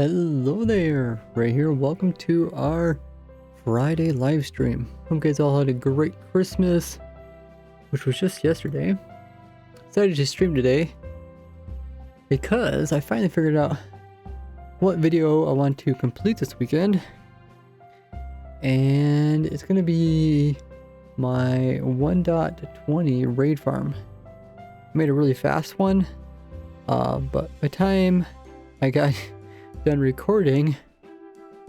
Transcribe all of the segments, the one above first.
Hello there, right here. Welcome to our Friday live stream. Hope you guys all had a great Christmas, which was just yesterday. Decided to stream today because I finally figured out what video I want to complete this weekend, and it's gonna be my 1.20 raid farm. I made a really fast one, but by the time I got done recording,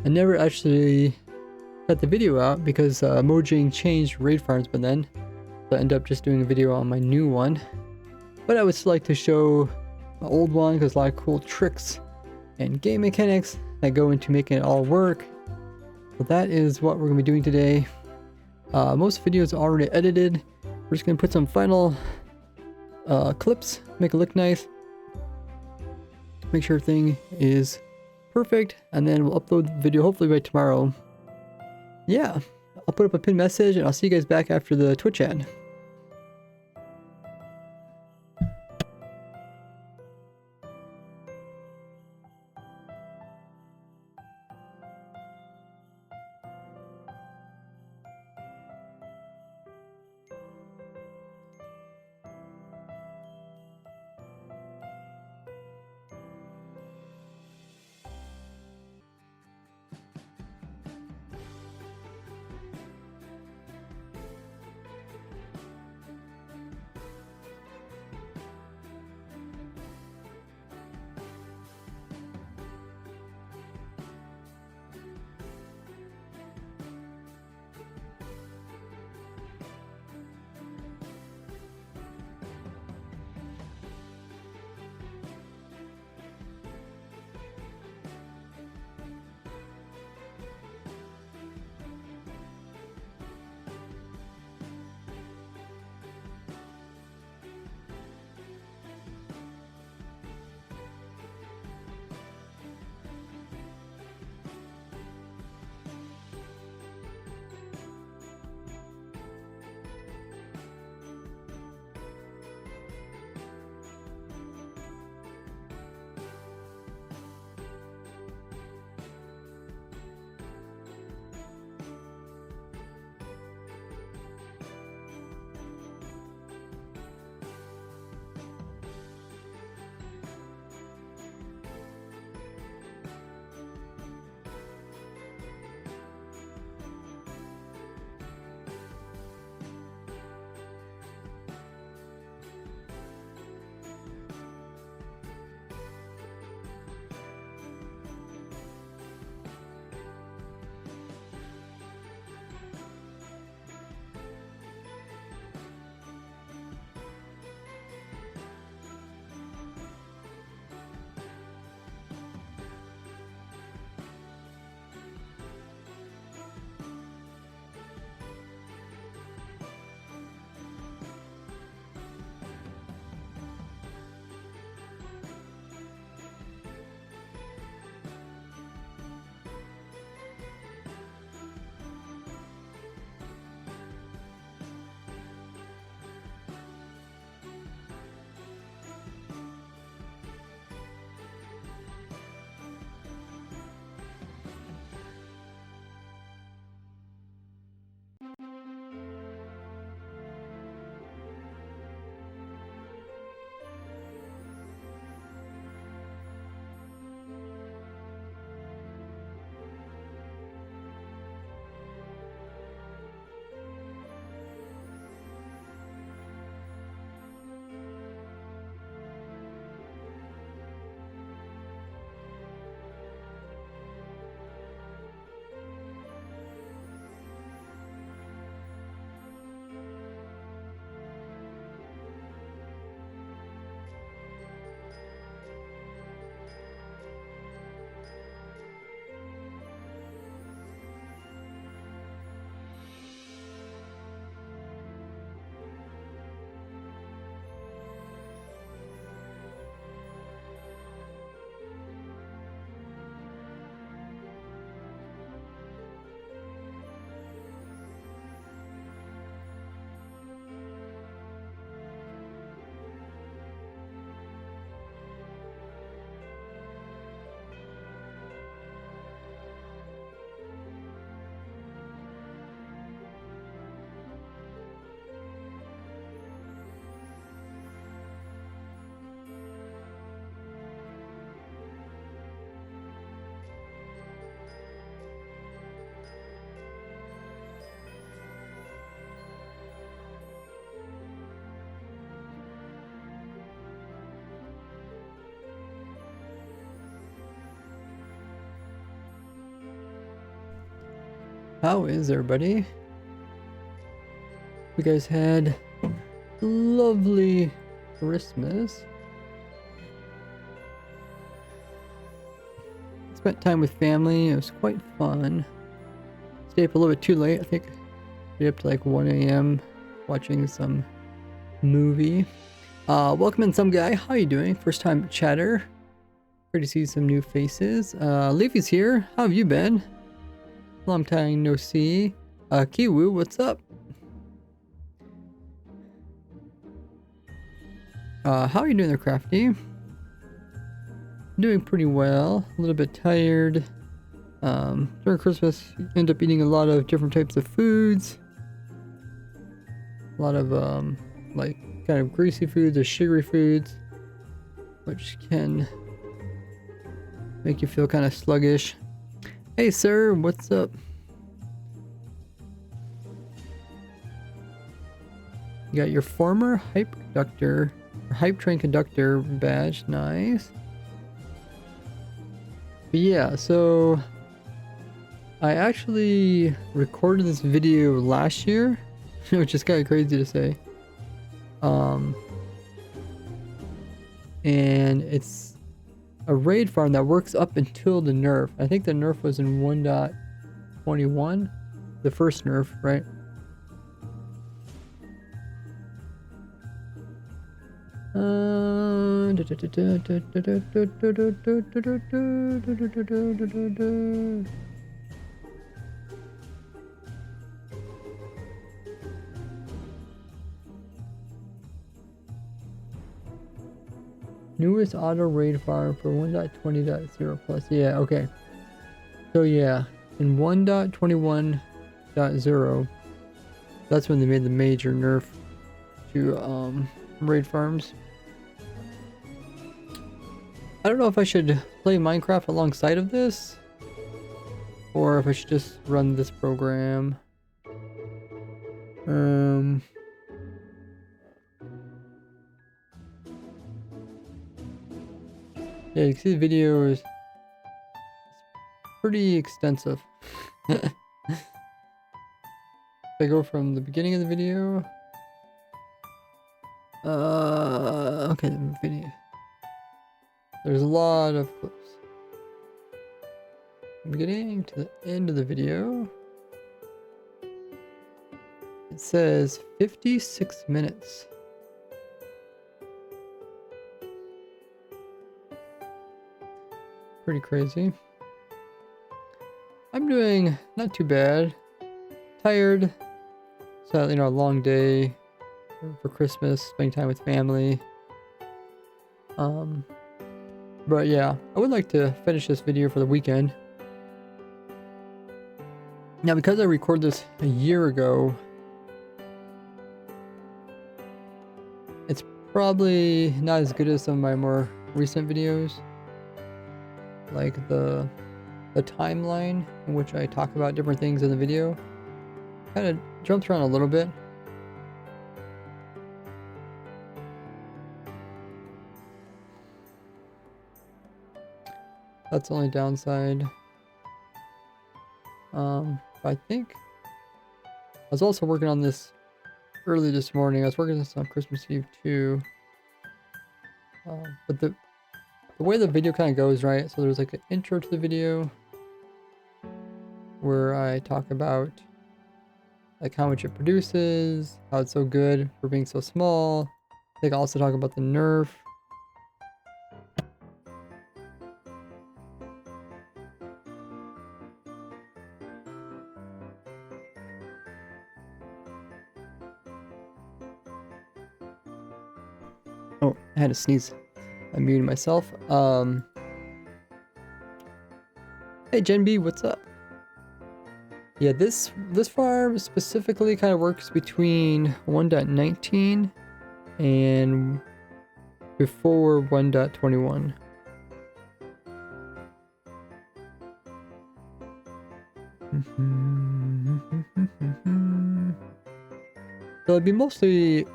I never actually got the video out because Mojang changed raid farms by then, so I ended up just doing a video on my new one. But I would still like to show my old one because a lot of cool tricks and game mechanics that go into making it all work. So that is what we're going to be doing today. Most videos are already edited. We're just going to put some final clips, make it look nice, make sure everything is perfect, and then we'll upload the video hopefully by tomorrow. Yeah, I'll put up a pinned message and I'll see you guys back after the Twitch ad. How is everybody? You guys had lovely Christmas. Spent time with family. It was quite fun. Stayed up a little bit too late. I think stayed up to like 1 a.m. watching some movie. Welcome in, some guy. How you doing? First time chatter. Great to see some new faces. Leafy's here. How have you been? Long time no see. Kiwu, what's up? How are you doing there, Crafty? Doing pretty well. A little bit tired. During Christmas, you end up eating a lot of different types of foods. A lot of, like, kind of greasy foods or sugary foods, which can make you feel kind of sluggish. Hey, sir, what's up? You got your former hype conductor, or hype train conductor badge. Nice. But yeah, so I actually recorded this video last year, which is kind of crazy to say. And it's a raid farm that works up until the nerf. I think the nerf was in 1.21, the first nerf, right? Newest auto raid farm for 1.20.0 plus. Yeah, okay. So yeah, in 1.21.0, that's when they made the major nerf to raid farms. I don't know if I should play Minecraft alongside of this, or if I should just run this program. Yeah, you can see the video is pretty extensive. If I go from the beginning of the video. Okay, the video. There's a lot of clips. Beginning to the end of the video. It says 56 minutes. Pretty crazy. I'm doing not too bad. Tired. So, you know, a long day for Christmas, spending time with family. But yeah, I would like to finish this video for the weekend. Now, because I recorded this a year ago, it's probably not as good as some of my more recent videos. Like the timeline in which I talk about different things in the video kind of jumps around a little bit. That's the only downside. I think I was also working on this early this morning. I was working on this on Christmas Eve too. But the way the video kind of goes, right? So there's like an intro to the video where I talk about like how much it produces, how it's so good for being so small. I think I also talk about the nerf. Oh, I had to sneeze. I muted myself. Hey Gen B, what's up? Yeah, this farm specifically kind of works between 1.19 and before 1.21. So it'd be mostly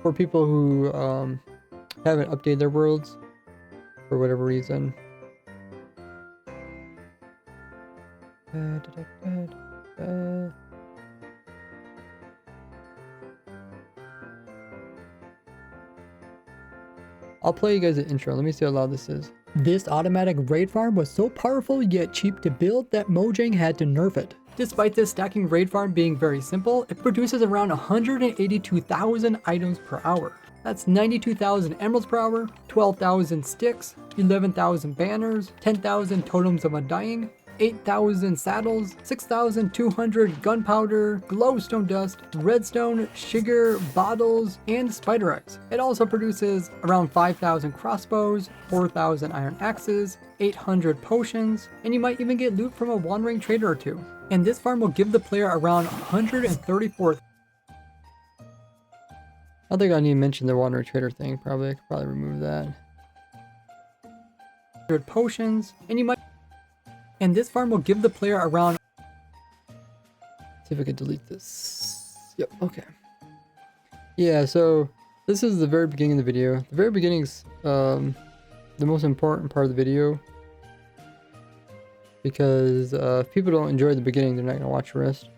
for people who haven't updated their worlds for whatever reason. I'll play you guys an intro. Let me see how loud this is. This automatic raid farm was so powerful yet cheap to build that Mojang had to nerf it. Despite this stacking raid farm being very simple, it produces around 182,000 items per hour. That's 92,000 emeralds per hour, 12,000 sticks, 11,000 banners, 10,000 totems of undying, 8,000 saddles, 6,200 gunpowder, glowstone dust, redstone, sugar, bottles, and spider eyes. It also produces around 5,000 crossbows, 4,000 iron axes, 800 potions, and you might even get loot from a wandering trader or two. And this farm will give the player around 134. I think I need to mention the wandering trader thing. I could remove that. Potions, and this farm will give the player around. See if I can delete this. Yep, okay. Yeah, so this is the very beginning of the video. The very beginning is the most important part of the video. Because if people don't enjoy the beginning, they're not going to watch the rest.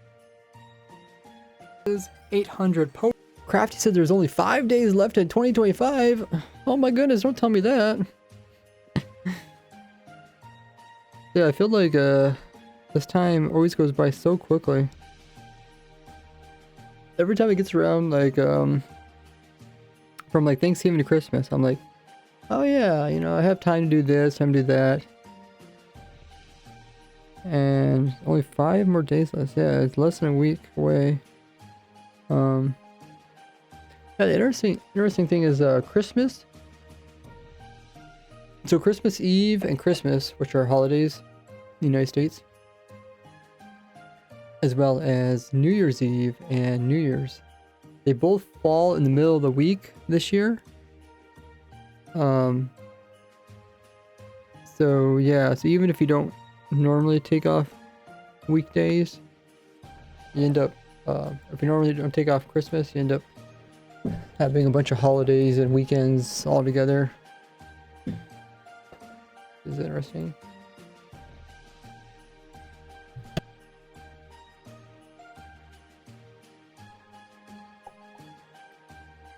800 potions. Crafty said there's only 5 days left in 2025. Oh my goodness, don't tell me that. Yeah, I feel like this time always goes by so quickly. Every time it gets around, like from like Thanksgiving to Christmas, I'm like, oh yeah, you know, I have time to do this, time to do that. And only 5 more days left. Yeah, it's less than a week away. Yeah, the interesting thing is Christmas. So Christmas Eve and Christmas, which are holidays in the United States, as well as New Year's Eve and New Year's, they both fall in the middle of the week this year. So yeah, so even if you don't normally take off weekdays, you end up, if you normally don't take off Christmas, you end up having a bunch of holidays and weekends all together. This is interesting.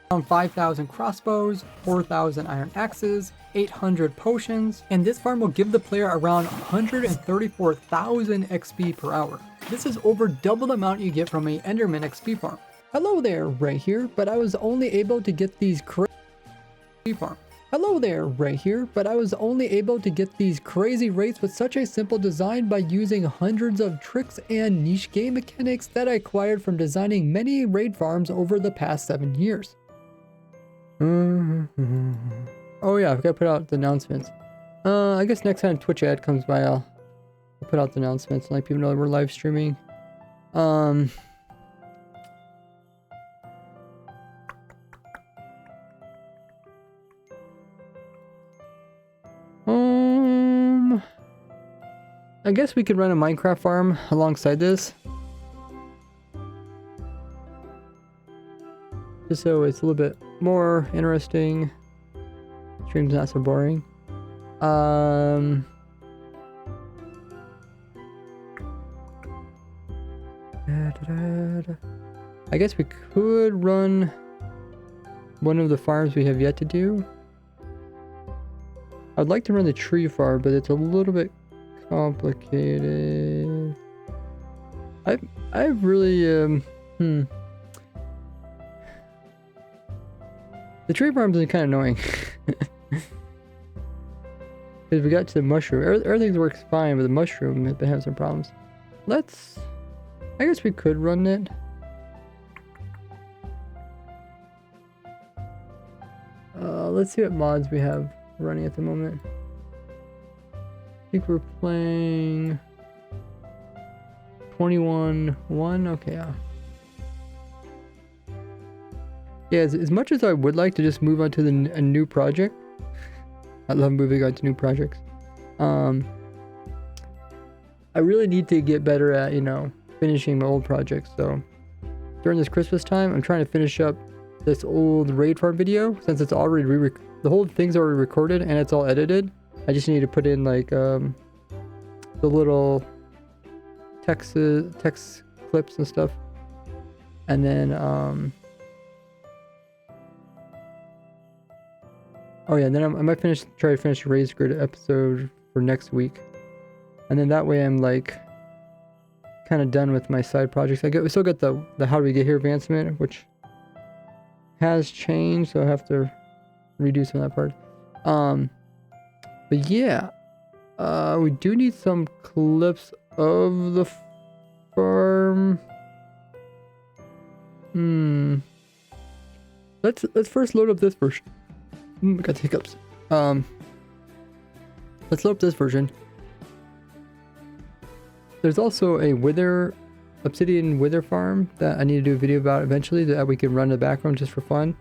Around 5,000 crossbows, 4,000 iron axes, 800 potions, and this farm will give the player around 134,000 XP per hour. This is over double the amount you get from a Enderman XP farm. Hello there, Ray here, but I was only able to get these farm. Hello there, Ray here, but I was only able to get these crazy rates with such a simple design by using hundreds of tricks and niche game mechanics that I acquired from designing many raid farms over the past 7 years. Oh yeah, I've got to put out the announcements. I guess next time Twitch ad comes by, I'll put out the announcements and let people know that we're live streaming. I guess we could run a Minecraft farm alongside this. Just so it's a little bit more interesting. Stream's not so boring. I guess we could run one of the farms we have yet to do. I'd like to run the tree farm, but it's a little bit complicated. I've really the tree farms is kind of annoying. Because we got to the mushroom. Everything works fine, but the mushroom has been having some problems. I guess we could run it. Let's see what mods we have running at the moment. I think we're playing 21.1. Okay, yeah. Yeah, as much as I would like to just move on to a new project, I love moving on to new projects. I really need to get better at, you know, finishing my old projects. So during this Christmas time, I'm trying to finish up this old raid farm video since it's already the whole thing's already recorded and it's all edited. I just need to put in like the little text clips and stuff. And then oh yeah, then I might try to finish the raised grid episode for next week. And then that way I'm like kind of done with my side projects. We still got the how do we get here advancement, which has changed, so I have to redo some of that part. But yeah, we do need some clips of the farm. Let's first load up this version. Got the hiccups. Let's load up this version. There's also a obsidian wither farm that I need to do a video about eventually that we can run in the background just for fun,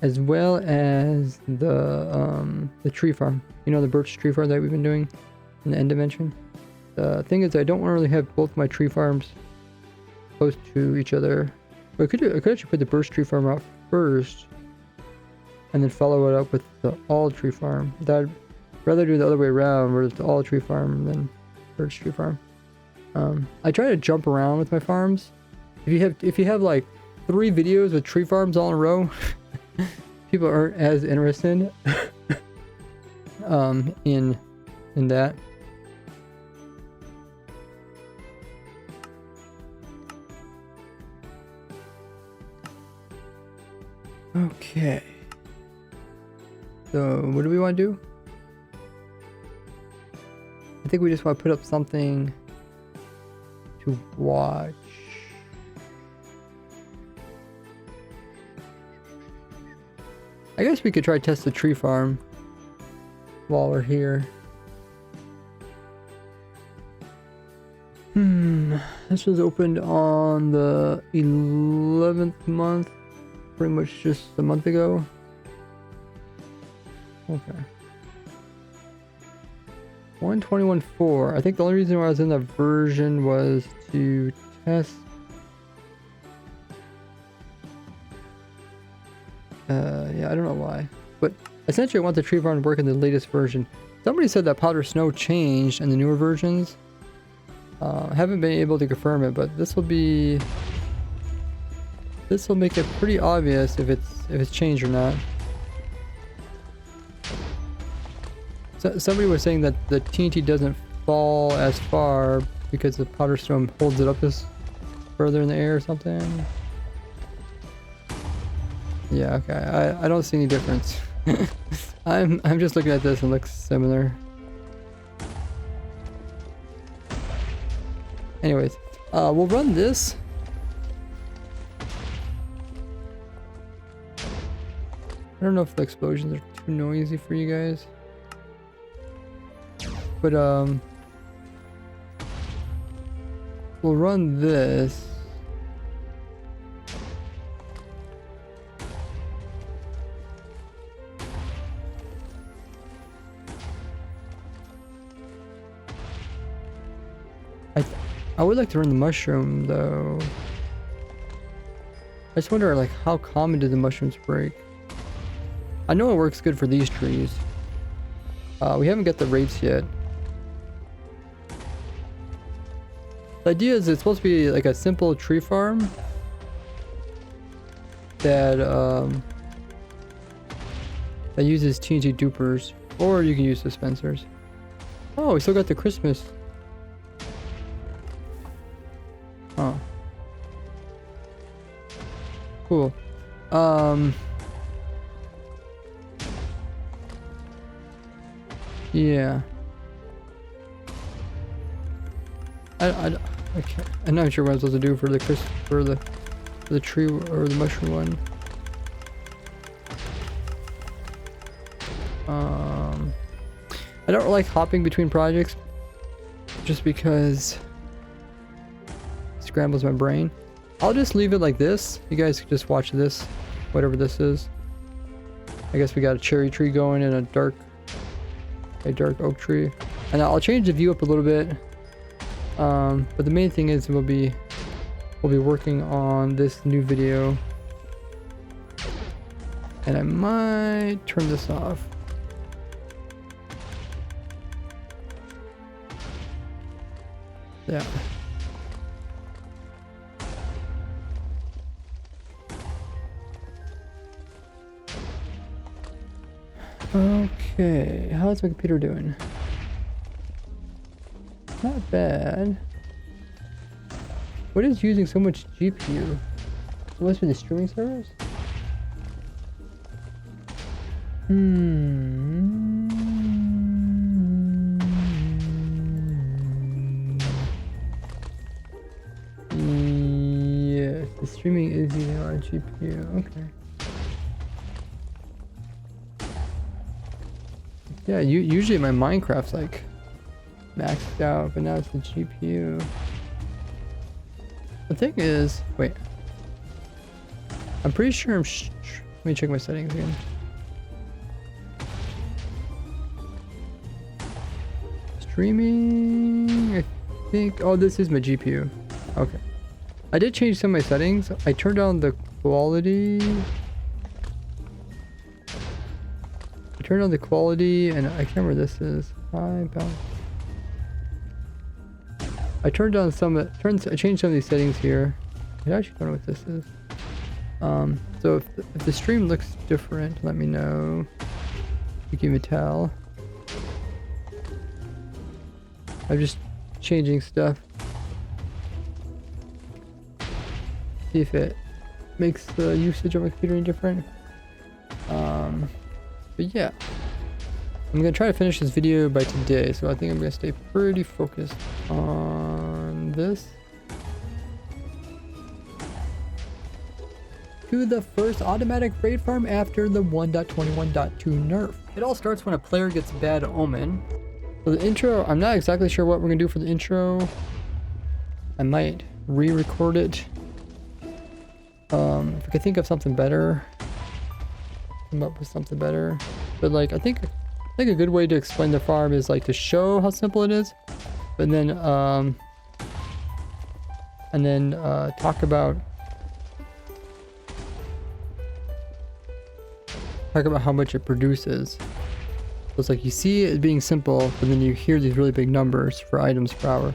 as well as the tree farm. You know, the birch tree farm that we've been doing in the end dimension. The thing is, I don't want to really have both my tree farms close to each other. But I could actually put the birch tree farm out first, and then follow it up with the all tree farm. I'd rather do the other way around, where it's the all tree farm than birch tree farm. I try to jump around with my farms. If you have like 3 videos with tree farms all in a row, people aren't as interested in that. Okay. So what do we want to do? I think we just want to put up something to watch. I guess we could try to test the tree farm while we're here. This was opened on the 11th month, pretty much just a month ago. Okay. 121.4. I think the only reason why I was in that version was to test. Yeah, I don't know why, but essentially I want the tree farm to work in the latest version. Somebody said that powder snow changed in the newer versions. I haven't been able to confirm it, but this will make it pretty obvious if it's changed or not. So, somebody was saying that the TNT doesn't fall as far because the powder snow holds it up this further in the air or something. Yeah, okay. I don't see any difference. I'm just looking at this and it looks similar. Anyways, we'll run this. I don't know if the explosions are too noisy for you guys. But we'll run this. I would like to run the mushroom though. I just wonder like how common do the mushrooms break? I know it works good for these trees. We haven't got the rates yet. The idea is it's supposed to be like a simple tree farm that that uses TNT dupers, or you can use dispensers. Oh, we still got the Christmas. Oh. Cool. Yeah. I'm not sure what I'm supposed to do for the tree or the mushroom one. I don't like hopping between projects just because it scrambles my brain. I'll just leave it like this. You guys can just watch this, whatever this is. I guess we got a cherry tree going and a dark oak tree, and I'll change the view up a little bit. But the main thing is we'll be working on this new video, and I might turn this off. Yeah. Okay, how's my computer doing? Not bad. What is using so much GPU? It must be the streaming servers? Yes, the streaming is using a lot of GPU. Okay. Yeah, usually my Minecraft's like maxed out, but now it's the GPU. The thing is, wait. I'm pretty sure let me check my settings again. Streaming, I think, oh, this is my GPU. Okay. I did change some of my settings. I turned down the quality. I turned on the quality, and I can't remember what this is. High balance. I turned down I changed some of these settings here. I actually don't know what this is. So if the stream looks different, let me know. You can tell. I'm just changing stuff. See if it makes the usage of my computer any different. But yeah. I'm gonna try to finish this video by today, so I think I'm gonna stay pretty focused on this. To the first automatic raid farm after the 1.21.2 nerf. It all starts when a player gets bad omen. For the intro, I'm not exactly sure what we're gonna do for the intro. I might re-record it. If I could think of something better, come up with something better. But like, I think a good way to explain the farm is like to show how simple it is, but then talk about how much it produces. So it's like you see it being simple, but then you hear these really big numbers for items per hour,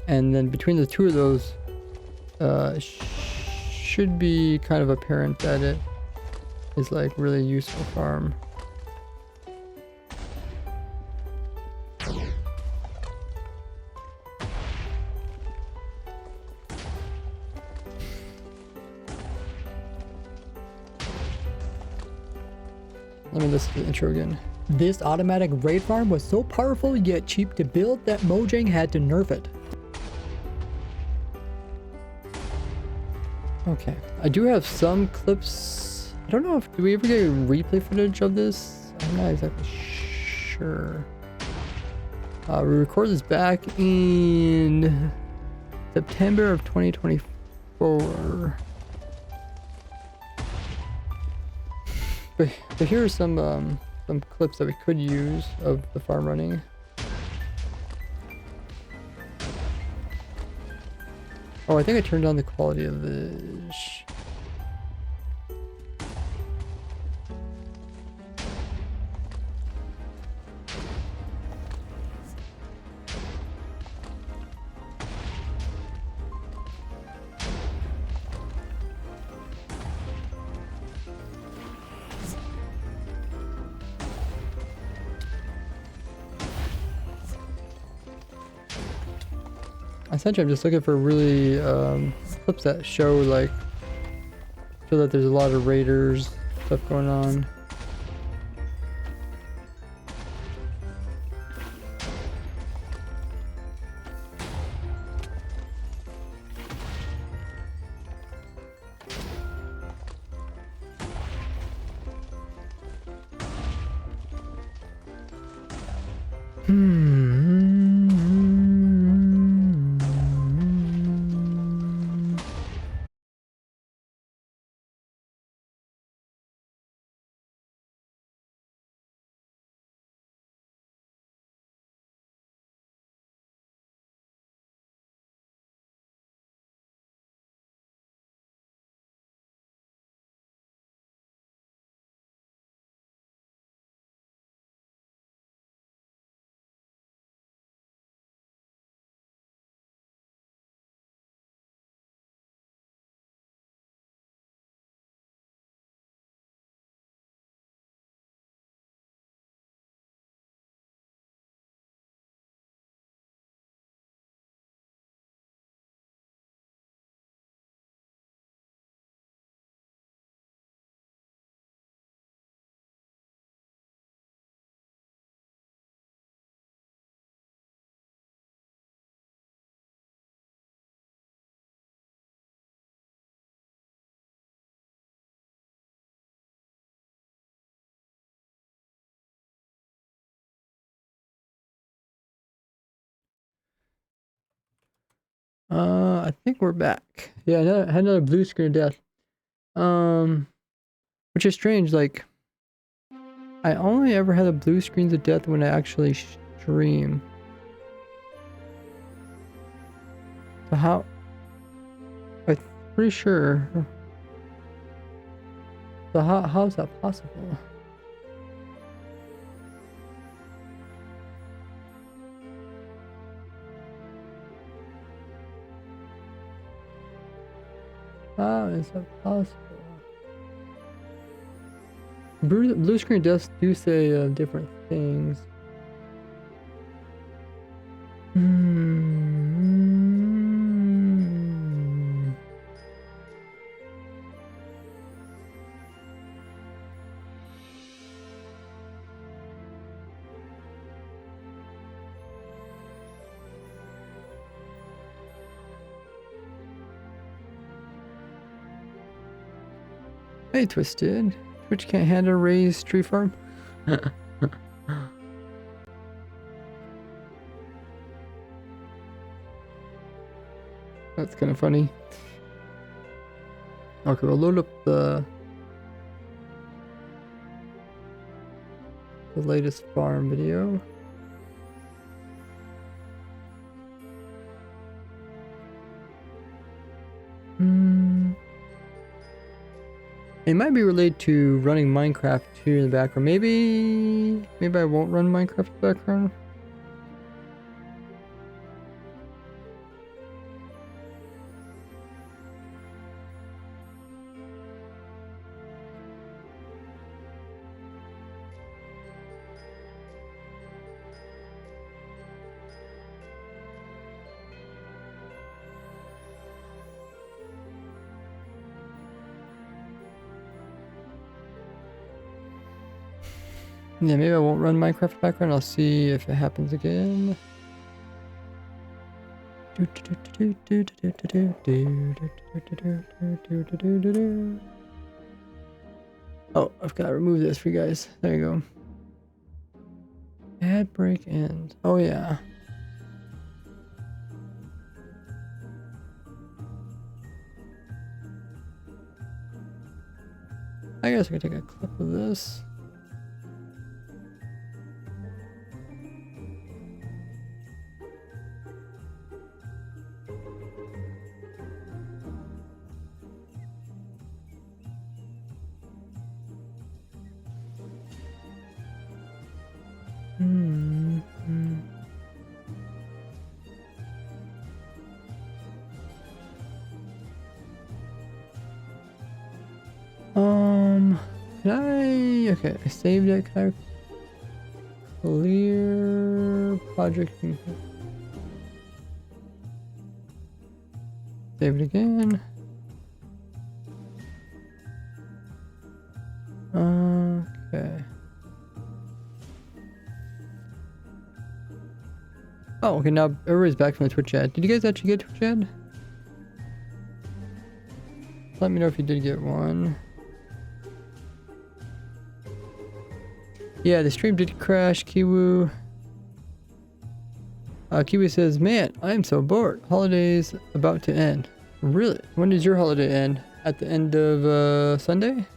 and then between the two of those, should be kind of apparent that it is like really useful farm. Let me listen to the intro again. This automatic raid farm was so powerful yet cheap to build that Mojang had to nerf it. Okay, I do have some clips. I don't know if do we ever get replay footage of this? I'm not exactly sure. We recorded this back in September of 2024. But here are some clips that we could use of the farm running. Oh, I think I turned down the quality of this. Essentially, I'm just looking for really clips that show that there's a lot of raiders stuff going on. I think we're back. Yeah, I had another blue screen of death. Which is strange, like, I only ever had a blue screens of death when I actually stream. So how? I'm pretty sure. So how is that possible? How is that possible? Blue screen does do say different things. Hey, Twisted. Twitch can't handle raised tree farm. That's kind of funny. Okay, we'll load up the latest farm video. It might be related to running Minecraft too in the background. Maybe I won't run Minecraft in the background. Yeah, maybe I won't run Minecraft background. I'll see if it happens again. Oh, I've got to remove this for you guys. There you go. Ad break ends. Oh yeah. I guess I could take a clip of this. Can I? Okay, I saved it. Can I clear project? Save it again. Okay. Oh, okay, now everybody's back from the Twitch ad. Did you guys actually get Twitch ad? Let me know if you did get one. Yeah, the stream did crash, Kiwu. Kiwi says, man, I'm so bored. Holiday's about to end. Really? When does your holiday end? At the end of Sunday?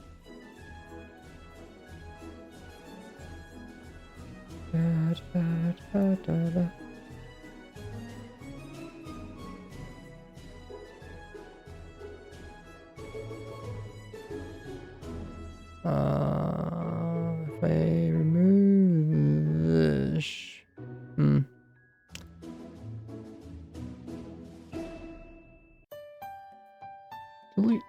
If I remove this, delete.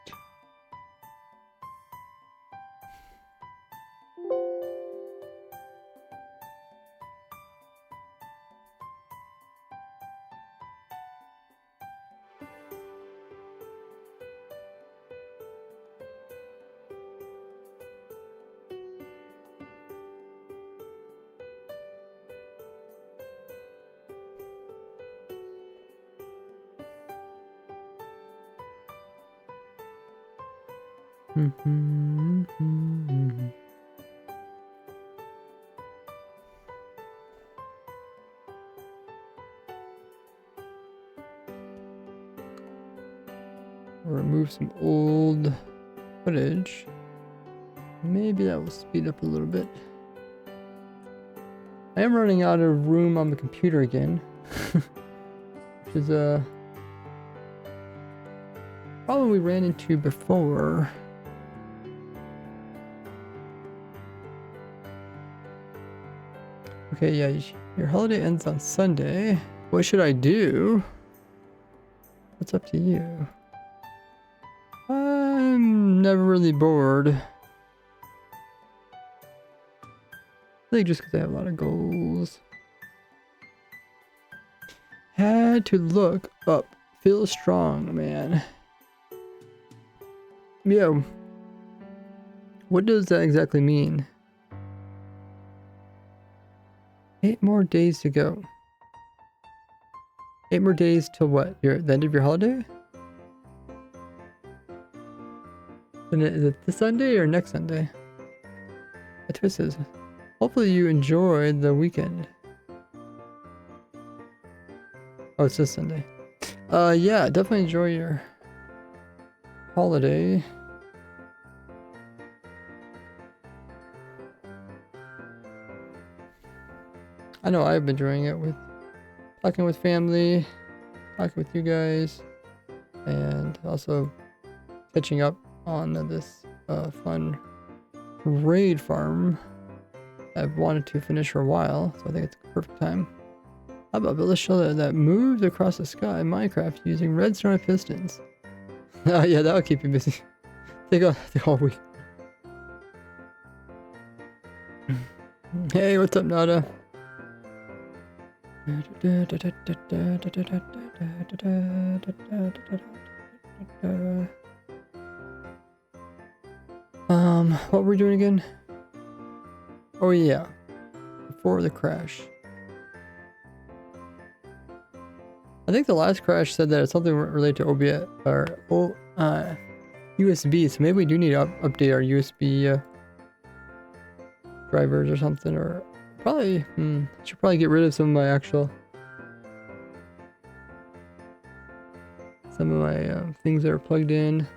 remove some old footage. Maybe that will speed up a little bit. I am running out of room on the computer again. Which is a problem we ran into before. Okay, yeah, your holiday ends on Sunday. What should I do? What's up to you? I'm never really bored. I think just because I have a lot of goals. Had to look up. Feel strong, man. Yeah. What does that exactly mean? 8 more days to go. 8 more days till what? The end of your holiday? And is it this Sunday or next Sunday? The twist is, hopefully you enjoy the weekend. Oh, it's this Sunday. Yeah, definitely enjoy your holiday. I know I've been enjoying it with talking with family, talking with you guys, and also catching up on this fun raid farm I've wanted to finish for a while, so I think it's a perfect time. How about build a shelter that moves across the sky in Minecraft using redstone pistons? Oh yeah, that'll keep you busy. Take the whole week. Hey, what's up, Nada? What were we doing again? Oh yeah, before the crash. I think the last crash said that it's something related to OBS or USB, so maybe we do need to update our USB drivers or something, or probably should probably get rid of some of my things that are plugged in.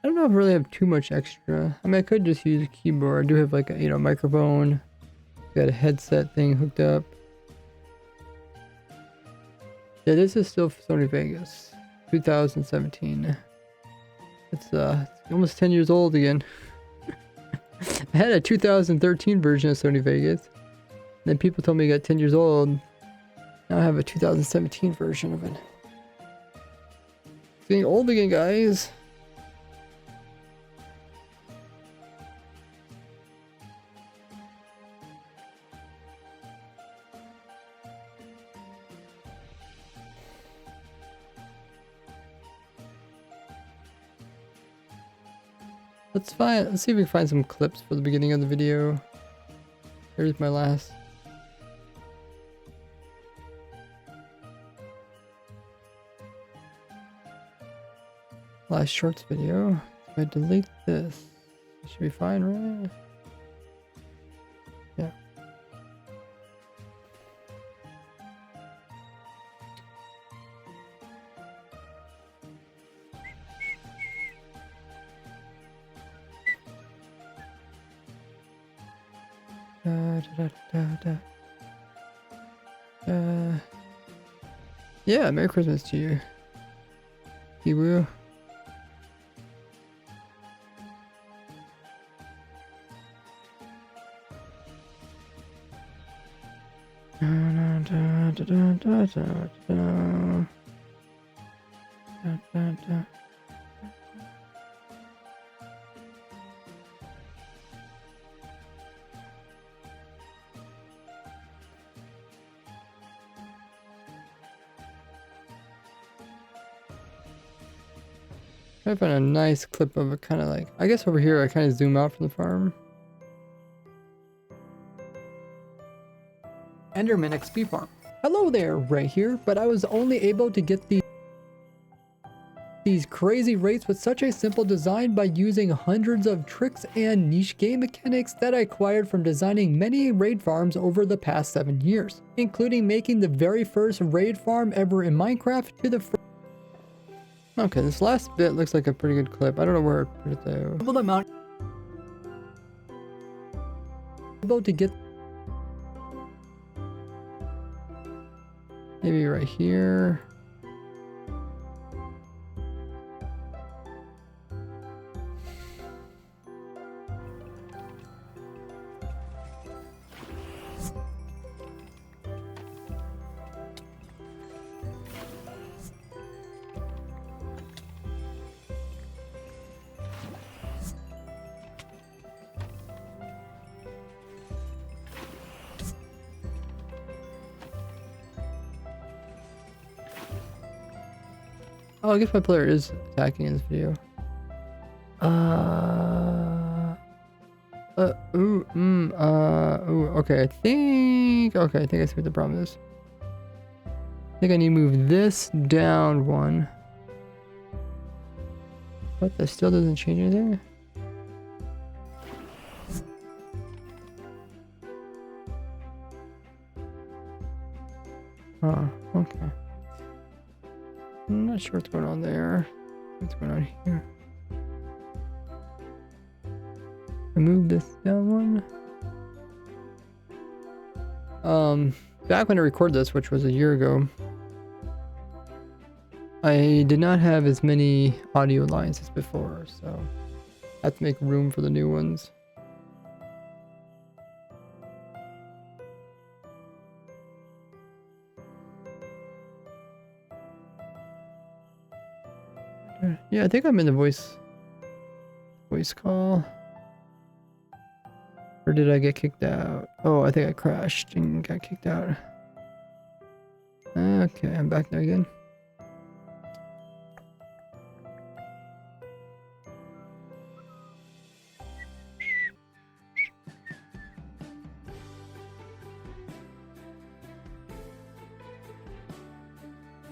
I don't know if I really have too much extra. I mean, I could just use a keyboard. I do have like a microphone. Got a headset thing hooked up. Yeah, this is still Sony Vegas, 2017. It's almost 10 years old again. I had a 2013 version of Sony Vegas. Then people told me it got 10 years old. Now I have a 2017 version of it. It's getting old again, guys. Let's see if we can find some clips for the beginning of the video. Here's my last shorts video. If I delete this, it should be fine, right? Yeah. Yeah, Merry Christmas to you, Kiwu. I found a nice clip of it, kind of like, I guess over here I kind of zoom out from the farm. Enderman XP farm. Hello there, Ray here, but I was only able to get these crazy rates with such a simple design by using hundreds of tricks and niche game mechanics that I acquired from designing many raid farms over the past 7 years, including making the very first raid farm ever in Minecraft to the Okay, this last bit looks like a pretty good clip. I don't know where to put it though. double amount able to get Maybe right here. Oh, I guess my player is attacking in this video. Okay, I think I see what the problem is. I think I need to move this down one. But that still doesn't change anything. Oh, okay. I'm not sure what's going on there. What's going on here? I move this down one. Back when I recorded this, which was a year ago, I did not have as many audio lines as before, so I have to make room for the new ones. Yeah, I think I'm in the voice call. Or did I get kicked out? Oh, I think I crashed and got kicked out. Okay, I'm back there again.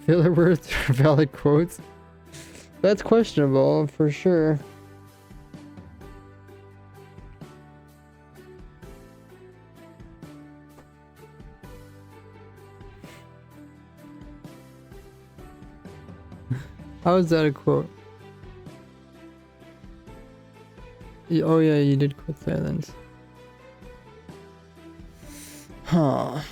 Filler words or valid quotes? That's questionable for sure. How is that a quote? Oh yeah, you did quote silence. Huh.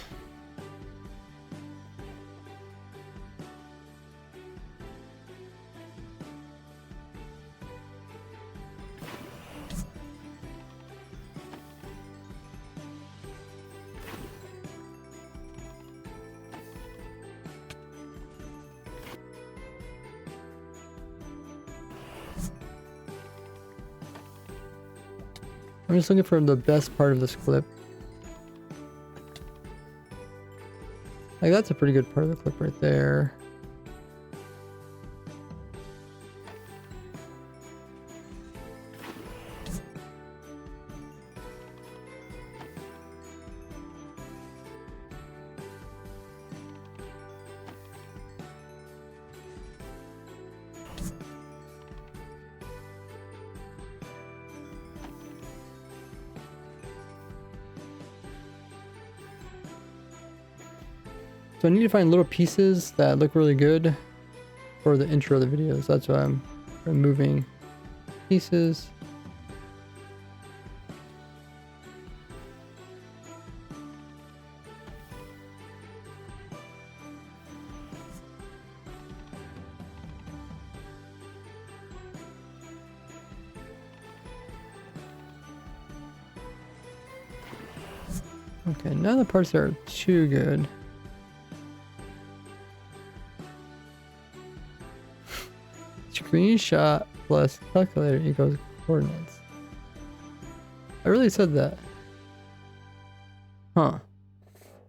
I'm just looking for the best part of this clip. Like, that's a pretty good part of the clip right there. So I need to find little pieces that look really good for the intro of the videos. That's why I'm removing pieces. Okay, none of the parts are too good. Screenshot plus calculator equals coordinates. I really said that. Huh.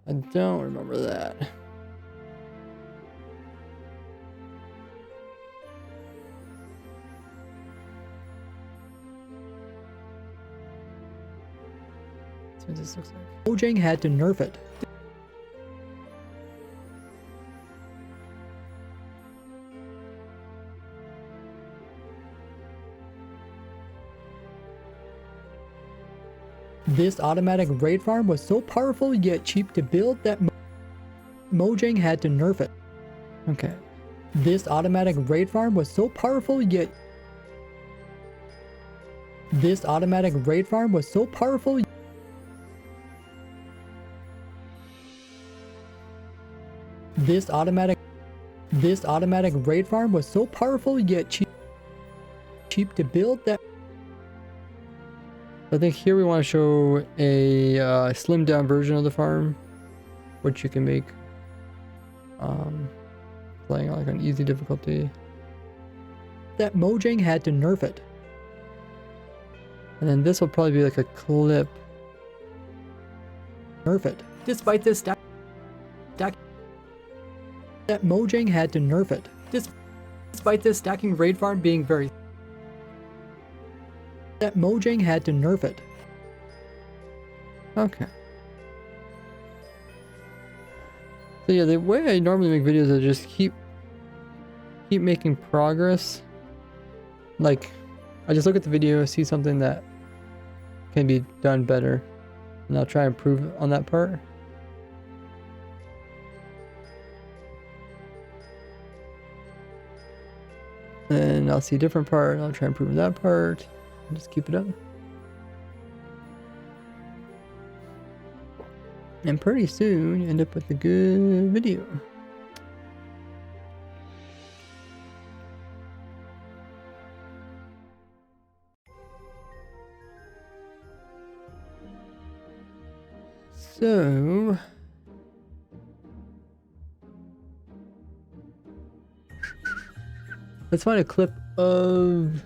I don't remember that. Let's see what this looks like. Mojang had to nerf it. This automatic raid farm was so powerful yet cheap to build that Mojang had to nerf it. Okay. This automatic raid farm was so powerful yet This automatic raid farm was so powerful This automatic raid farm was so powerful yet cheap to build that I think here we want to show a slimmed down version of the farm, which you can make playing like on easy difficulty. that Mojang had to nerf it. And then this will probably be like a clip. Nerf it. Despite this that Mojang had to nerf it. Despite this stacking raid farm being very that Mojang had to nerf it. Okay. So yeah, the way I normally make videos is just keep making progress. Like, I just look at the video, see something that can be done better, and I'll try and improve on that part. And I'll see a different part, and I'll try and improve that part, and just keep it up. And pretty soon you end up with a good video. So let's find a clip of,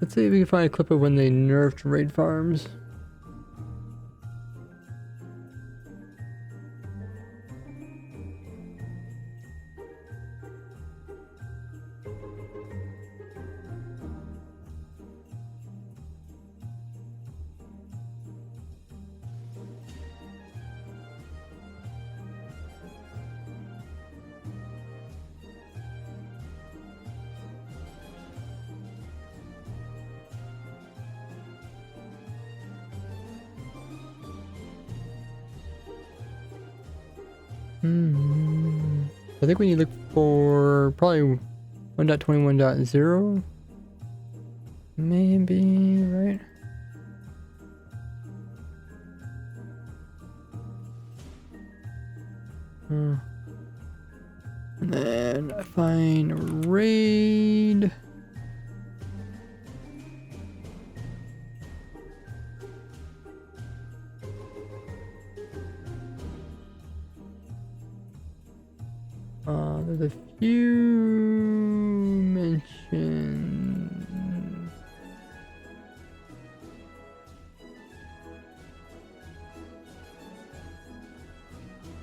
let's see if we can find a clip of when they nerfed raid farms. I think we need to look for probably 1.21.0. Maybe, right? And then I find raid. There's a few mentions.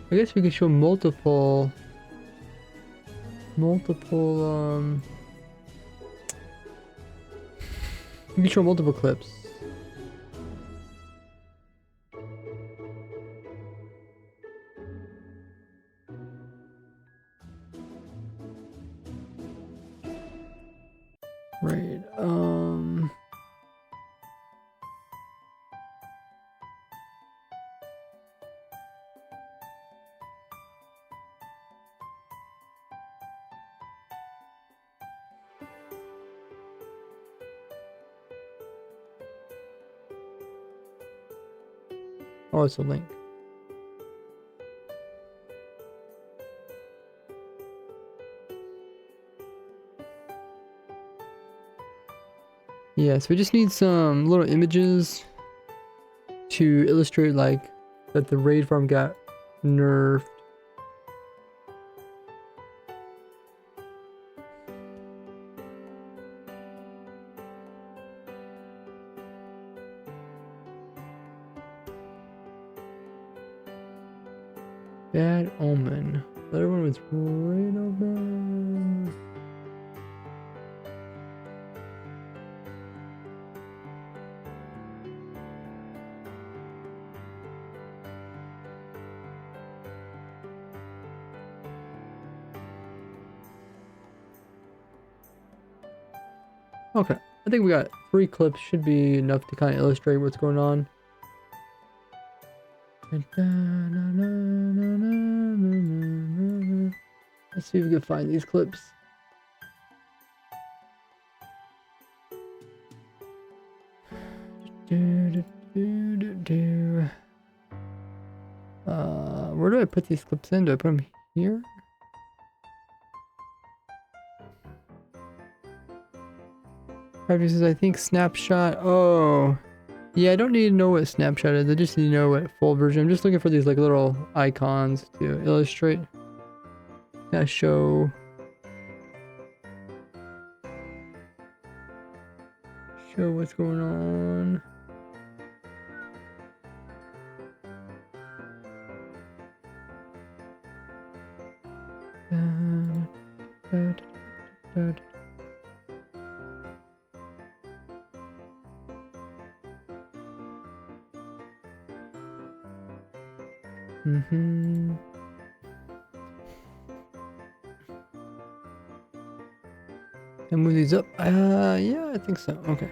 I guess we could show multiple we can show multiple clips. Right, oh, it's a link. Yeah, so we just need some little images to illustrate like that the raid farm got nerfed. Bad Omen. The other one was Raid Omen. Okay, I think we got free clips should be enough to kind of illustrate what's going on. Let's see if we can find these clips. Where do I put these clips in? Do I put them here? Practices, I think snapshot. Oh, yeah. I don't need to know what snapshot is. I just need to know what full version. I'm just looking for these like little icons to illustrate. Kind of show what's going on. And move these up. Yeah, I think so. Okay.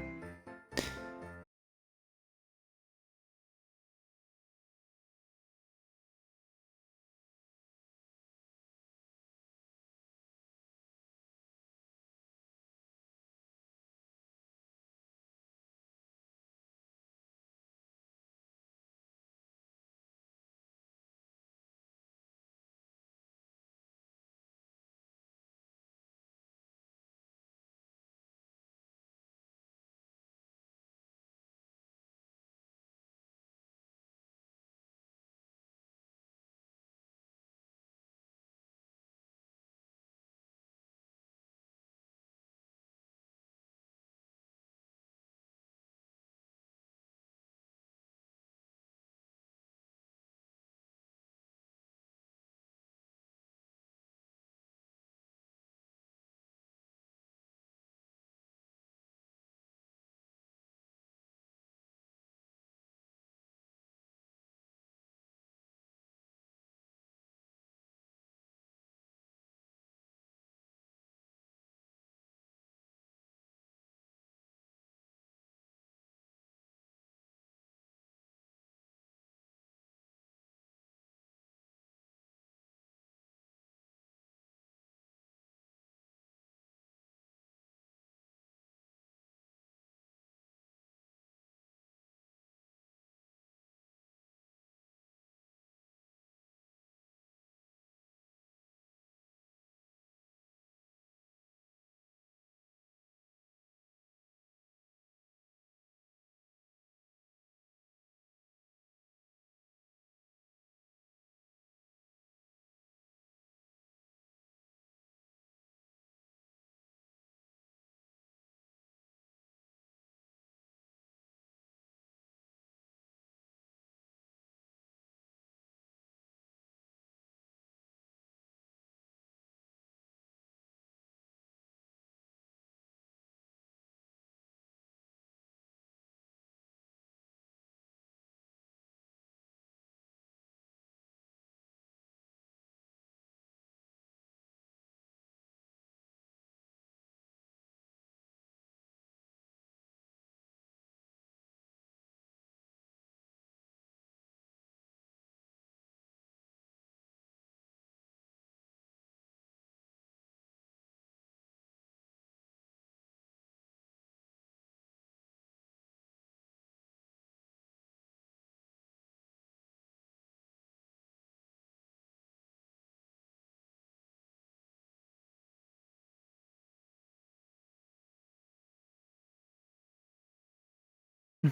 And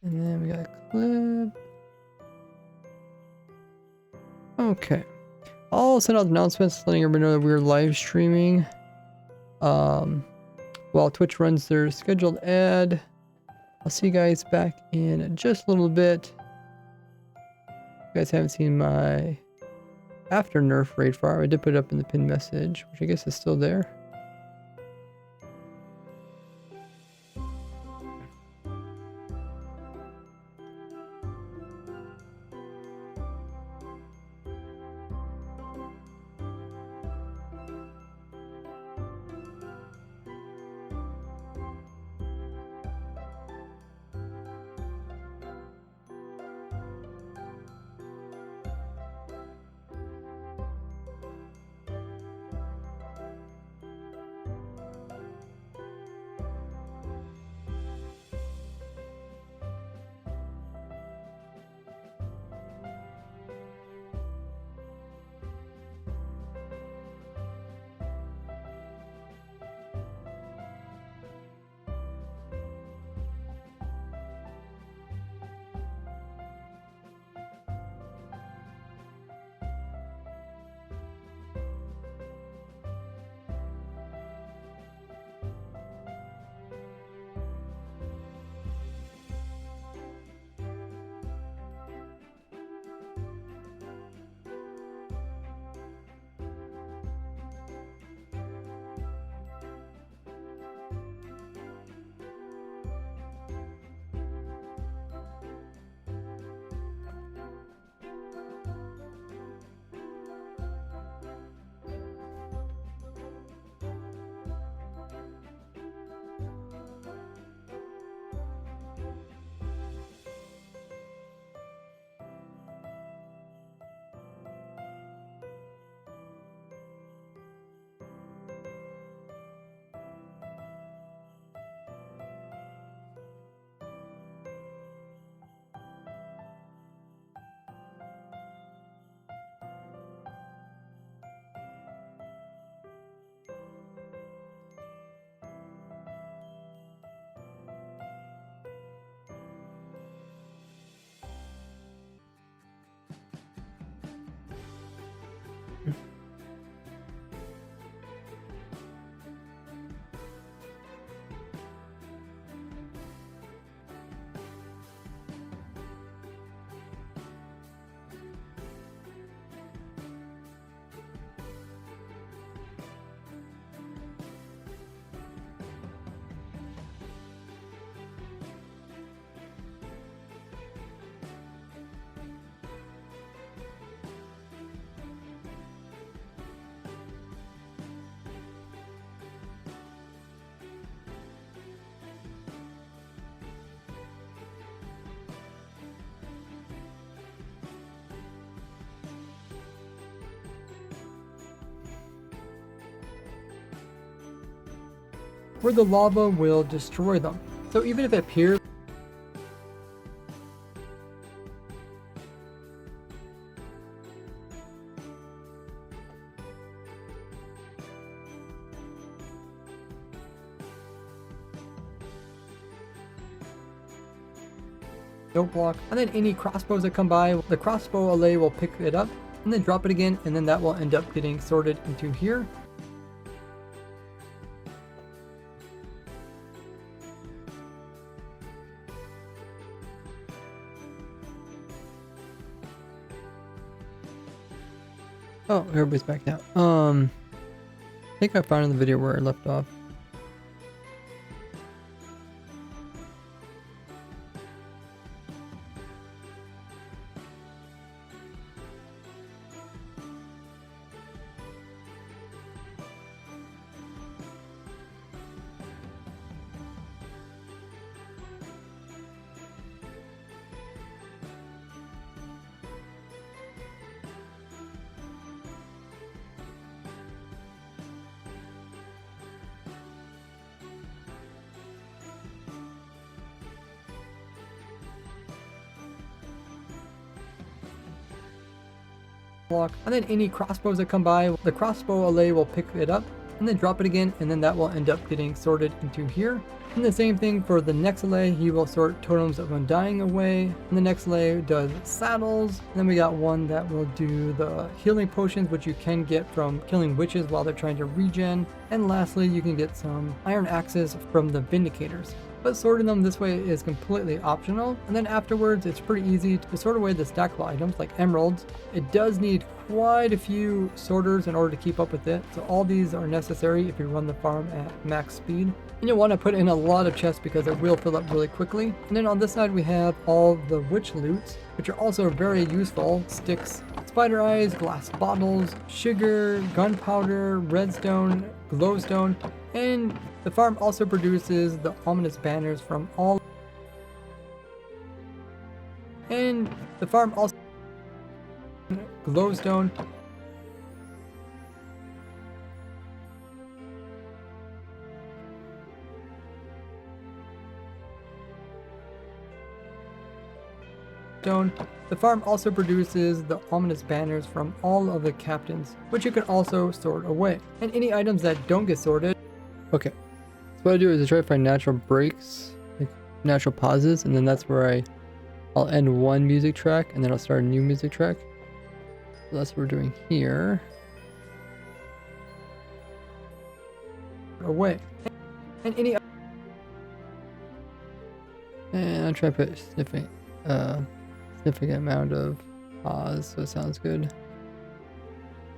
then we got a clip. Okay. I'll send out announcements letting everybody know that we're live streaming. While Twitch runs their scheduled ad. I'll see you guys back in just a little bit. If you guys haven't seen my after nerf raid farm, I did put it up in the pinned message, which I guess is still there. where the lava will destroy them. So even if it appears no block, and then any crossbows that come by, the crossbow allay will pick it up and then drop it again, and then that will end up getting sorted into here. Oh, everybody's back now. I think I found in the video where I left off. Block, and then any crossbows that come by, the crossbow allay will pick it up and then drop it again, and then that will end up getting sorted into here. And the same thing for the next allay, he will sort totems of undying away, and the next allay does saddles. And then we got one that will do the healing potions, which you can get from killing witches while they're trying to regen. And lastly, you can get some iron axes from the vindicators, but sorting them this way is completely optional. And then afterwards, it's pretty easy to sort away the stackable items like emeralds. It does need quite a few sorters in order to keep up with it, so all these are necessary if you run the farm at max speed. And you'll want to put in a lot of chests because it will fill up really quickly. And then on this side we have all the witch loots, which are also very useful. Sticks, spider eyes, glass bottles, sugar, gunpowder, redstone, glowstone, and the farm also produces the ominous banners from all. And the farm also glowstone. The farm also produces the ominous banners from all of the captains, which you can also sort away. And any items that don't get sorted. Okay, so what I do is I try to find natural breaks, like natural pauses, and then that's where I'll end one music track and then I'll start a new music track. So that's what we're doing here. Away. And any. And I'll try to put significant amount of pause, so it sounds good.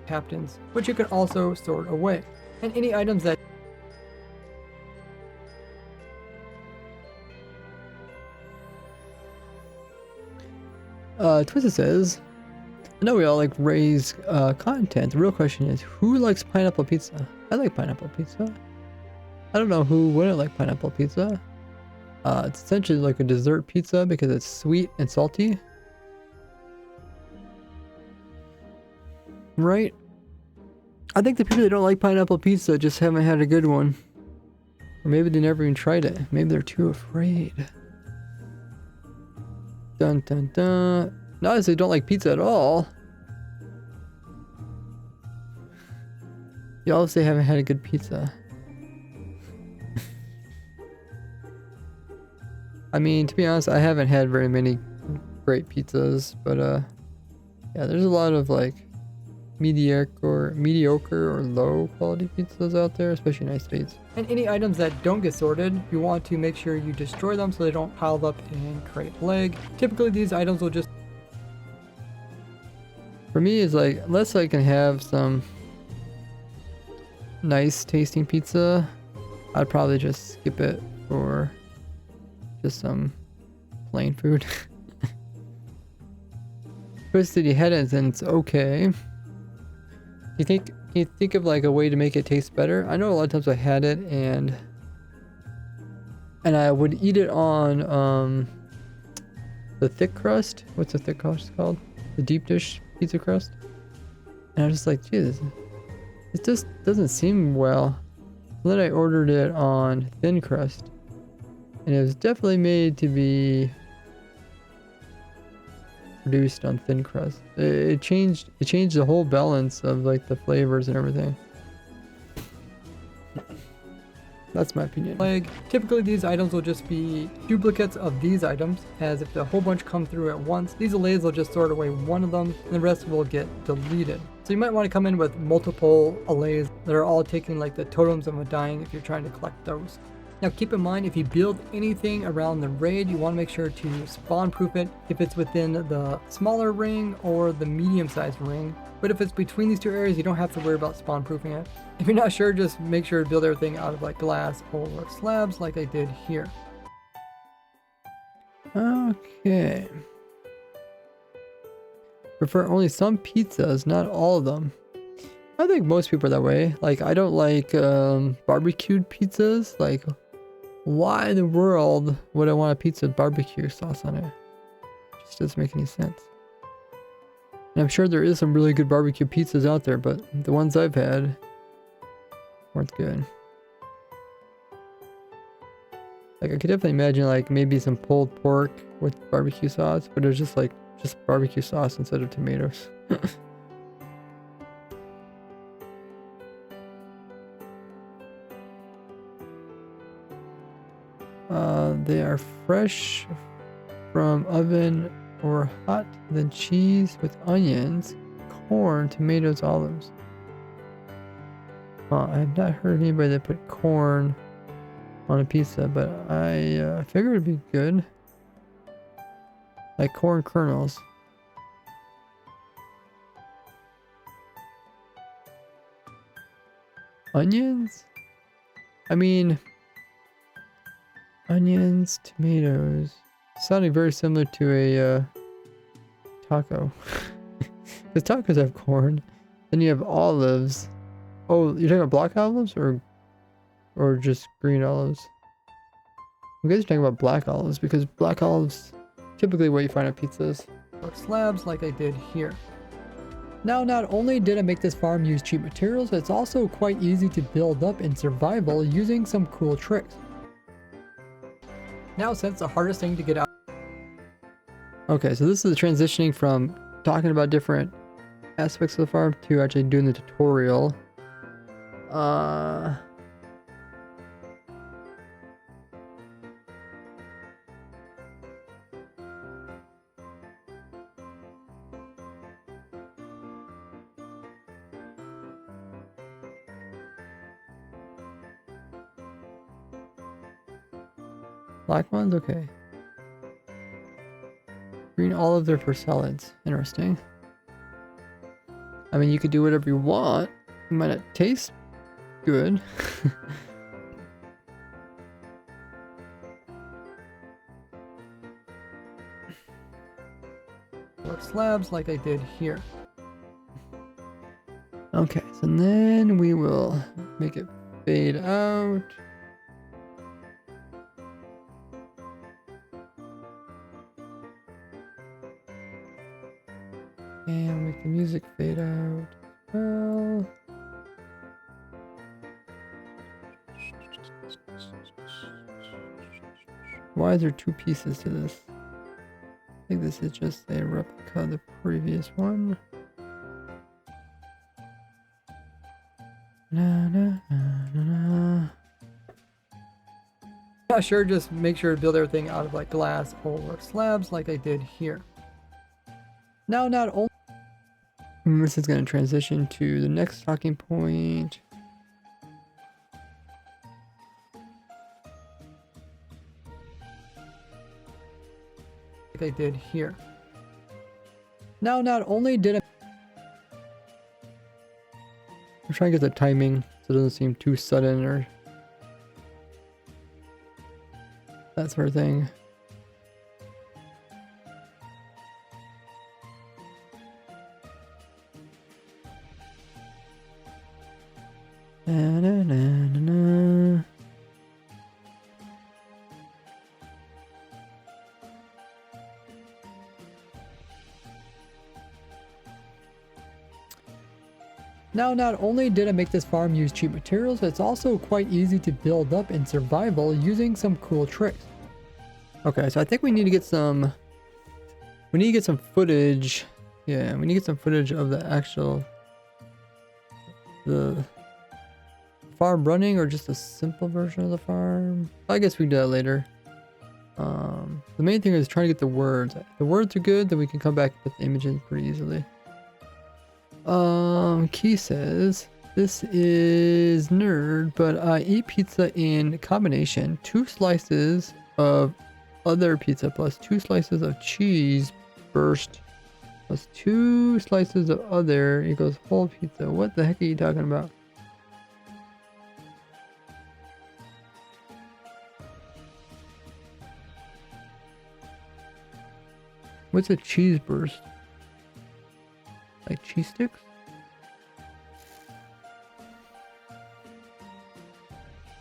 Captains, which you can also sort away. And any items that. Twisted says, I know we all like Ray's content. The real question is, who likes pineapple pizza? I like pineapple pizza. I don't know who wouldn't like pineapple pizza. It's essentially like a dessert pizza because it's sweet and salty. Right? I think the people that don't like pineapple pizza just haven't had a good one. Or maybe they never even tried it. Maybe they're too afraid. Dun dun dun. Not as they don't like pizza at all. Y'all say haven't had a good pizza. I mean, to be honest, I haven't had very many great pizzas, but yeah, there's a lot of like mediocre or low quality pizzas out there, especially in the United States. And any items that don't get sorted, you want to make sure you destroy them so they don't pile up and create lag. Typically these items will just. For me, it's like, unless I can have some nice tasting pizza, I'd probably just skip it for just some plain food. Twisted, you had it and it's okay. Can you think of like a way to make it taste better? I know a lot of times I had it and I would eat it on the thick crust. What's the thick crust called? The deep dish pizza crust. And I was just like, Jesus, it just doesn't seem well. then I ordered it on thin crust, and it was definitely made to be produced on thin crust. It changed the whole balance of like the flavors and everything. That's my opinion. Like, typically these items will just be duplicates of these items, as if the whole bunch come through at once, these allays will just sort away one of them, and the rest will get deleted. So you might want to come in with multiple allays that are all taking like the totems of Undying if you're trying to collect those. Now keep in mind, if you build anything around the raid, you want to make sure to spawn proof it if it's within the smaller ring or the medium sized ring. But if it's between these two areas, you don't have to worry about spawn proofing it. If you're not sure, just make sure to build everything out of like glass or slabs like I did here. Okay. Prefer only some pizzas, not all of them. I think most people are that way. Like, I don't like barbecued pizzas. Like, why in the world would I want a pizza with barbecue sauce on it? Just doesn't make any sense. And I'm sure there is some really good barbecue pizzas out there, but the ones I've had weren't good. Like, I could definitely imagine like maybe some pulled pork with barbecue sauce, but it was just like barbecue sauce instead of tomatoes. They are fresh from oven or hot, then cheese with onions, corn, tomatoes, olives. I have not heard of anybody that put corn on a pizza, but I figured it'd be good. Like corn kernels. Onions? I mean, onions, tomatoes. Sounding very similar to a taco. Because tacos have corn. Then you have olives. Oh, you're talking about black olives or just green olives? You guys are talking about black olives because black olives typically what you find at pizzas. Or slabs like I did here. Now, not only did I make this farm use cheap materials, it's also quite easy to build up in survival using some cool tricks. Now, since the hardest thing to get out. Okay, so this is transitioning from talking about different aspects of the farm to actually doing the tutorial. Black ones? Okay. Green olives are for salads. Interesting. I mean, you could do whatever you want. It might not taste good. Or slabs like I did here. Okay, so then we will make it fade out. And make the music fade out as well. Why is there two pieces to this? I think this is just a replica of the previous one. Na, na, na, na, na. Not sure, just make sure to build everything out of like glass or slabs like I did here. Now, not only. This is going to transition to the next talking point. Like I did here. Now, not only did I. I'm trying to get the timing so it doesn't seem too sudden or that sort of thing. Na, na, na, na, na. Now, not only did I make this farm use cheap materials, it's also quite easy to build up in survival using some cool tricks. Okay, so I think we need to get some... We need to get some footage. Yeah, we need to get some footage of the actual... The farm running, or just a simple version of the farm. I guess we can do that later. The main thing is trying to get the words. If the words are good, then we can come back with the images pretty easily. Key says, this is nerd, but I eat pizza in combination. 2 slices of other pizza plus 2 slices of cheese burst plus 2 slices of other equals whole pizza. What the heck are you talking about? What's a cheese burst? Like cheese sticks?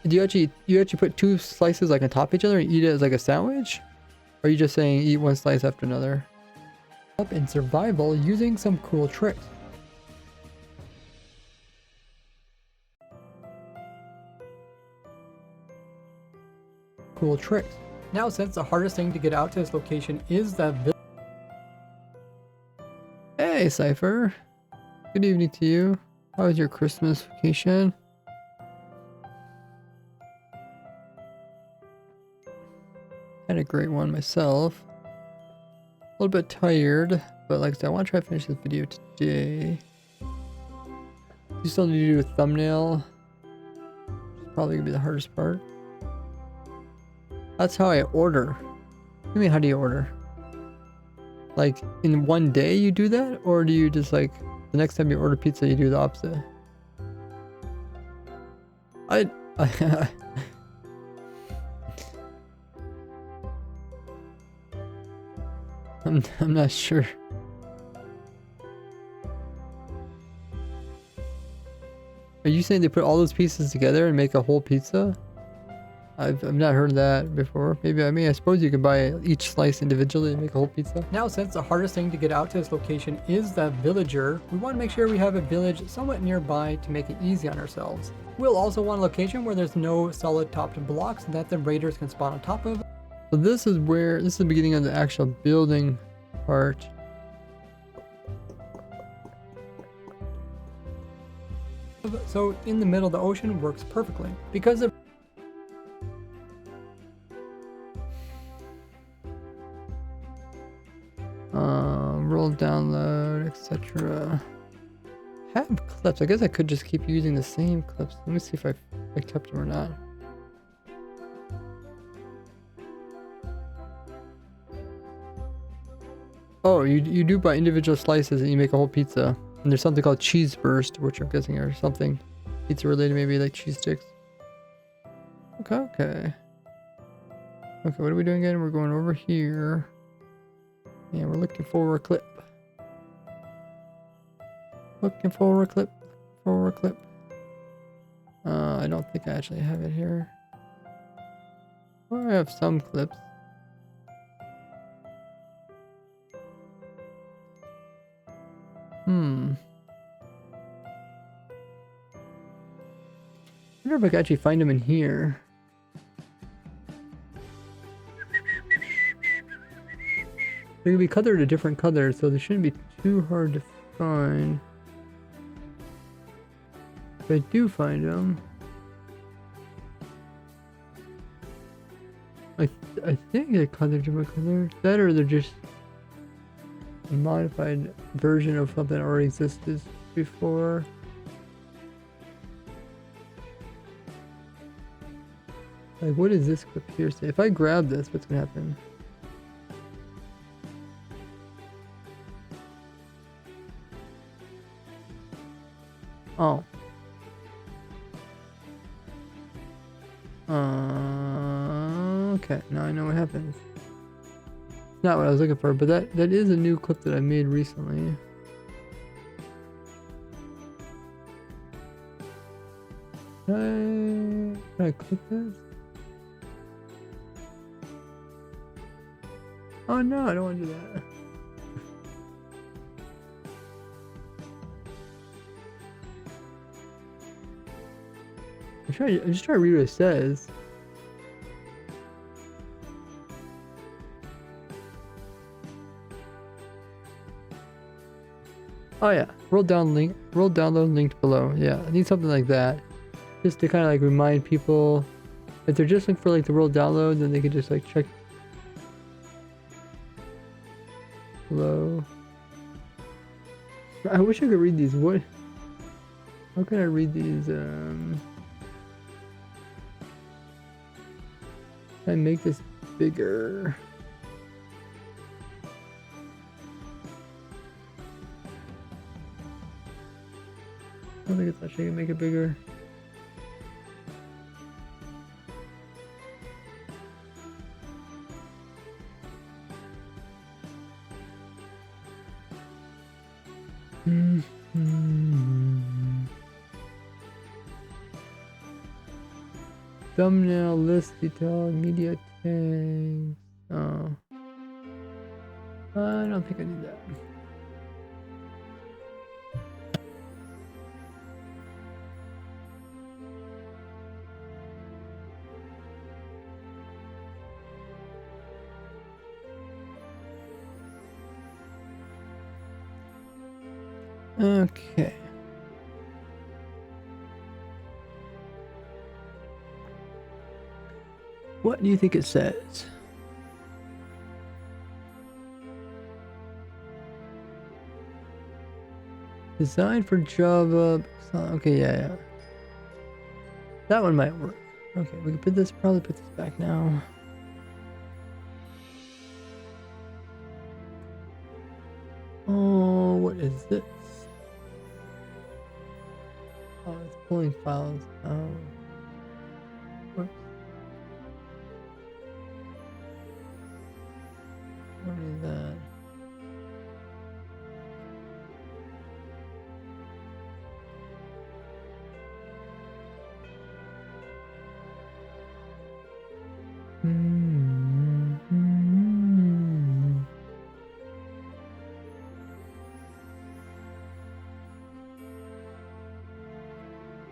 Do you actually put 2 slices like on top of each other and eat it as like a sandwich? Or are you just saying eat 1 slice after another? Up in survival using some cool tricks. Cool tricks. Now, since the hardest thing to get out to this location is the village. Hey, Cypher. Good evening to you. How was your Christmas vacation? Had a great one myself. A little bit tired, but like I said, I want to try to finish this video today. You still need to do a thumbnail. It's probably gonna be the hardest part. That's how I order. What do you mean, how do you order? Like, in one day you do that? Or do you just like, the next time you order pizza, you do the opposite? I'm not sure. Are you saying they put all those pieces together and make a whole pizza? I've not heard that before. Maybe, I suppose you can buy each slice individually and make a whole pizza. Now, since the hardest thing to get out to this location is the villager, we want to make sure we have a village somewhat nearby to make it easy on ourselves. We'll also want a location where there's no solid topped blocks that the raiders can spawn on top of. So this is the beginning of the actual building part. So in the middle of the ocean works perfectly because of roll download, etc. Have clips. I guess I could just keep using the same clips. Let me see if I kept them or not. Oh, you do buy individual slices and you make a whole pizza. And there's something called cheese burst, which I'm guessing are something pizza related, maybe like cheese sticks. Okay. Okay, what are we doing again? We're going over here. And we're looking for a clip. Looking for a clip. I don't think I actually have it here. Well, I have some clips. I wonder if I can actually find them in here. They can be colored a different color, so they shouldn't be too hard to find. If I do find them, I think they're colored different color. That, or they're just a modified version of something that already existed before. Like, what does this clip here say? If I grab this, what's gonna happen? Oh. Okay, now I know what happens. It's not what I was looking for, but that is a new clip that I made recently. Can I click this? Oh no, I don't want to do that. I'm just trying to read what it says. Oh yeah, world download linked below. Yeah, I need something like that. Just to kind of like remind people, if they're just looking for like the world download, then they could just like check below. I wish I could read these. What? How can I read these? Can I make this bigger? I don't think it's actually gonna make it bigger. Thumbnail, list, detail, media tags. Oh. I don't think I need that. Okay. What do you think it says? Designed for Java. Okay, yeah. That one might work. Okay, we can probably put this back now. Oh, what is this? Oh, it's pulling files. Oh. Whoops. Don't need that.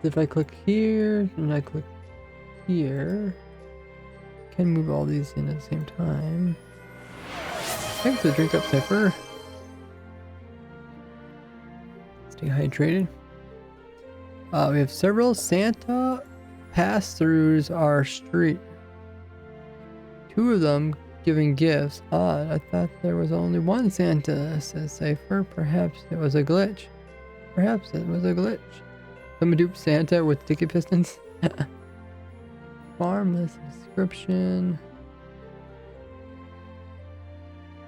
If I click here and I click here, I can move all these in at the same time. Thanks to drink up Zephyr. Stay hydrated. We have several Santa pass-throughs our street. 2 of them giving gifts. Odd, I thought there was only one Santa, says Cypher. Perhaps it was a glitch. Perhaps it was a glitch. Some dupe Santa with ticket pistons. Farmless description.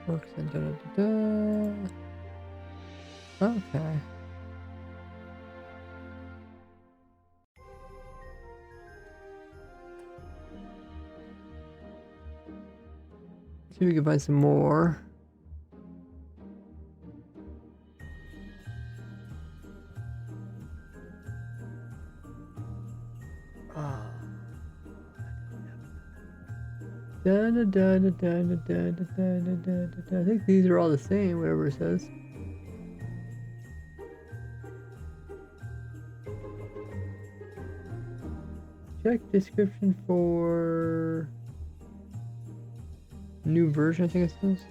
Works and Okay. See if we can find some more. I think these are all the same, whatever it says. Check description for new version, I think it says.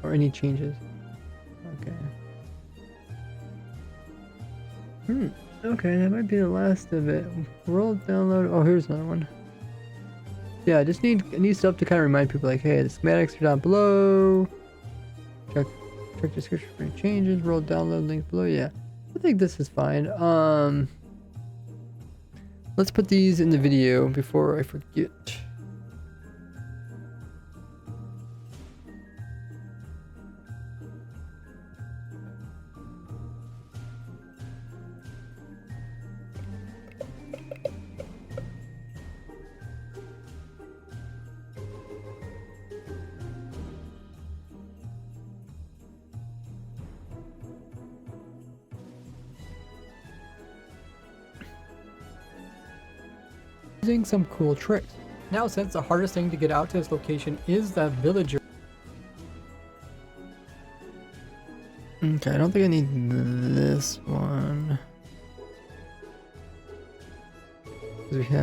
Or any changes. Okay. Okay, that might be the last of it. World download. Oh, here's another one. Yeah, I just need stuff to kind of remind people, like, hey, the schematics are down below. Check description for any changes. World download link below. Yeah, I think this is fine. Let's put these in the video before I forget. Using some cool tricks. Now, since the hardest thing to get out to this location is the villager. Okay, I don't think I need this one. because we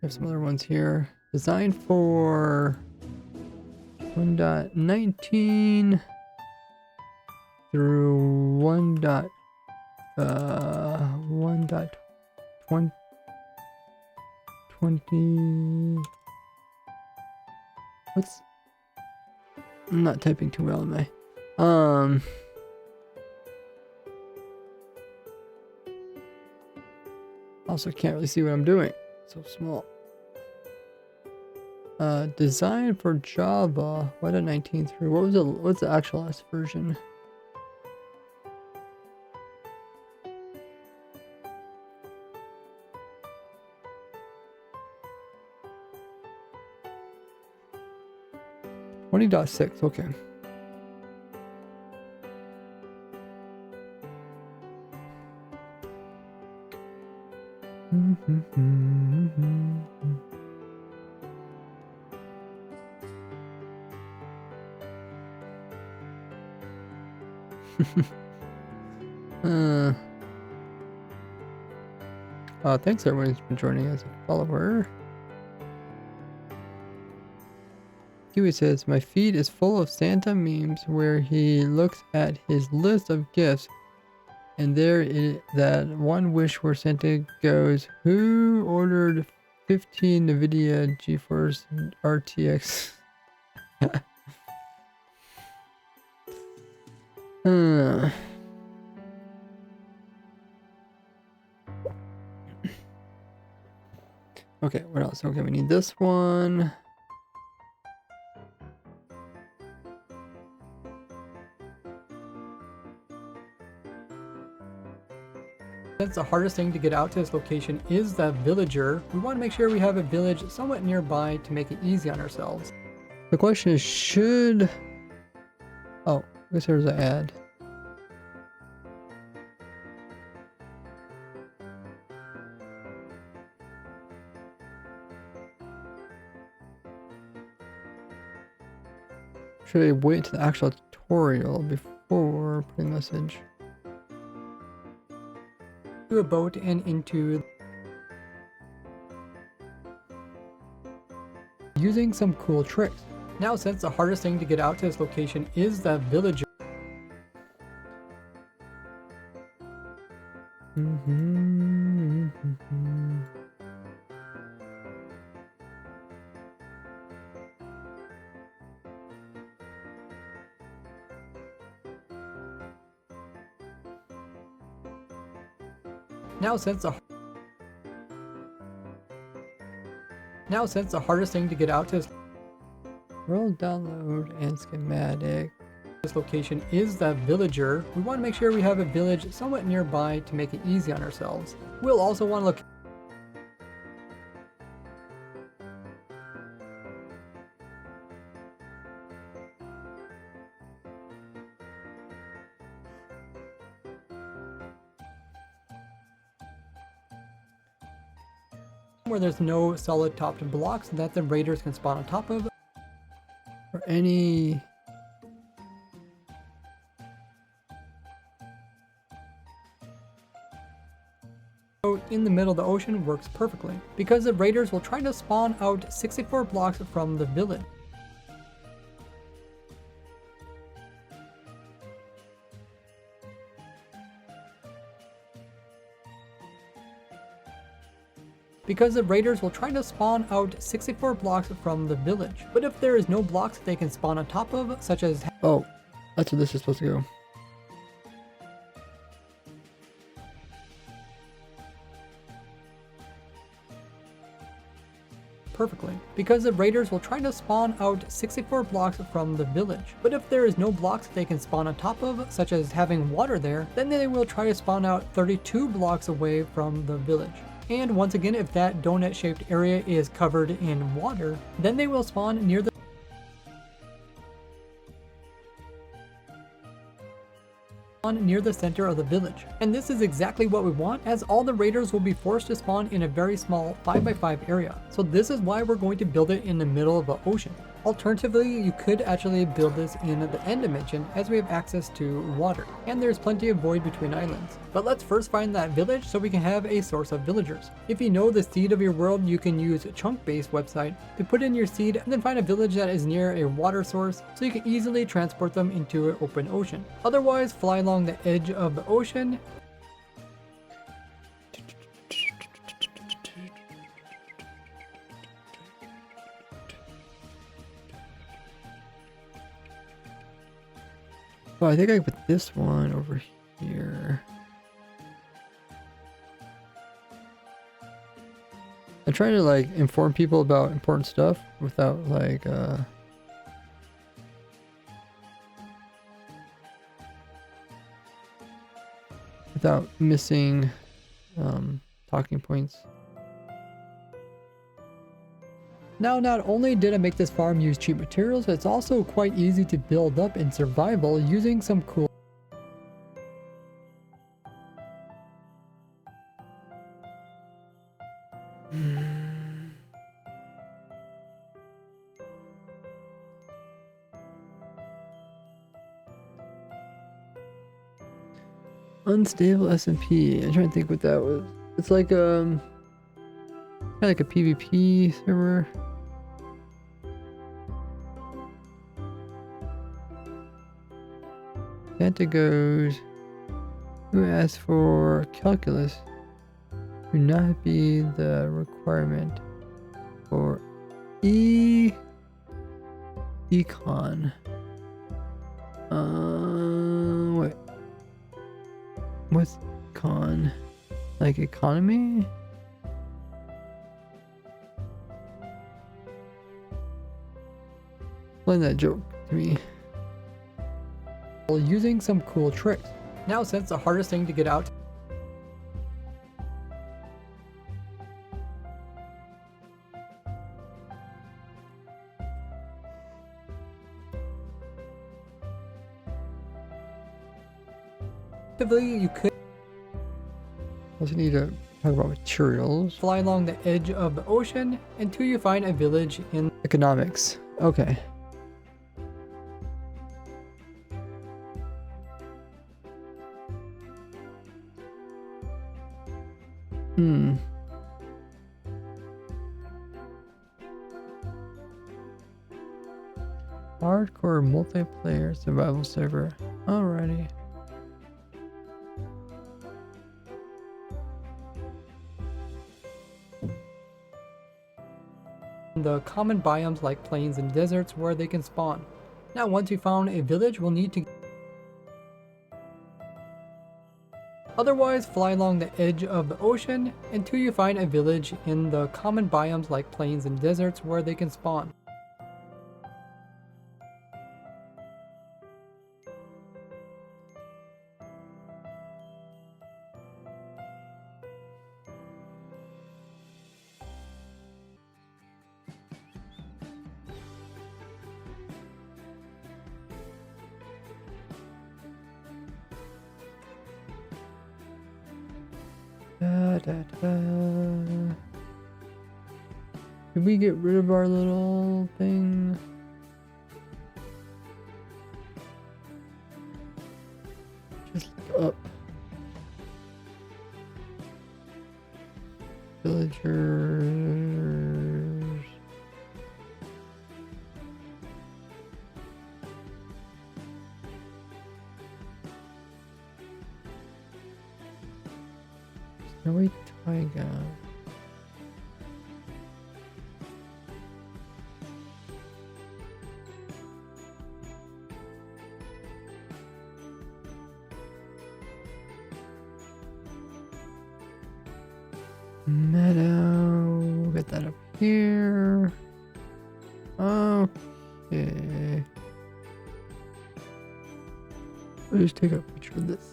have some other ones here. Designed for 1.19 through 1.20. What's... I'm not typing too well, am I? Also can't really see what I'm doing. So small. Designed for Java. What a 19.3. What's the actual last version? .6, okay. Thanks everyone who's been joining as a follower. Kiwi says, my feed is full of Santa memes where he looks at his list of gifts and there is that one wish where Santa goes, who ordered 15 NVIDIA GeForce RTX? Okay, what else? Okay, we need this one. Since the hardest thing to get out to this location is the villager, we want to make sure we have a village somewhat nearby to make it easy on ourselves. The question is, should... Oh, I guess there's an ad. Should I wait to the actual tutorial before putting a message? To a boat and into using some cool tricks. Now, since the hardest thing to get out to this location is the villager. Now since the hardest thing to get out to World download and schematic. this location is the villager, we want to make sure we have a village somewhat nearby to make it easy on ourselves. We'll also want to look where there's no solid topped blocks that the raiders can spawn on top of. Or any... in the middle of the ocean works perfectly, because the raiders will try to spawn out 64 blocks from the village. Because the raiders will try to spawn out 64 blocks from the village. But if there is no blocks they can spawn on top of, such as... Oh, that's where this is supposed to go. perfectly, because the raiders will try to spawn out 64 blocks from the village. But if there is no blocks they can spawn on top of, such as having water there, then they will try to spawn out 32 blocks away from the village. And once again, if that donut shaped area is covered in water, then they will spawn near the center of the village. And this is exactly what we want, as all the raiders will be forced to spawn in a very small 5x5 area. So this is why we're going to build it in the middle of the ocean. Alternatively, you could actually build this in the end dimension as we have access to water, and there's plenty of void between islands. But let's first find that village so we can have a source of villagers. If you know the seed of your world, you can use a chunk-based website to put in your seed and then find a village that is near a water source so you can easily transport them into an open ocean. Otherwise, fly along the edge of the ocean. Oh, I think I put this one over here. I try to like inform people about important stuff without like without missing talking points. Now, not only did I make this farm use cheap materials, it's also quite easy to build up in survival using some cool unstable SMP. I'm trying to think what that was. It's like kind of like a PvP server. Santa goes, who asked for calculus do not be the requirement for econ. Wait. What's con? Like economy? Explain that joke to me. using some cool tricks. Now, since the hardest thing to get out you could Also need to talk about materials. fly along the edge of the ocean until you find a village in Economics. Okay. Hardcore multiplayer survival server. Alrighty. the common biomes like plains and deserts where they can spawn. Now, once you found a village, we'll need to otherwise fly along the edge of the ocean until you find a village in the common biomes like plains and deserts where they can spawn. Did we get rid of our little thing? Just up. Villagers. Snowy Taiga. Meadow. Get that up here. Okay. I'll just take a picture of this.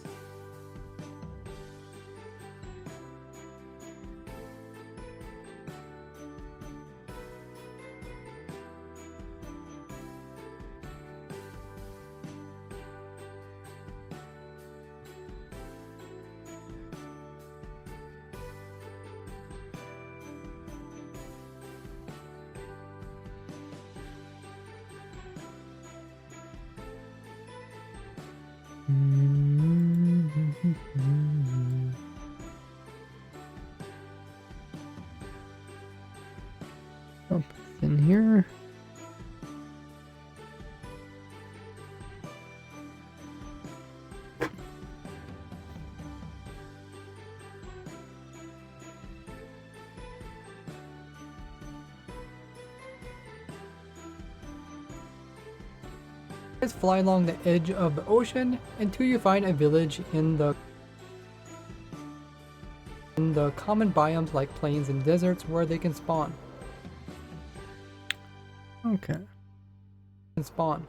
Dump this in here. Fly along the edge of the ocean until you find a village in the common biomes like plains and deserts where they can spawn. Okay. And spawn.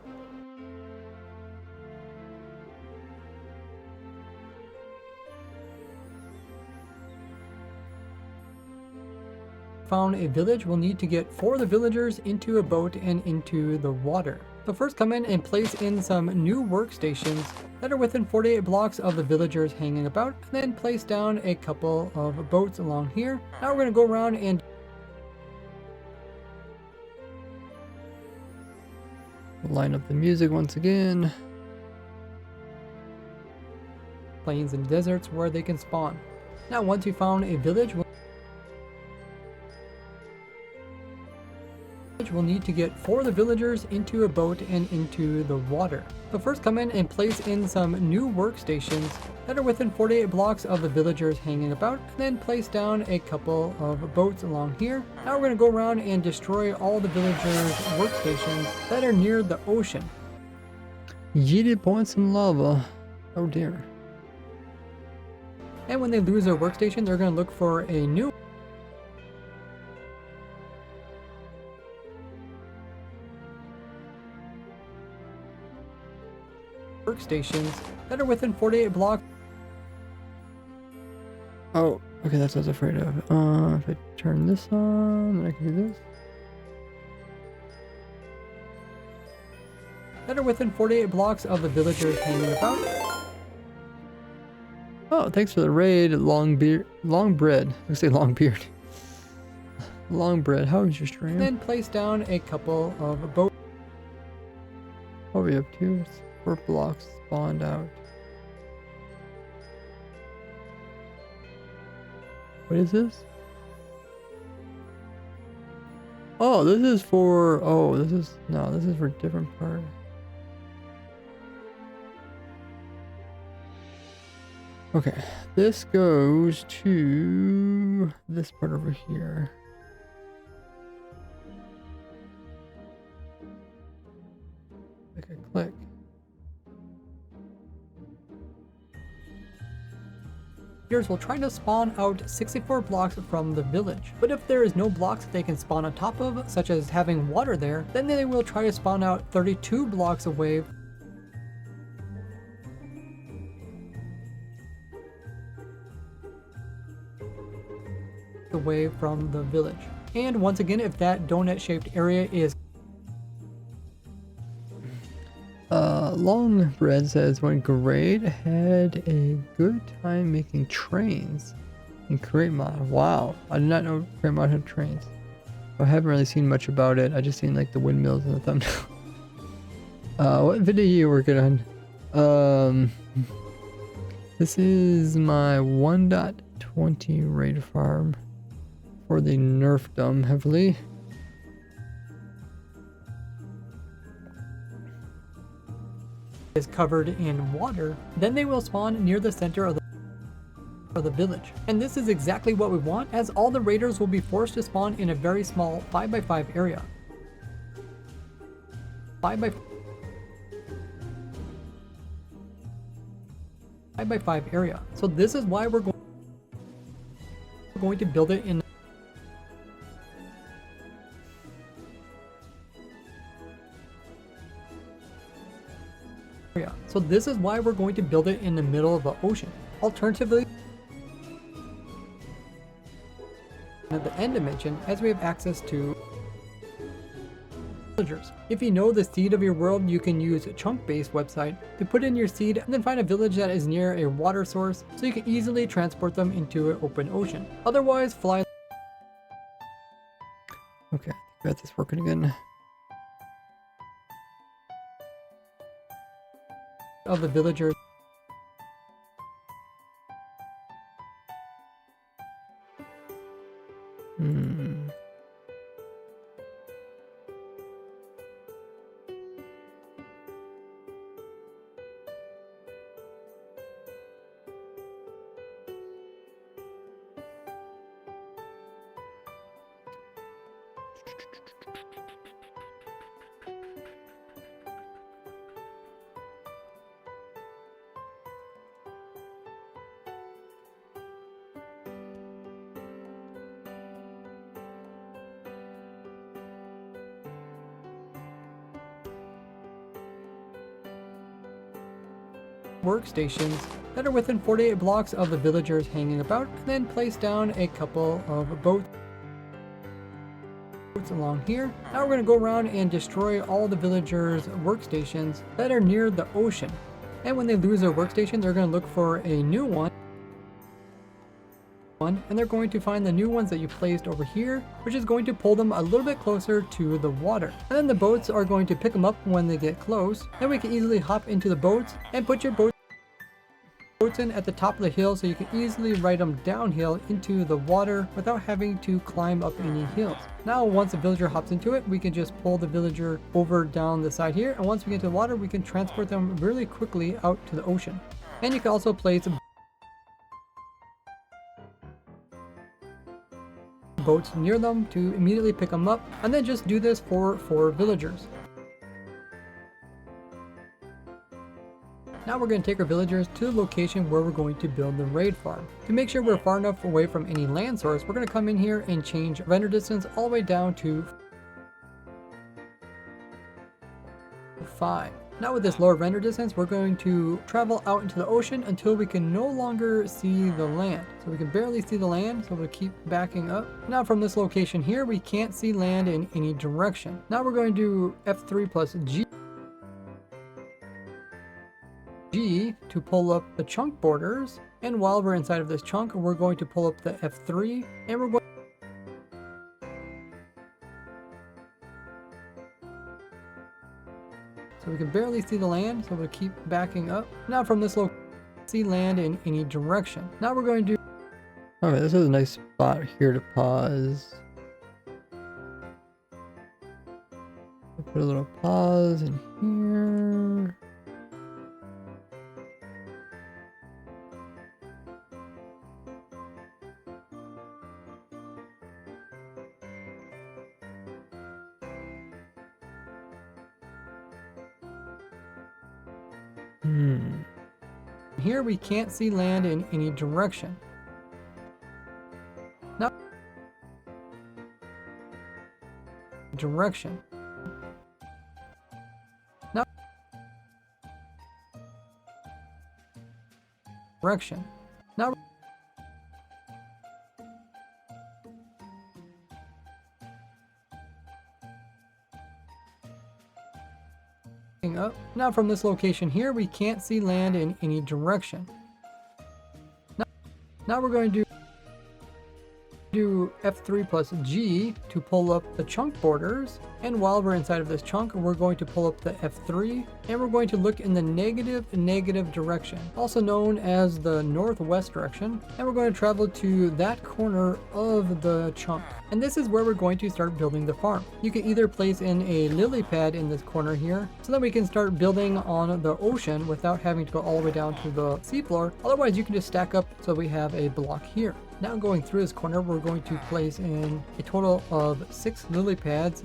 Found a village, we'll need to get 4 of the villagers into a boat and into the water. So first come in and place in some new workstations that are within 48 blocks of the villagers hanging about, and then place down a couple of boats along here. Now we're going to go around and line up the music once again. plains and deserts where they can spawn. Now once we found a village, we'll need to get 4 of the villagers into a boat and into the water. So first come in and place in some new workstations that are within 48 blocks of the villagers hanging about, and then place down a couple of boats along here. Now we're going to go around and destroy all the villagers' workstations that are near the ocean. Yeeted points in lava. Oh dear. And when they lose their workstation, they're going to look for a new workstations that are within 48 blocks. Oh, okay, that's what I was afraid of. If I turn this on, then I can do this. That are within 48 blocks of the villagers hanging about. Oh, thanks for the raid, long bread. I say long beard. Long bread. How was your stream? And then place down a couple of boats. What are we up to? It's 4 blocks spawned out. What is this? Oh, this is for. Oh, this is. No, this is for a different part. Okay, this goes to this part over here. Like a click. Will try to spawn out 64 blocks from the village, but if there is no blocks they can spawn on top of, such as having water there, then they will try to spawn out 32 blocks away from the village. And once again, if that donut shaped area is Long Bread says when grade had a good time making trains in Create Mod. Wow, I did not know Create Mod had trains. I haven't really seen much about it. I just seen like the windmills in the thumbnail. What video are you working on? This is my 1.20 raid farm for the nerfdom heavily. is covered in water, then they will spawn near the center of the village. And this is exactly what we want, as all the raiders will be forced to spawn in a very small 5x5 area. 5x5 area. So this is why we're going to build it in area. So this is why we're going to build it in the middle of the ocean. Alternatively, at the end dimension, as we have access to villagers. If you know the seed of your world, you can use a chunk-based website to put in your seed and then find a village that is near a water source so you can easily transport them into an open ocean. Otherwise, fly. Okay, got this working again. Of the villagers Workstations that are within 48 blocks of the villagers hanging about, and then place down a couple of boats along here. Now we're going to go around and destroy all the villagers' workstations that are near the ocean. And when they lose their workstation, they're going to look for a new one. And they're going to find the new ones that you placed over here, which is going to pull them a little bit closer to the water. And then the boats are going to pick them up when they get close. Then we can easily hop into the boats and put your boats in at the top of the hill, so you can easily ride them downhill into the water without having to climb up any hills. Now once the villager hops into it, we can just pull the villager over down the side here, and once we get to the water, we can transport them really quickly out to the ocean. And you can also place boats near them to immediately pick them up, and then just do this for 4 villagers. Now we're going to take our villagers to the location where we're going to build the raid farm. To make sure we're far enough away from any land source, we're going to come in here and change render distance all the way down to 5. Now with this lower render distance, we're going to travel out into the ocean until we can no longer see the land. So we can barely see the land, so we'll keep backing up. Now from this location here, we can't see land in any direction. Now we're going to do F3 plus G to pull up the chunk borders, and while we're inside of this chunk, we're going to pull up the F3, and we're going so we can barely see the land, so we'll keep backing up. Now from this location, see land in any direction. Now we're going to Alright, this is a nice spot here to pause. I'll put a little pause in here. Here we can't see land in any direction. Now direction. Now direction. Now up. Now from this location here, we can't see land in any direction. Now we're going to do F3 plus G to pull up the chunk borders, and while we're inside of this chunk, we're going to pull up the F3, and we're going to look in the negative direction, also known as the northwest direction, and we're going to travel to that corner of the chunk. And this is where we're going to start building the farm. You can either place in a lily pad in this corner here, so that we can start building on the ocean without having to go all the way down to the seafloor. Otherwise, you can just stack up so we have a block here. Now going through this corner, we're going to place in a total of 6 lily pads,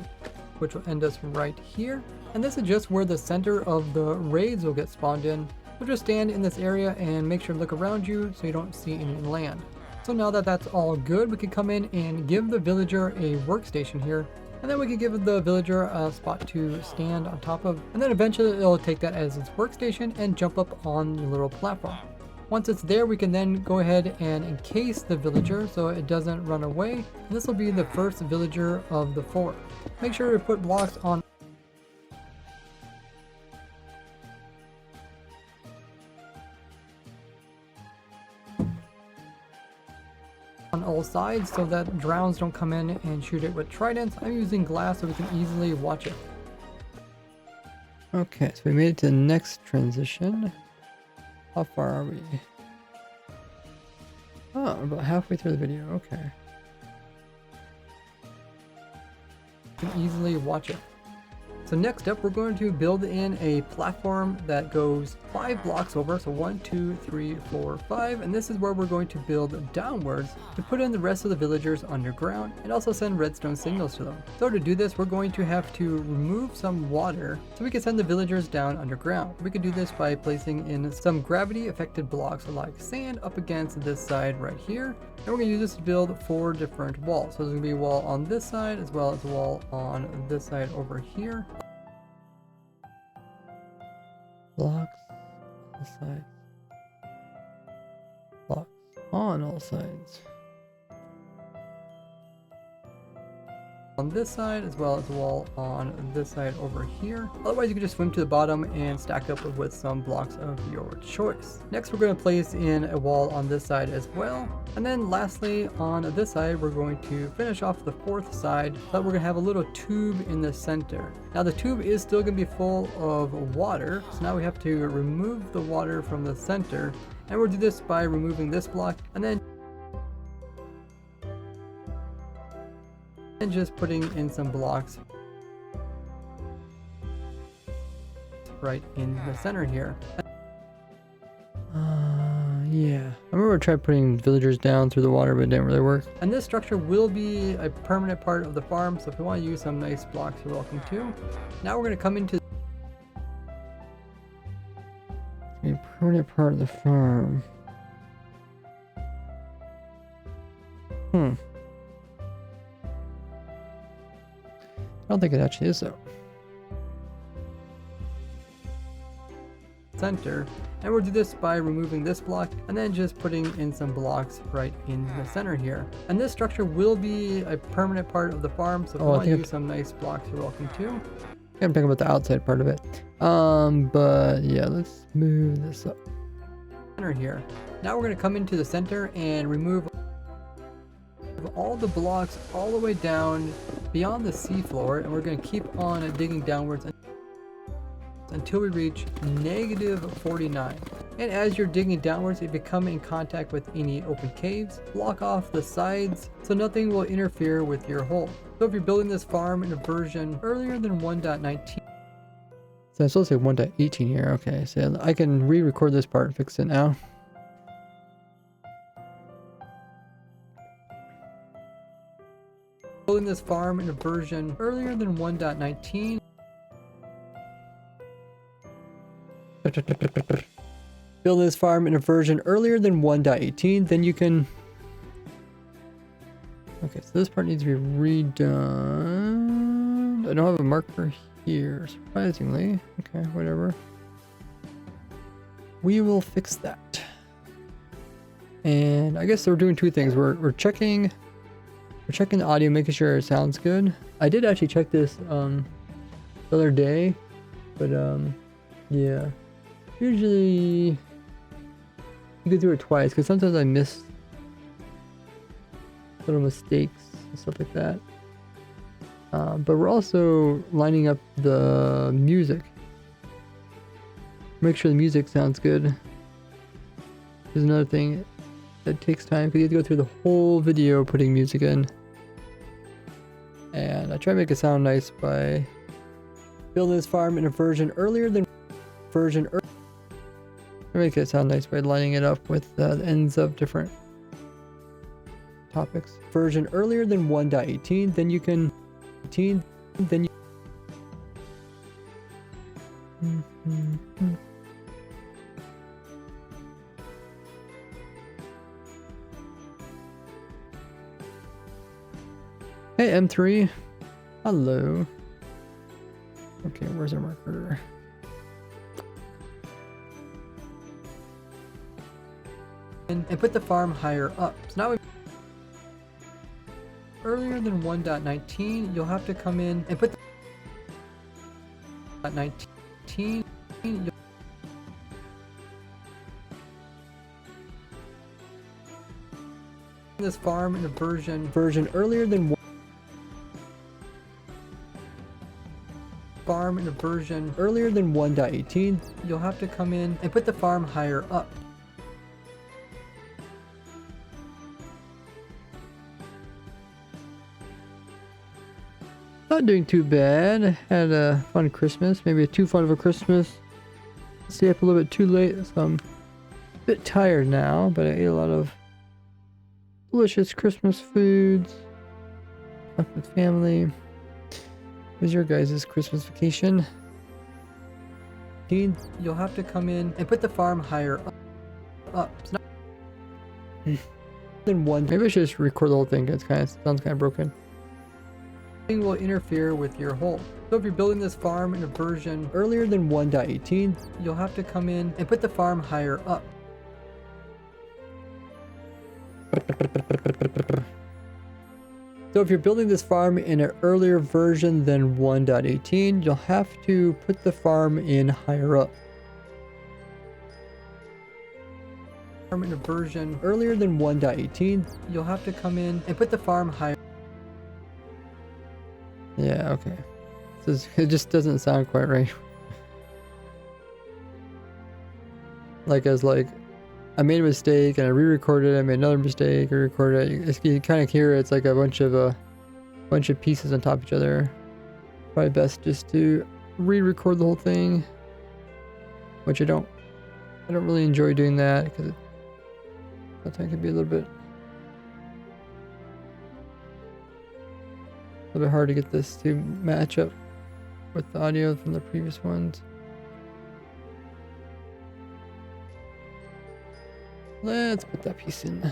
which will end us right here. And this is just where the center of the raids will get spawned in. We'll just stand in this area and make sure to look around you so you don't see any land. So now that that's all good, we can come in and give the villager a workstation here. And then we can give the villager a spot to stand on top of. And then eventually it'll take that as its workstation and jump up on the little platform. Once it's there, we can then go ahead and encase the villager so it doesn't run away. This will be the first villager of the 4. Make sure to put blocks on all sides so that drowns don't come in and shoot it with tridents. I'm using glass so we can easily watch it. Okay, so we made it to the next transition. How far are we? Oh, about halfway through the video. Okay. You can easily watch it. So next up, we're going to build in a platform that goes 5 blocks over. So 1, 2, 3, 4, 5. And this is where we're going to build downwards to put in the rest of the villagers underground and also send redstone signals to them. So to do this, we're going to have to remove some water so we can send the villagers down underground. We can do this by placing in some gravity affected blocks like sand up against this side right here. And we're going to use this to build 4 different walls. So there's going to be a wall on this side as well as a wall on this side over here. Blocks on the sides. Blocks on all sides. On this side as well as a wall on this side over here. Otherwise you can just swim to the bottom and stack up with some blocks of your choice. Next we're going to place in a wall on this side as well. And then lastly on this side we're going to finish off the 4th side, but we're going to have a little tube in the center. Now the tube is still going to be full of water, so now we have to remove the water from the center, and we'll do this by removing this block and then just putting in some blocks right in the center here. Yeah. I remember I tried putting villagers down through the water, but it didn't really work. And this structure will be a permanent part of the farm, so if you want to use some nice blocks, you're welcome to. Now we're going to come into A permanent part of the farm. I don't think it actually is though. center, and we'll do this by removing this block and then just putting in some blocks right in the center here. And this structure will be a permanent part of the farm, so if you want to use some nice blocks, you're welcome to. I'm talking about the outside part of it. But yeah, let's move this up. Center here. Now we're going to come into the center and remove all the blocks all the way down beyond the seafloor, and we're going to keep on digging downwards until we reach -49. And as you're digging downwards, if you come in contact with any open caves, block off the sides so nothing will interfere with your hole. So if you're building this farm in a version earlier than 1.19, so it's supposed to say 1.18 here. Okay, so I can re-record this part and fix it now. building this farm in a version earlier than 1.19, build this farm in a version earlier than 1.18, then you can... Okay, so this part needs to be redone. I don't have a marker here, surprisingly. Okay, whatever. We will fix that. And I guess we're doing two things. We're checking the audio, making sure it sounds good. I did actually check this the other day, but yeah. Usually you could do it twice because sometimes I miss little mistakes and stuff like that. But we're also lining up the music. Make sure the music sounds good. There's another thing that takes time because you have to go through the whole video putting music in. And I try to make it sound nice by building this farm in a version earlier than make it sound nice by lining it up with the ends of different topics. Version earlier than 1.18, then you can Hey M3, hello. Okay, where's our marker? and put the farm higher up. So now we earlier than 1.19, you'll have to come in and put the 19. This farm in a version earlier than farm in a version earlier than 1.18, you'll have to come in and put the farm higher up. Not doing too bad. Had a fun Christmas. Maybe a too fun of a Christmas. Stay up a little bit too late, so I'm a bit tired now, but I ate a lot of delicious Christmas foods. Up with family. What's your guys' Christmas vacation? You'll have to come in and put the farm higher up. It's not Then one. Maybe I should just record the whole thing. It sounds kind of broken. Nothing will interfere with your home. So if you're building this farm in a version Earlier than 1.18, you'll have to come in and put the farm higher up. So if you're building this farm in an earlier version than 1.18, you'll have to put the farm in higher up. Farm in a version Earlier than 1.18, you'll have to come in and put the farm higher. yeah, okay. It just doesn't sound quite right. Like I made a mistake and I re-recorded it, I made another mistake, I recorded it. You kind of hear it's like a bunch of pieces on top of each other. Probably best just to re-record the whole thing, which I don't really enjoy doing that because sometimes it can be a little bit hard to get this to match up with the audio from the previous ones. Let's put that piece in.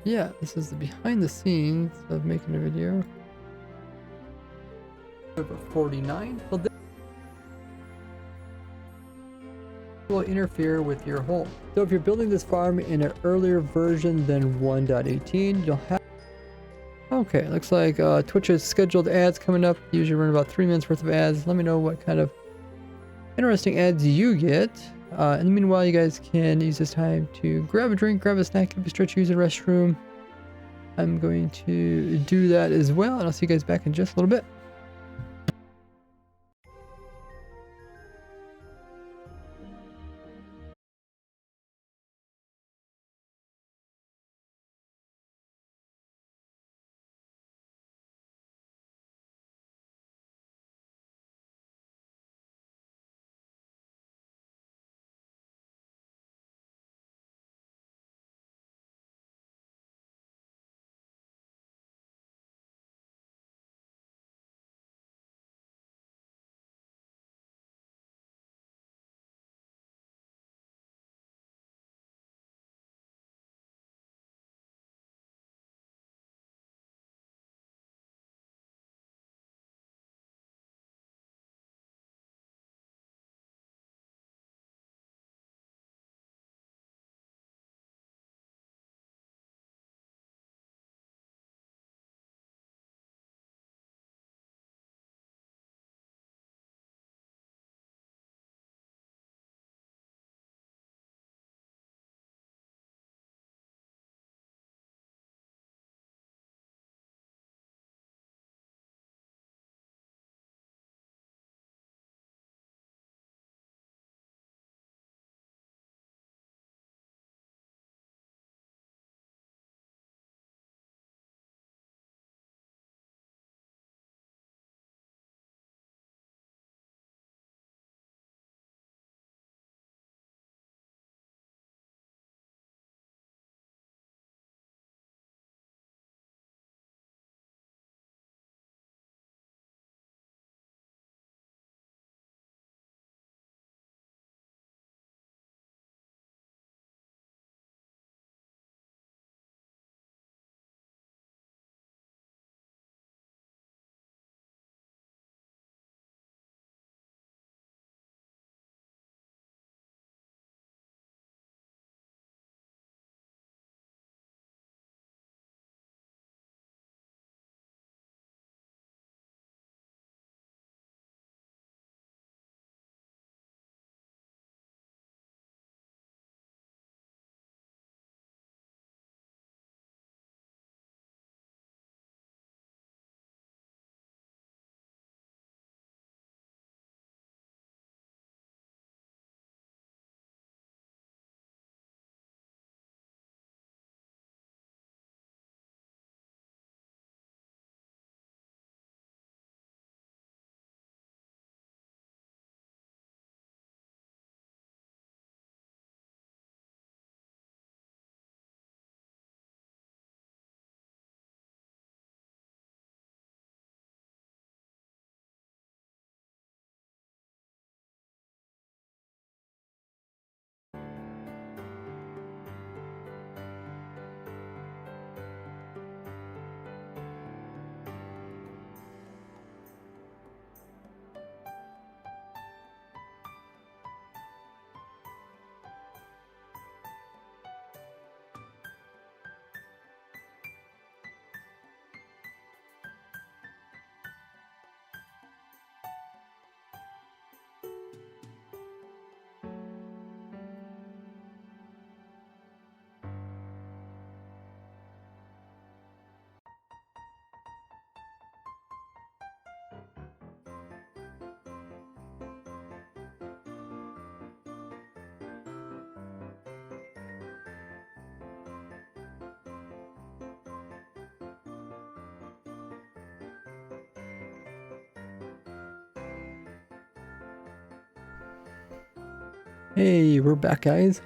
Yeah, this is the behind the scenes of making a video. Over 49. Well, this will interfere with your home. So if you're building this farm in an earlier version than 1.18, you'll have... Okay, looks like Twitch has scheduled ads coming up. Usually run about 3 minutes worth of ads. Let me know what kind of interesting ads you get. In the meanwhile, you guys can use this time to grab a drink, grab a snack, if you stretch, use the restroom. I'm going to do that as well, and I'll see you guys back in just a little bit. Hey, we're back, guys.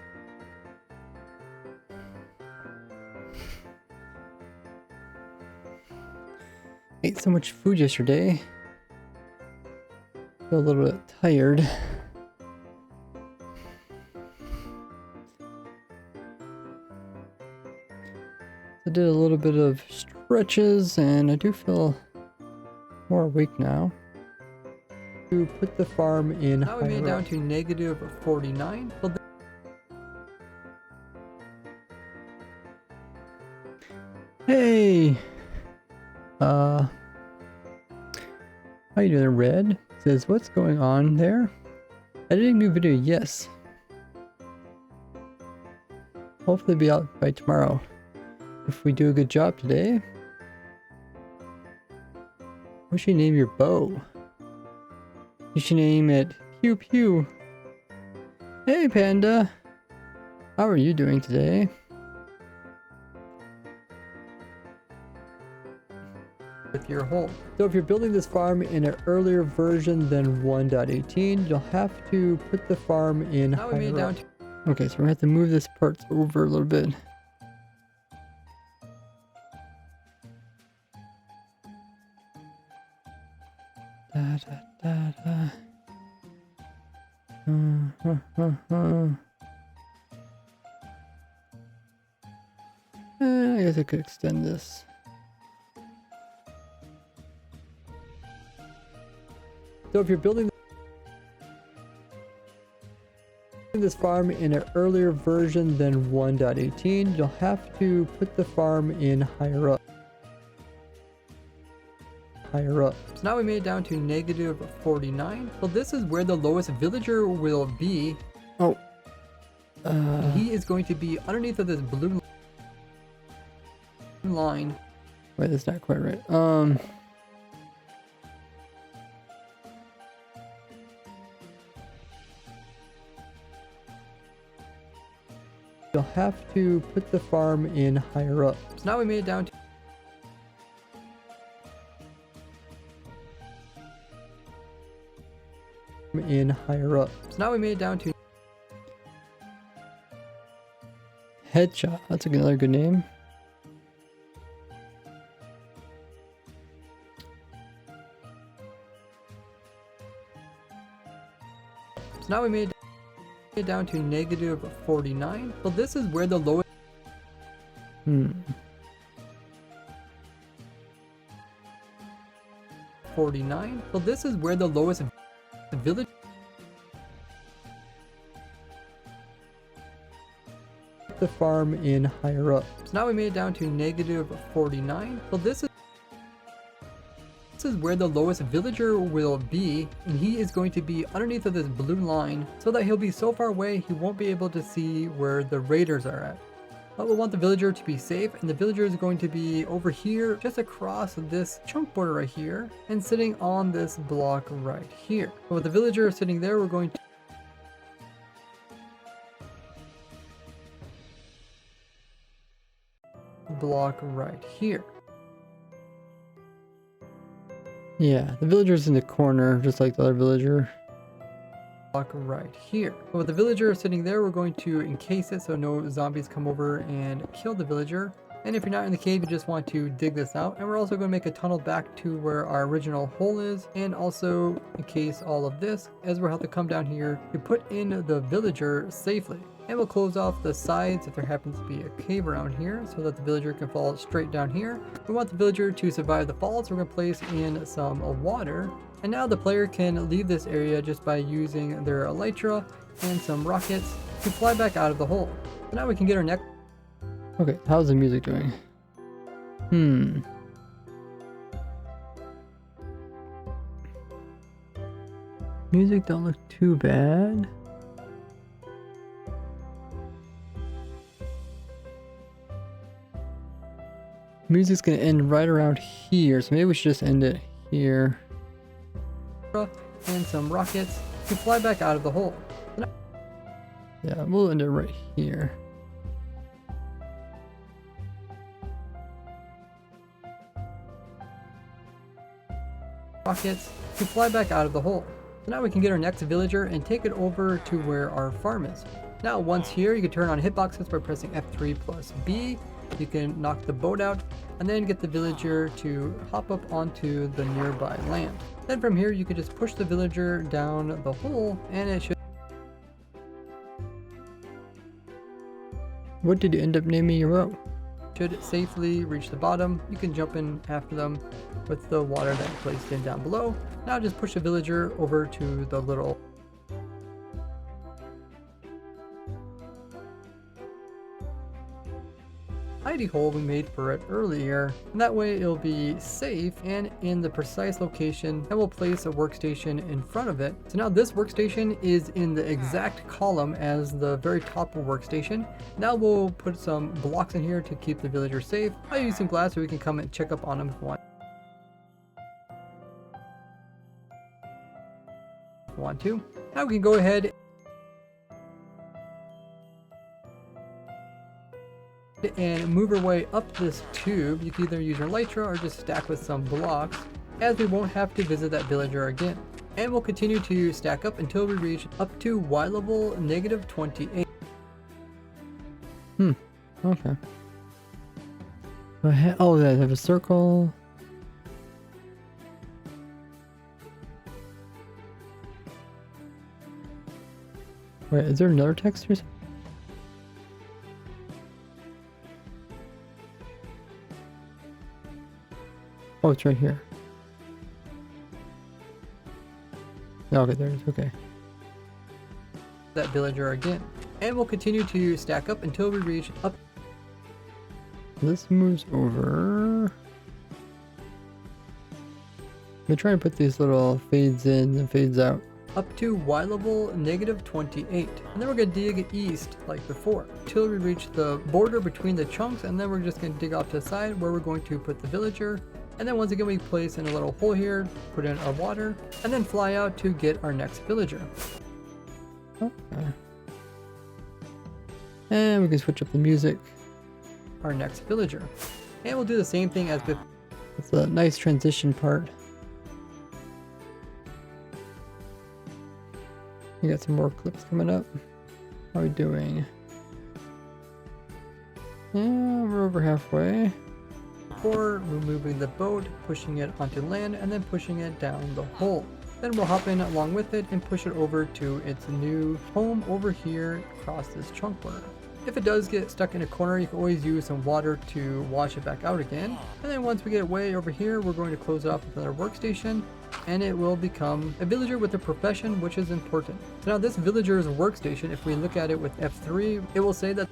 Ate so much food yesterday. Feel a little bit tired. I did a little bit of stretches and I do feel more awake now. To put the farm in Now we made it higher down up. to negative 49. Hey! How you doing, Red? Says, what's going on there? Editing new video, yes. Hopefully be out by tomorrow. If we do a good job today. What should you name your bow? You should name it Pew Pew. Hey Panda! How are you doing today? With your home. So if you're building this farm in an earlier version than 1.18, you'll have to put the farm in Now we made it higher down up. to Okay, so we're gonna have to move this part over a little bit. Da, da, da, da. I guess I could extend this. So if you're building this farm in an earlier version than 1.18, you'll have to put the farm in higher up. Higher up. So now we made it down to negative 49. So this is where the lowest villager will be. Oh. He is going to be underneath of this blue line. Wait, that's not quite right. You'll have to put the farm in higher up. So now we made it down to In higher up. So now we made it down to Headshot. That's another good name. So now we made it down to negative 49. So this is where the lowest 49. So this is where the lowest village The farm in higher up. So now we made it down to negative 49. So this is where the lowest villager will be, and he is going to be underneath of this blue line so that he'll be so far away he won't be able to see where the raiders are at. But we'll want the villager to be safe, and the villager is going to be over here just across this chunk border right here and sitting on this block right here. But with the villager sitting there, we're going to block right here. Yeah, the villager's in the corner, just like the other villager. Block right here. But with the villager sitting there, we're going to encase it so no zombies come over and kill the villager. And if you're not in the cave, you just want to dig this out. And we're also going to make a tunnel back to where our original hole is, and also encase all of this, as we'll have to come down here to put in the villager safely. And we'll close off the sides if there happens to be a cave around here so that the villager can fall straight down here. We want the villager to survive the fall, so we're going to place in some water. And now the player can leave this area just by using their elytra and some rockets to fly back out of the hole. So now we can get our next. Okay, how's the music doing? Music don't look too bad. Music's gonna end right around here, so maybe we should just end it here. And some rockets to fly back out of the hole. Yeah, we'll end it right here. Rockets to fly back out of the hole. So now we can get our next villager and take it over to where our farm is. Now once here, you can turn on hitboxes by pressing F3 plus B. You can knock the boat out and then get the villager to hop up onto the nearby land. Then from here, you can just push the villager down the hole and it should... What did you end up naming your boat? Should safely reach the bottom. You can jump in after them with the water that you placed in down below. Now just push the villager over to the little hidey hole we made for it earlier, and that way it'll be safe and in the precise location, and we'll place a workstation in front of it. So now this workstation is in the exact column as the very top workstation. Now we'll put some blocks in here to keep the villager safe. I'll use some glass so we can come and check up on them if we want to. Now we can go ahead and move our way up this tube. You can either use your elytra or just stack with some blocks, as we won't have to visit that villager again. And we'll continue to stack up until we reach up to Y level -28. Okay. Oh, they have a circle. Wait, is there another text or something? Oh, it's right here. Okay, there it is. Okay. That villager again. And we'll continue to stack up until we reach up. This moves over. I'm trying to put these little fades in and fades out. Up to Y level -28. And then we're going to dig east like before until we reach the border between the chunks, and then we're just going to dig off to the side where we're going to put the villager. And then once again we place in a little hole here, put in our water, and then fly out to get our next villager. Okay. And we can switch up the music. Our next villager. And we'll do the same thing as before. It's a nice transition part. You got some more clips coming up. How are we doing? Yeah, we're over halfway. Before removing the boat, pushing it onto land, and then pushing it down the hole. Then we'll hop in along with it and push it over to its new home over here across this chunk border. If it does get stuck in a corner, you can always use some water to wash it back out again. And then once we get it way over here, we're going to close it off with another workstation, and it will become a villager with a profession, which is important. So now this villager's workstation, if we look at it with F3, it will say that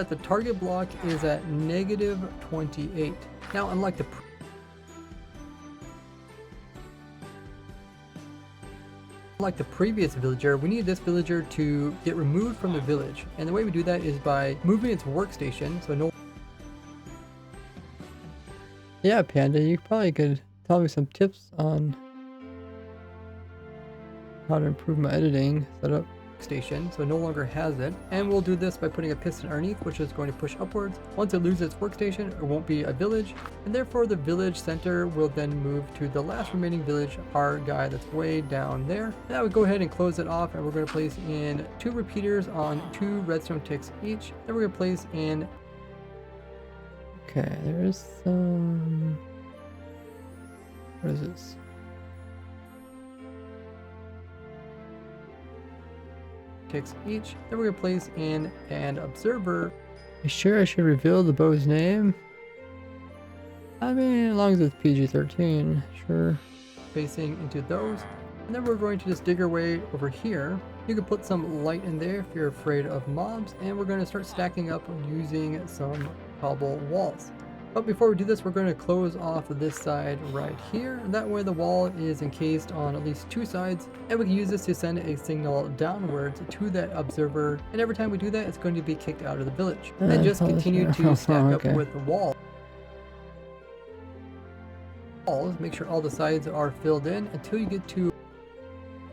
the target block is at -28. Now, unlike the previous villager, we need this villager to get removed from the village, and the way we do that is by moving its workstation. So no. Yeah, Panda, you probably could tell me some tips on how to improve my editing setup. Station, so it no longer has it, and we'll do this by putting a piston underneath, which is going to push upwards. Once it loses its workstation, it won't be a village, and therefore the village center will then move to the last remaining village, our guy that's way down there. Now we go ahead and close it off, and we're going to place in 2 repeaters on 2 redstone ticks each. Then we're going to place in... Okay, there is some... What is this? Each. Then we're going to place in an observer. You sure I should reveal the bow's name? I mean, as long as it's PG-13, sure. Facing into those. And then we're going to just dig our way over here. You can put some light in there if you're afraid of mobs. And we're going to start stacking up using some cobble walls. But before we do this, we're going to close off this side right here. That way the wall is encased on at least 2 sides, and we can use this to send a signal downwards to that observer. And every time we do that, it's going to be kicked out of the village. And just continue to stack up with the wall. Make sure all the sides are filled in until you get to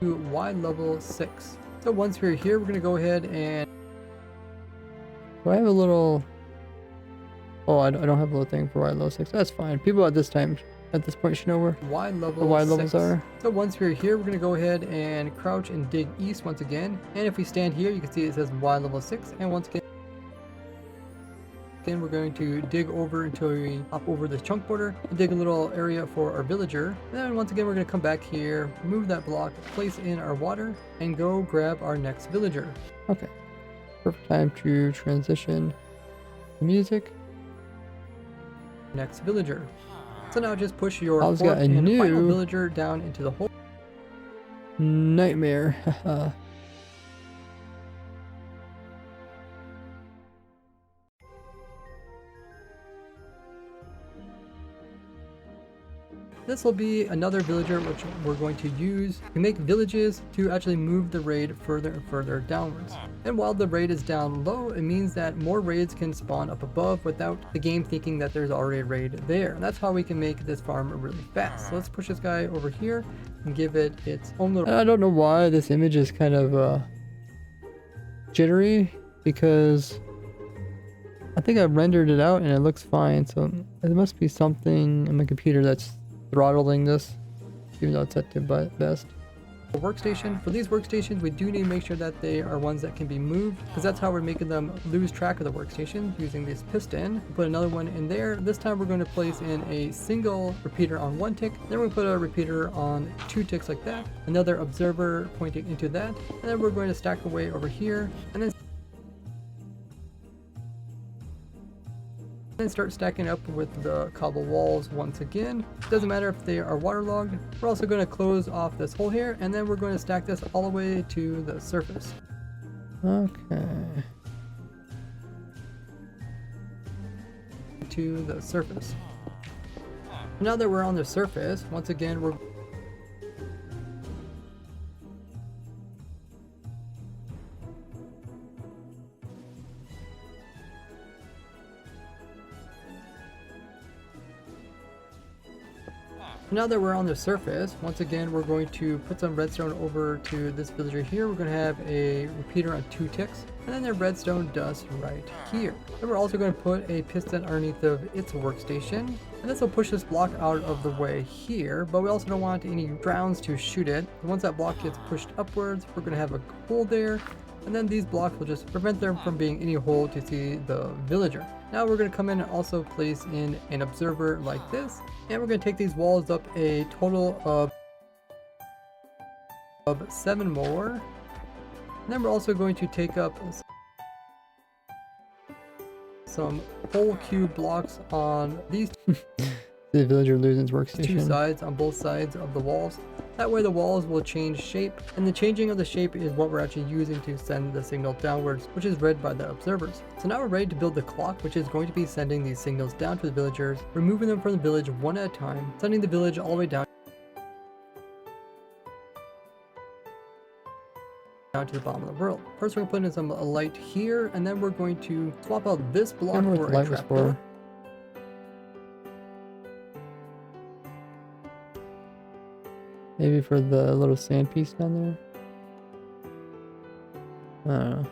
Y level 6. So once we're here, we're going to go ahead and... Do I have a little... Oh, I don't have a little thing for Y level 6. That's fine. People at this time at this point should know where Y level the Y 6. levels are. So once we're here, we're going to go ahead and crouch and dig east once again. And if we stand here, you can see it says Y level 6. And once again, we're going to dig over until we hop over this chunk border and dig a little area for our villager. And then once again, we're going to come back here, remove that block, place in our water, and go grab our next villager. Okay. Perfect time to transition the music. Next villager. So now just push your Al's fourth got a and new final villager down into the hole. nightmare. This will be another villager which we're going to use to make villages to actually move the raid further and further downwards. And while the raid is down low, it means that more raids can spawn up above without the game thinking that there's already a raid there. And that's how we can make this farm really fast. So let's push this guy over here and give it its own little... I don't know why this image is kind of jittery, because I think I rendered it out and it looks fine. So there must be something in my computer that's throttling this, even though it's set to best. Workstation. For these workstations, we do need to make sure that they are ones that can be moved, because that's how we're making them lose track of the workstation using this piston. Put another one in there. This time we're going to place in a single repeater on one tick, then we'll put a repeater on 2 ticks like that, another observer pointing into that, and then we're going to stack away over here, and then start stacking up with the cobble walls once again. Doesn't matter if they are waterlogged. We're also going to close off this hole here, and then we're going to stack this all the way to the surface. Okay. To the surface. Now that we're on the surface, once again we're Now that we're on the surface, once again, we're going to put some redstone over to this villager here. We're going to have a repeater on 2 ticks, and then the redstone dust right here. Then we're also going to put a piston underneath of its workstation, and this will push this block out of the way here, but we also don't want any drowns to shoot it. Once that block gets pushed upwards, we're going to have a hole there, and then these blocks will just prevent them from being any hole to see the villager. Now we're going to come in and also place in an observer like this, and we're going to take these walls up a total of 7 more. And then we're also going to take up some whole cube blocks on these The villager loses its workstation. 2 sides on both sides of the walls. That way the walls will change shape, and the changing of the shape is what we're actually using to send the signal downwards, which is read by the observers. So now we're ready to build the clock, which is going to be sending these signals down to the villagers, removing them from the village one at a time, sending the village all the way down to the bottom of the world. First we're going to put in some light here, and then we're going to swap out this block for a trapdoor. Maybe for the little sand piece down there? I don't know.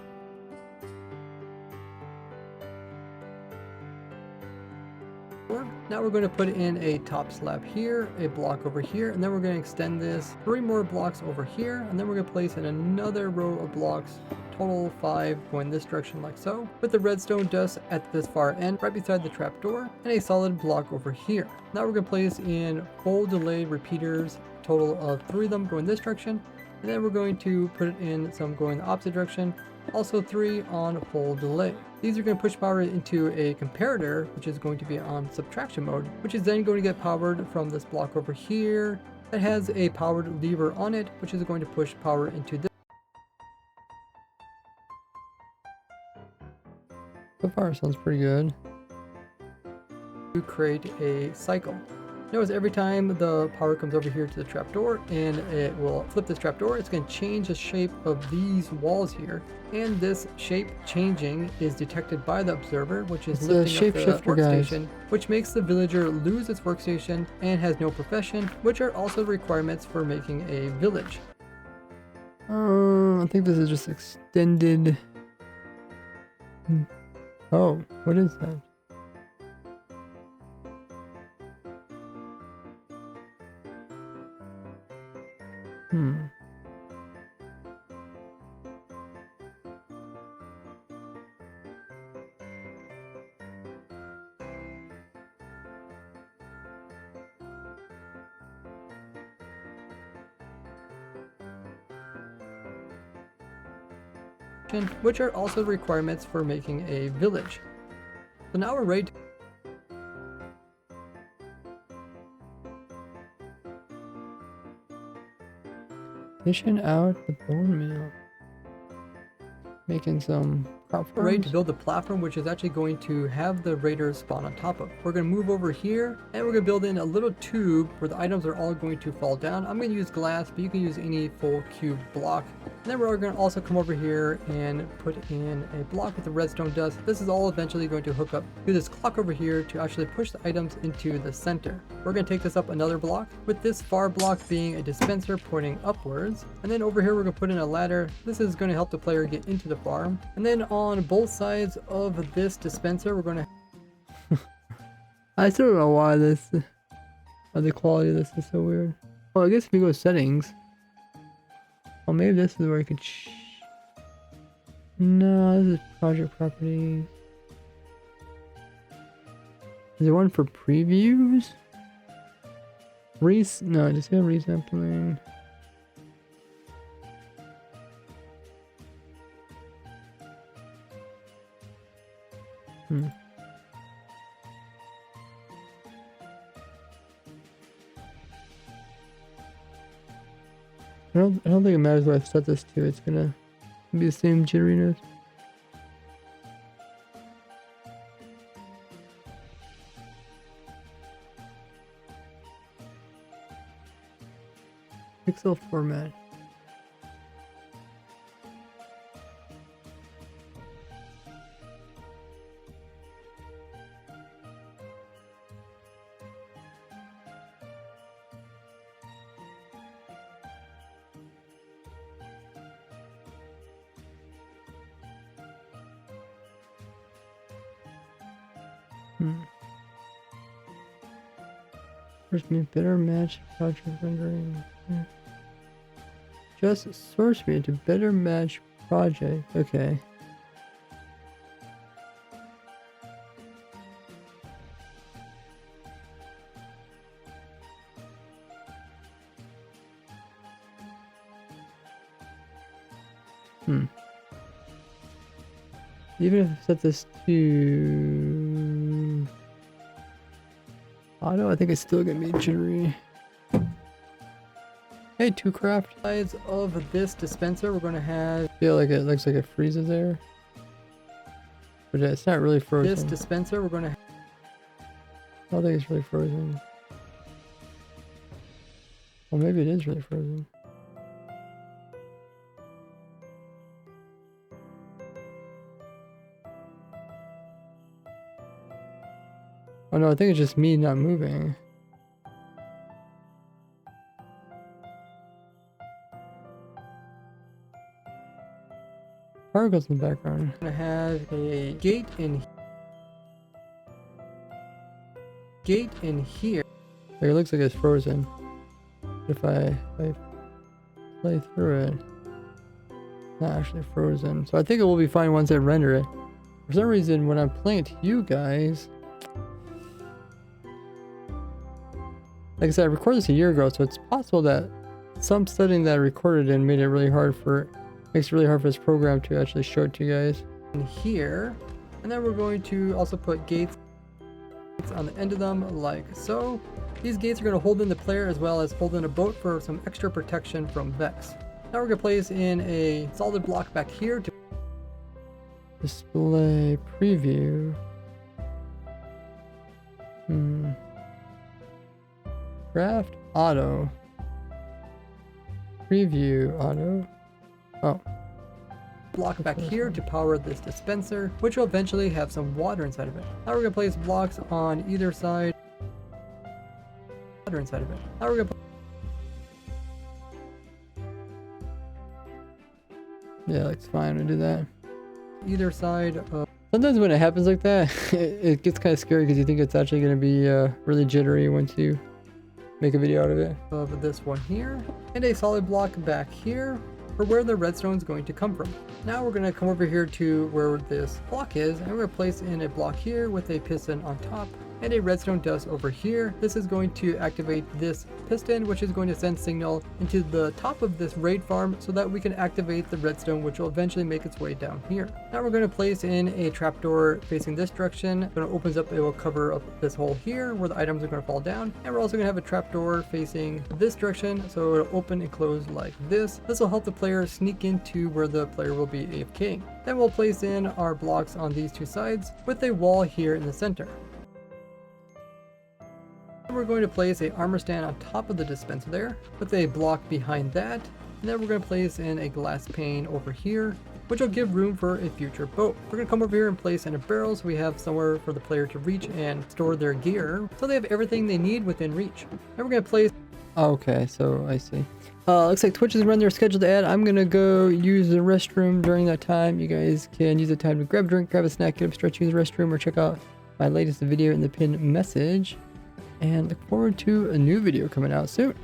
Now we're going to put in a top slab here, a block over here, and then we're going to extend this 3 more blocks over here, and then we're going to place in another row of blocks, total 5 going this direction like so, with the redstone dust at this far end right beside the trapdoor, and a solid block over here. Now we're going to place in full delay repeaters, total of 3 of them going this direction, and then we're going to put it in some going the opposite direction, also 3 on full delay. These are going to push power into a comparator, which is going to be on subtraction mode, which is then going to get powered from this block over here that has a powered lever on it, which is going to push power into this. So far it sounds pretty good. To create a cycle. Notice every time the power comes over here to the trapdoor and it will flip this trapdoor, it's going to change the shape of these walls here. And this shape changing is detected by the observer, which is lifting up the workstation, which makes the villager lose its workstation and has no profession, which are also requirements for making a village. I think this is just extended. Oh, what is that? which are also requirements for making a village. So now we're ready to Fishing out the bone meal. Making some crop farms. ready to build the platform, which is actually going to have the raiders spawn on top of. We're going to move over here and we're going to build in a little tube where the items are all going to fall down. I'm going to use glass, but you can use any full cube block. And then we're going to also come over here and put in a block with the redstone dust. This is all eventually going to hook up to this clock over here to actually push the items into the center. We're going to take this up another block, with this far block being a dispenser pointing upwards. And then over here we're going to put in a ladder. This is going to help the player get into the farm. And then on both sides of this dispenser we're going to I still don't know why the quality of this is so weird. Well, I guess if you go to settings. Oh, maybe this is where you could no, this is project properties. Is there one for previews? No, just have resampling. I don't think it matters what I set this to. It's gonna be the same jitteriness. Pixel format. Source me better match project rendering. Just source me to better match project. Okay. Even if I set this to auto, I think it's still gonna be jittery. Hey, two craft. sides of this dispenser we're going to have Feel like it looks like it freezes there, but it's not really frozen. this dispenser we're going to I don't think it's really frozen. Well, maybe it is really frozen. Oh no, I think it's just me not moving. Particles in the background. have a gate in here. Like, it looks like it's frozen. If I play through it, it's not actually frozen. So I think it will be fine once I render it. For some reason, when I'm playing it to you guys, like I said, I recorded this a year ago, so it's possible that some setting that I recorded in made it really hard makes it really hard for this program to actually show it to you guys. In here, and then we're going to also put gates on the end of them like so. These gates are going to hold in the player as well as hold in a boat for some extra protection from Vex. Now we're going to place in a solid block back here to Display preview. Craft auto. Preview auto. Oh. block back here to power this dispenser, which will eventually have some water inside of it. Now we're going to place blocks on either side. Now we're going to Yeah, looks fine to do that. either side of Sometimes when it happens like that, it gets kind of scary because you think it's actually going to be really jittery once you make a video out of it. this one here, and a solid block back here for where the redstone is going to come from. Now we're going to come over here to where this block is, and we're going to place in a block here with a piston on top. and a redstone dust over here. This is going to activate this piston, which is going to send signal into the top of this raid farm so that we can activate the redstone, which will eventually make its way down here. Now we're going to place in a trapdoor facing this direction. When it opens up, it will cover up this hole here where the items are going to fall down. And we're also going to have a trapdoor facing this direction, so it'll open and close like this. This will help the player sneak into where the player will be AFKing. Then we'll place in our blocks on these two sides with a wall here in the center. We're going to place a armor stand on top of the dispenser there with a block behind that, and then we're going to place in a glass pane over here, which will give room for a future boat. We're going to come over here and place in a barrel so we have somewhere for the player to reach and store their gear so they have everything they need within reach. Then we're going to place... Okay, so I see. Looks like Twitch is running their scheduled ad. I'm gonna go use the restroom during that time. You guys can use the time to grab a drink, grab a snack, get up, stretch, use the restroom, or check out my latest video in the pinned message. And look forward to a new video coming out soon.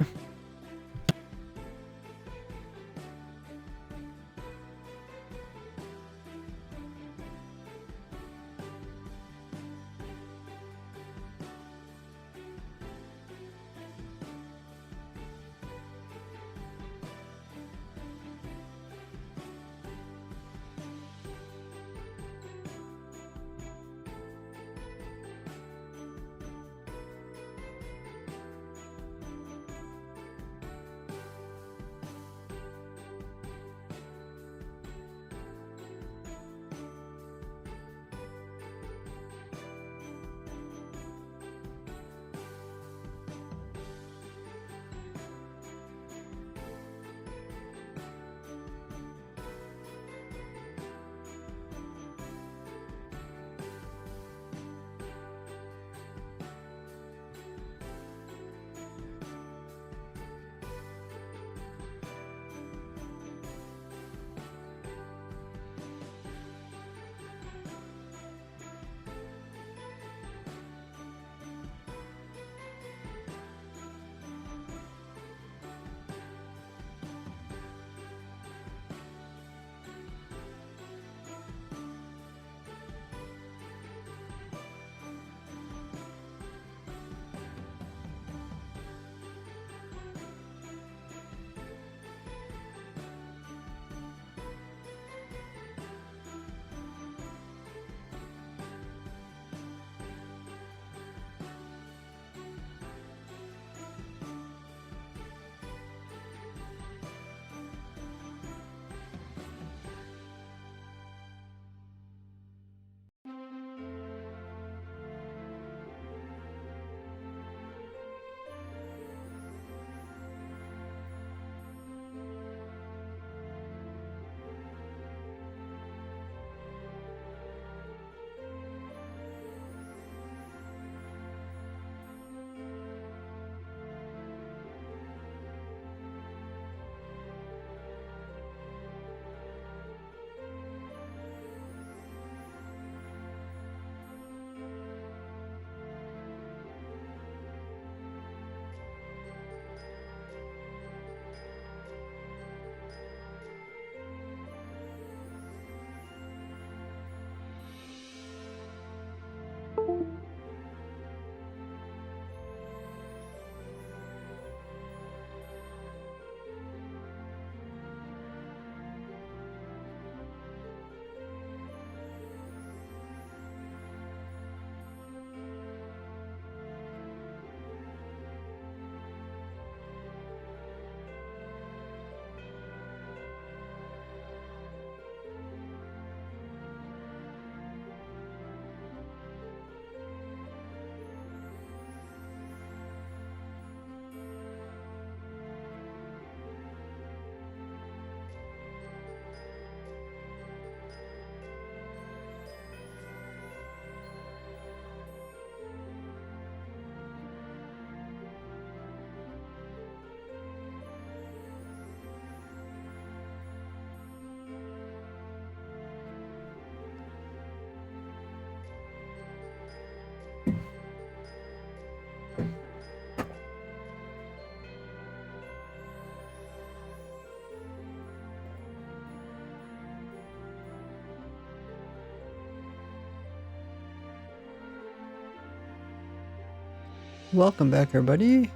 Welcome back, everybody.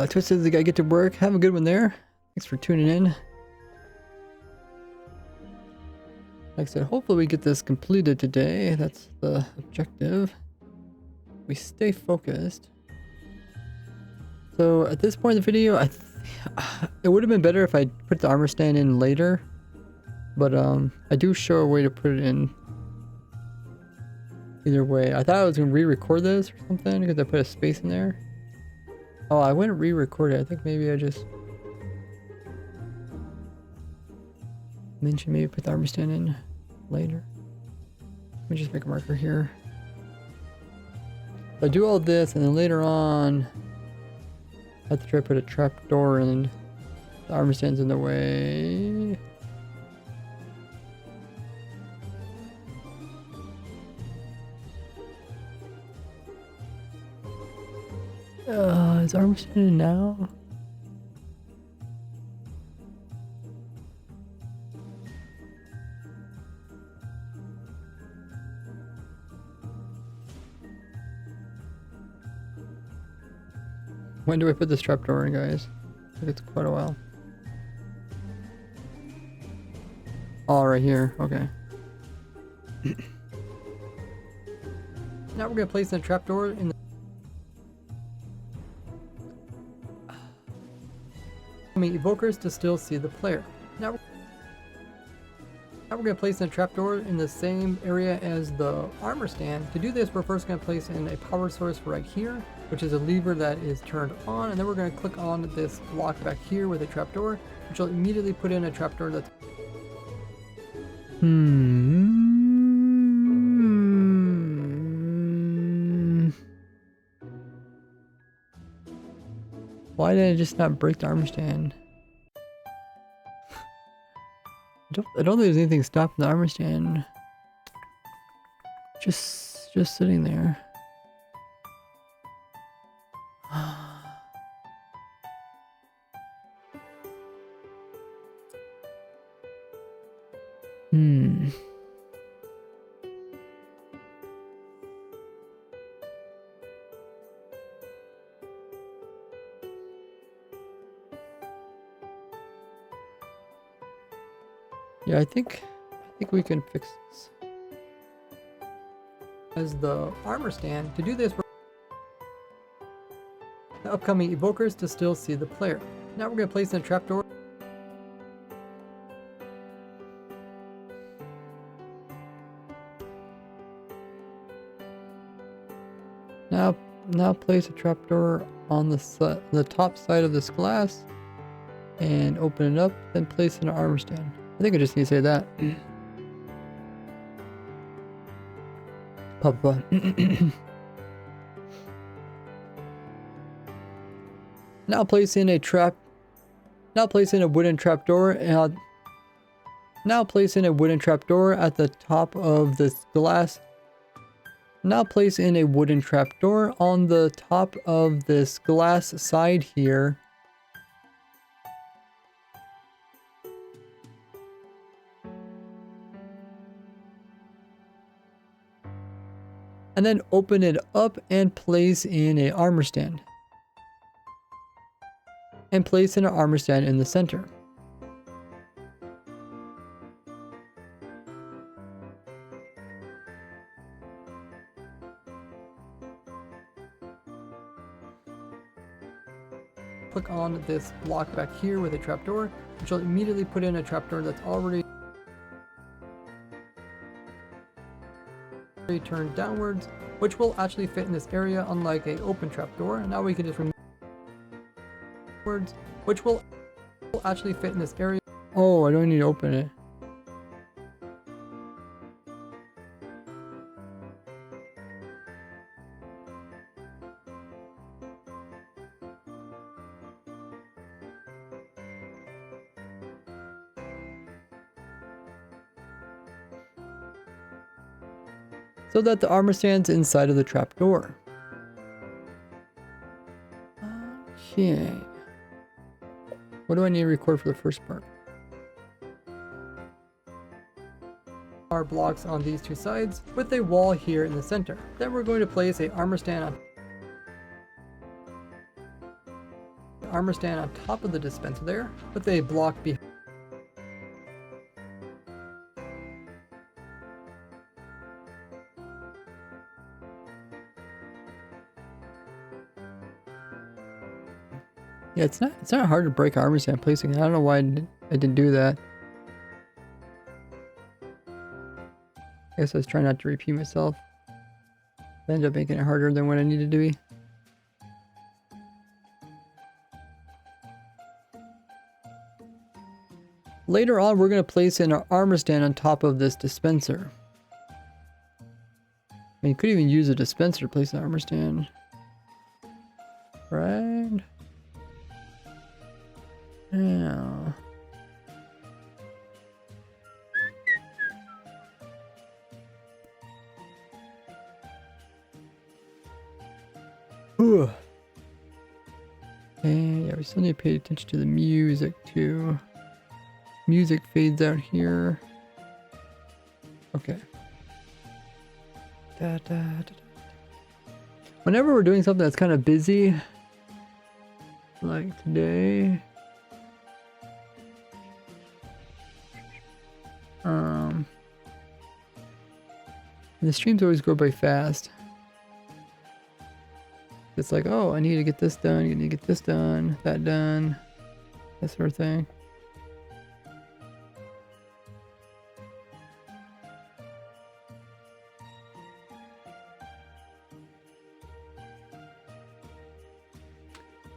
Twisted the guy get to work. Have a good one there. Thanks for tuning in. Like I said, hopefully we get this completed today. That's the objective. We stay focused. So at this point in the video, it would have been better if I put the armor stand in later. But I do show a way to put it in either way. I thought I was going to re-record this or something because I put a space in there. Oh, I wouldn't re-record it. I think maybe I just mentioned maybe put the armor stand in later. Let me just make a marker here. I do all this and then later on I have to try to put a trap door and the armor stand's in the way. Is armor standing now? When do I put this trapdoor in, guys? I think it's quite a while. Oh, right here. Okay. Now we're going to place in a trapdoor in the evokers to still see the player. Now we're going to place in a trapdoor in the same area as the armor stand. To do this, we're first going to place in a power source right here, which is a lever that is turned on, and then we're going to click on this block back here with a trapdoor, which will immediately put in a trapdoor that's Why did I just not break the armor stand? I don't think there's anything stopping the armor stand. Just sitting there. Yeah, I think we can fix this. as the armor stand. To do this, we're the upcoming evokers to still see the player. Now we're going to place in a trapdoor. Now place a trapdoor on the top side of this glass and open it up, then place in an armor stand. I think I just need to say that. Papa. Now place in a wooden trapdoor and now place in a wooden trapdoor at the top of this glass. Now place in a wooden trapdoor on the top of this glass side here. And then open it up and place in an armor stand. And place in an armor stand in the center. Click on this block back here with a trapdoor, which will immediately put in a trapdoor that's already turned downwards, which will actually fit in this area unlike a open trapdoor. Now we can just remove words, which will actually fit in this area. Oh, I don't need to open it. So that the armor stands inside of the trapdoor. Okay. What do I need to record for the first part? Our blocks on these two sides with a wall here in the center. Then we're going to place a armor stand armor stand on top of the dispenser there, with a block behind. Yeah, it's not hard to break armor stand placing it. I don't know why I didn't do that. I guess I was trying not to repeat myself. I ended up making it harder than what I needed to be. Later on, we're going to place in our armor stand on top of this dispenser. I mean, you could even use a dispenser to place an armor stand. Right? Yeah. Ooh. And yeah, we still need to pay attention to the music too. Music fades out here. Okay. Da, da, da, da. Whenever we're doing something that's kind of busy, like today, the streams always go by fast. It's like, oh, I need to get this done, I need to get this done, that done, that sort of thing.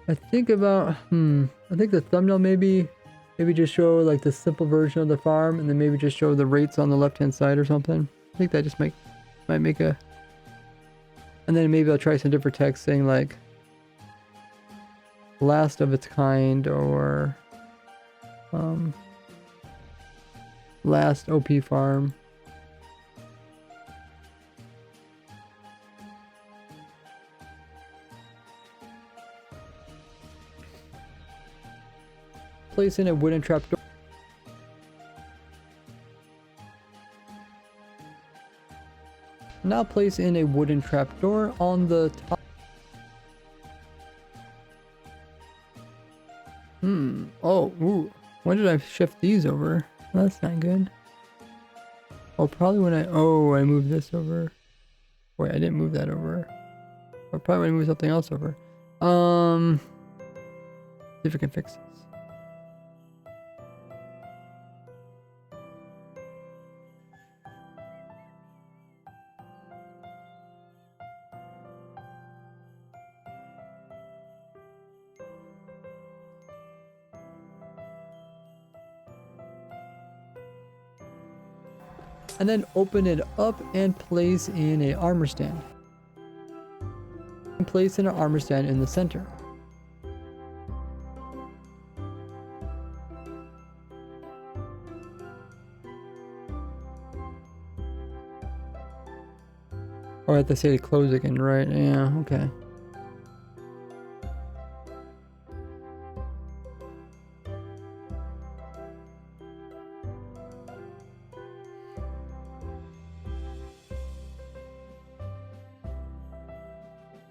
I think about, I think the thumbnail maybe just show like the simple version of the farm and then maybe just show the rates on the left hand side or something. I think that just might make a, and then maybe I'll try some different text saying like last of its kind or last OP farm. Place in a wooden trapdoor. Now place in a wooden trapdoor on the top. Oh, ooh. When did I shift these over? That's not good. Oh, probably when I moved this over. Wait, I didn't move that over. Or probably when I moved something else over. See if I can fix this. And then open it up and place in a armor stand. And place in an armor stand in the center. Oh, I have to say to close again, right? Yeah, okay.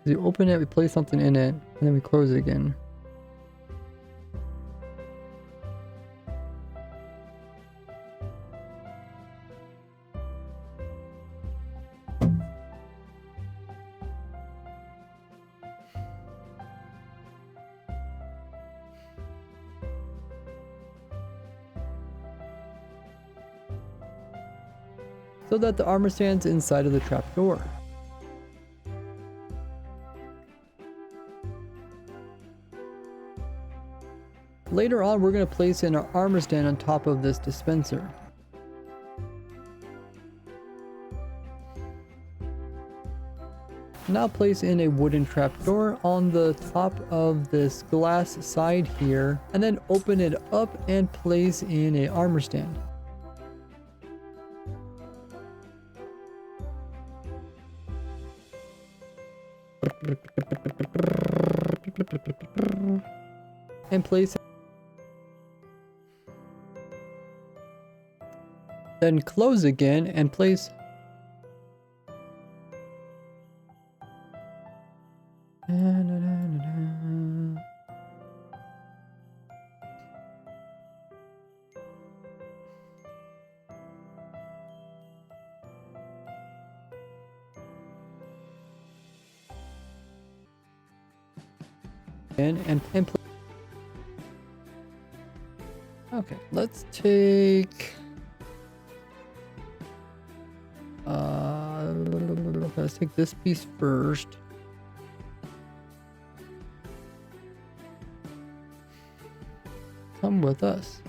You open it, we place something in it, and then we close it again. So that the armor stands inside of the trapdoor. Later on, we're going to place in our armor stand on top of this dispenser. Now place in a wooden trapdoor on the top of this glass side here, and then open it up and place in a armor stand. And place. Then close again and place. and okay, let's take let's take this piece first. Come with us.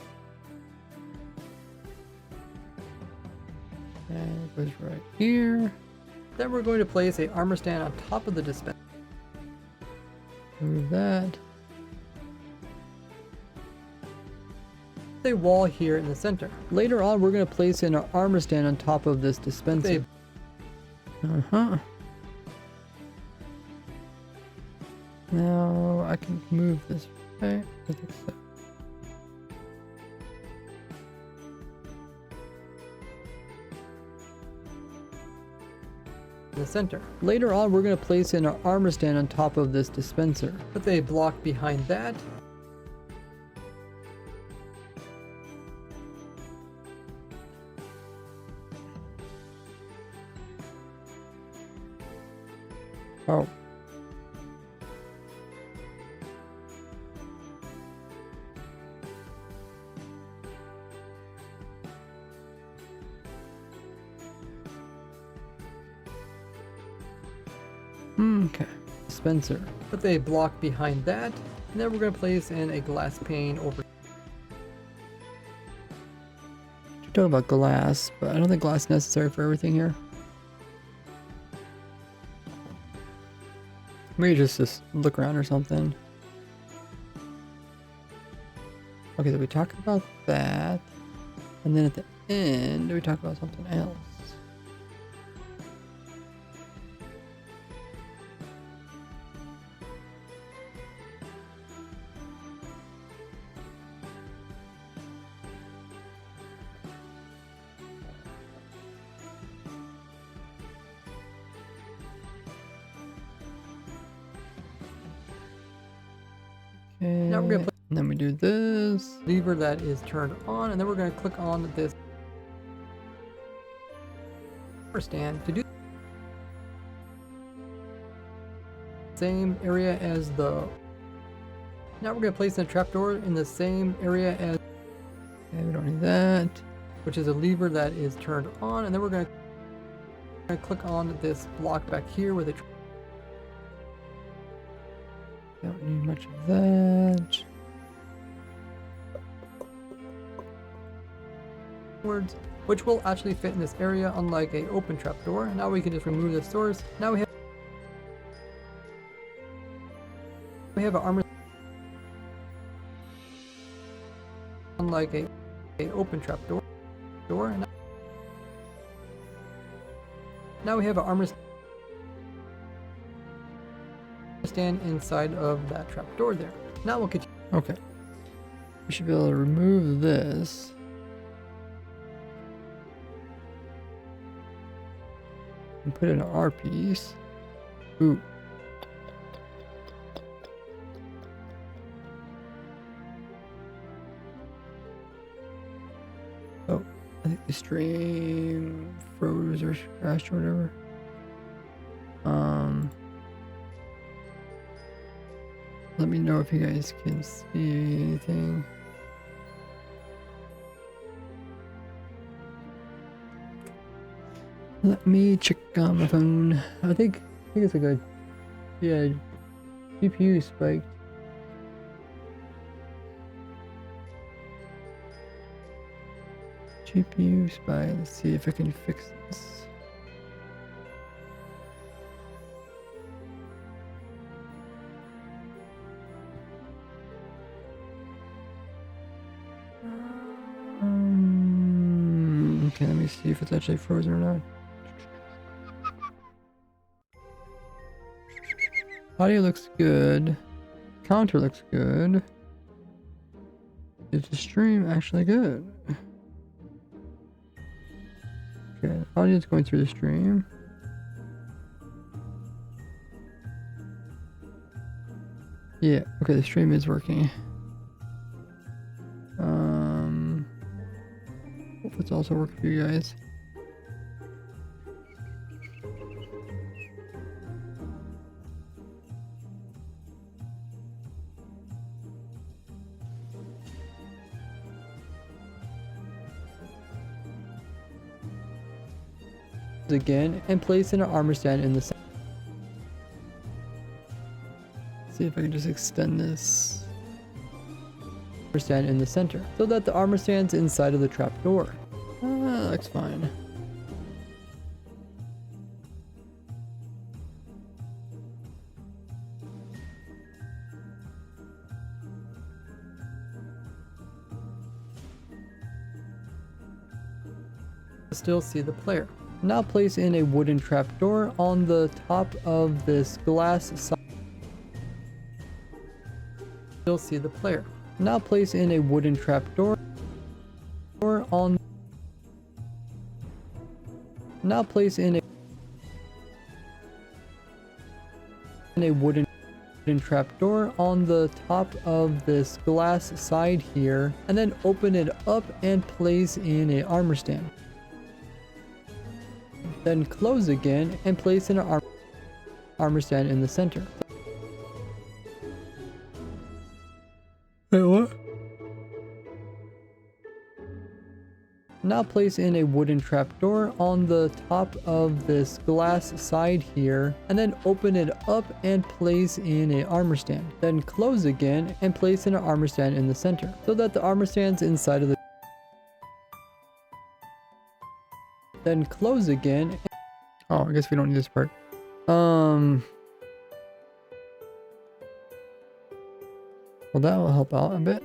And it goes right here. Then we're going to place a armor stand on top of the dispenser. Move that. A wall here in the center. Later on, we're going to place in our armor stand on top of this dispenser. Now I can move this, right? I think so. In the center. Later on, we're going to place in our armor stand on top of this dispenser. Put a block behind that. Oh. Okay. Dispenser. Put a block behind that. And then we're going to place in a glass pane over. You're talking about glass, but I don't think glass is necessary for everything here. Maybe just look around or something. Okay, so we talk about that. And then at the end, we talk about something else. Now we're going to And then we do this. lever that is turned on, and then we're going to click on this stand to do same area as the. Now we're going to place a trapdoor in the same area as. Okay, we don't need that. Which is a lever that is turned on, and then we're going to click on this block back here with a. Don't need much of that. Words, which will actually fit in this area, unlike a open trapdoor. Now we can just remove the source. Now we have an armor, unlike a open trapdoor. Now we have an armor stand inside of that trapdoor there. Now we'll continue. Okay. We should be able to remove this. And put in our piece. Ooh. Oh, I think the stream froze or crashed or whatever. Let me know if you guys can see anything. Let me check on my phone. I think it's a good. Yeah, GPU spiked. GPU spiked. Let's see if I can fix this. Okay, let me see if it's actually frozen or not. Audio looks good. Counter looks good. Is the stream actually good? Okay, audio's going through the stream. Yeah, okay, the stream is working. Hope it's also working for you guys. again and place in an armor stand in the center. See if I can just extend this armor stand in the center so that the armor stand's inside of the trapdoor. That looks fine. Still see the player. Now place in a wooden trapdoor on the top of this glass side. Still see the player. Now place in a wooden trapdoor on. Now place in a wooden trapdoor on the top of this glass side here, and then open it up and place in a armor stand. Then close again and place in an armor stand in the center. Wait, what? Now place in a wooden trapdoor on the top of this glass side here, and then open it up and place in a armor stand. Then close again and place in an armor stand in the center so that the armor stand's inside of the. Then close again. Oh, I guess we don't need this part. Well, that will help out a bit.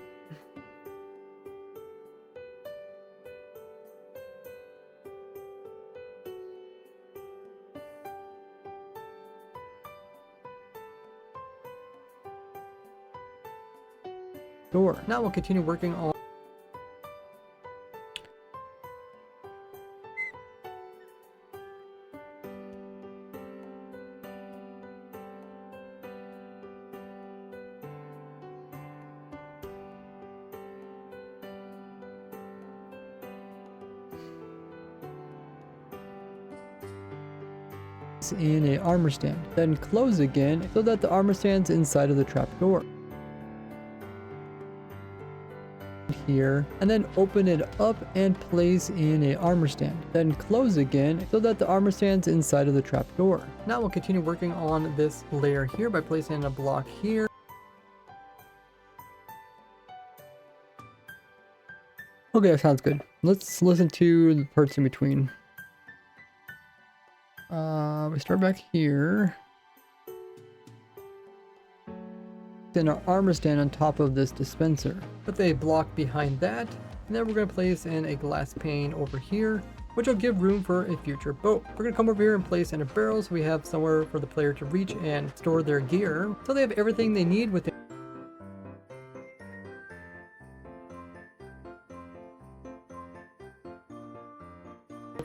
Door. Now we'll continue working on in a armor stand. Then close again so that the armor stand's inside of the trapdoor. Here, and then open it up and place in a armor stand. Then close again so that the armor stand's inside of the trapdoor. Now we'll continue working on this layer here by placing a block here. Okay, that sounds good. Let's listen to the parts in between. We start back here. Then our armor stand on top of this dispenser. Put a block behind that, and then we're going to place in a glass pane over here, which will give room for a future boat. We're going to come over here and place in a barrel so we have somewhere for the player to reach and store their gear, so they have everything they need within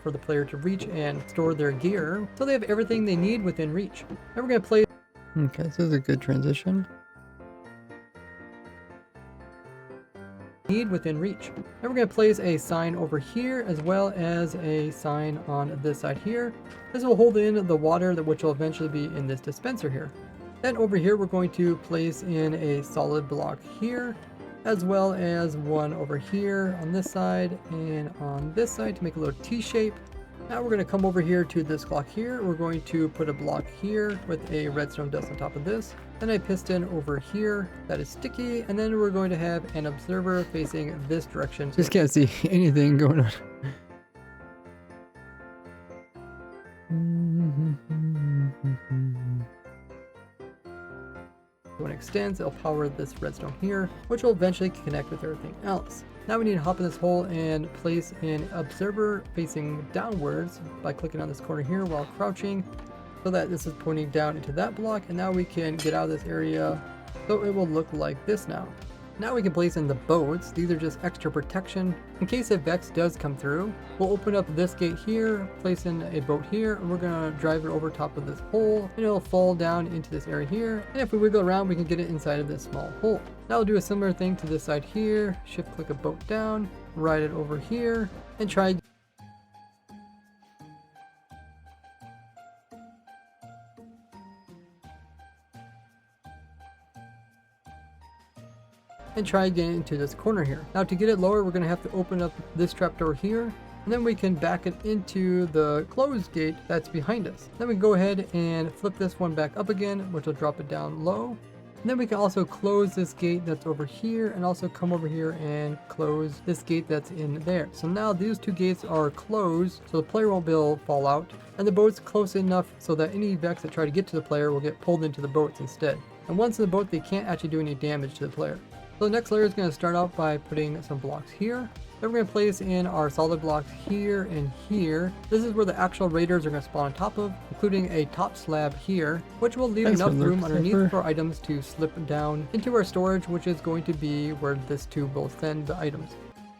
for the player to reach and store their gear, so they have everything they need within reach. Then we're going to place. Okay, this is a good transition. Within reach. Then we're going to place a sign over here as well as a sign on this side here. This will hold in the water which will eventually be in this dispenser here. Then over here we're going to place in a solid block here as well as one over here on this side and on this side to make a little T shape. Now we're going to come over here to this clock here. We're going to put a block here with a redstone dust on top of this. Then a piston over here that is sticky. And then we're going to have an observer facing this direction. Just can't see anything going on. When it extends, it'll power this redstone here, which will eventually connect with everything else. Now we need to hop in this hole and place an observer facing downwards by clicking on this corner here while crouching, so that this is pointing down into that block. And now we can get out of this area so it will look like this now. Now we can place in the boats. These are just extra protection in case a Vex does come through. We'll open up this gate here, place in a boat here, and we're gonna drive it over top of this hole, and it'll fall down into this area here. And if we wiggle around, we can get it inside of this small hole. Now we'll do a similar thing to this side here. Shift click a boat down, ride it over here, and try getting into this corner here. Now to get it lower, we're going to have to open up this trapdoor here and then we can back it into the closed gate that's behind us. Then we go ahead and flip this one back up again, which will drop it down low. And then we can also close this gate that's over here and also come over here and close this gate that's in there. So now these two gates are closed, so the player won't be able to fall out. And the boat's close enough so that any Vex that try to get to the player will get pulled into the boats instead. And once in the boat, they can't actually do any damage to the player. So the next layer is going to start out by putting some blocks here. Then we're going to place in our solid blocks here and here. This is where the actual raiders are going to spawn on top of, including a top slab here, which will leave enough room underneath for items to slip down into our storage, which is going to be where this tube will send the items.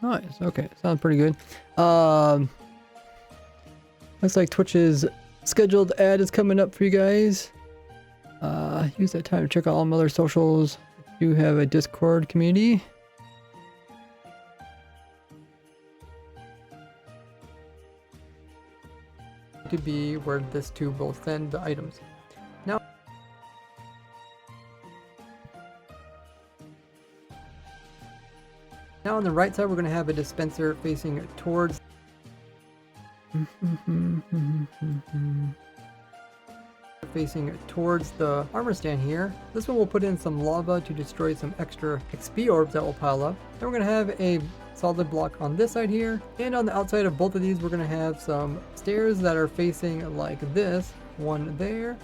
Nice. Okay, sounds pretty good. Looks like Twitch's scheduled ad is coming up for you guys. Use that time to check out all my other socials. You have a Discord community. To be where this tube will send the items. Now on the right side, we're going to have a dispenser facing towards the armor stand here. This one will put in some lava to destroy some extra XP orbs that will pile up. Then we're going to have a solid block on this side here, and on the outside of both of these we're going to have some stairs that are facing like this, one there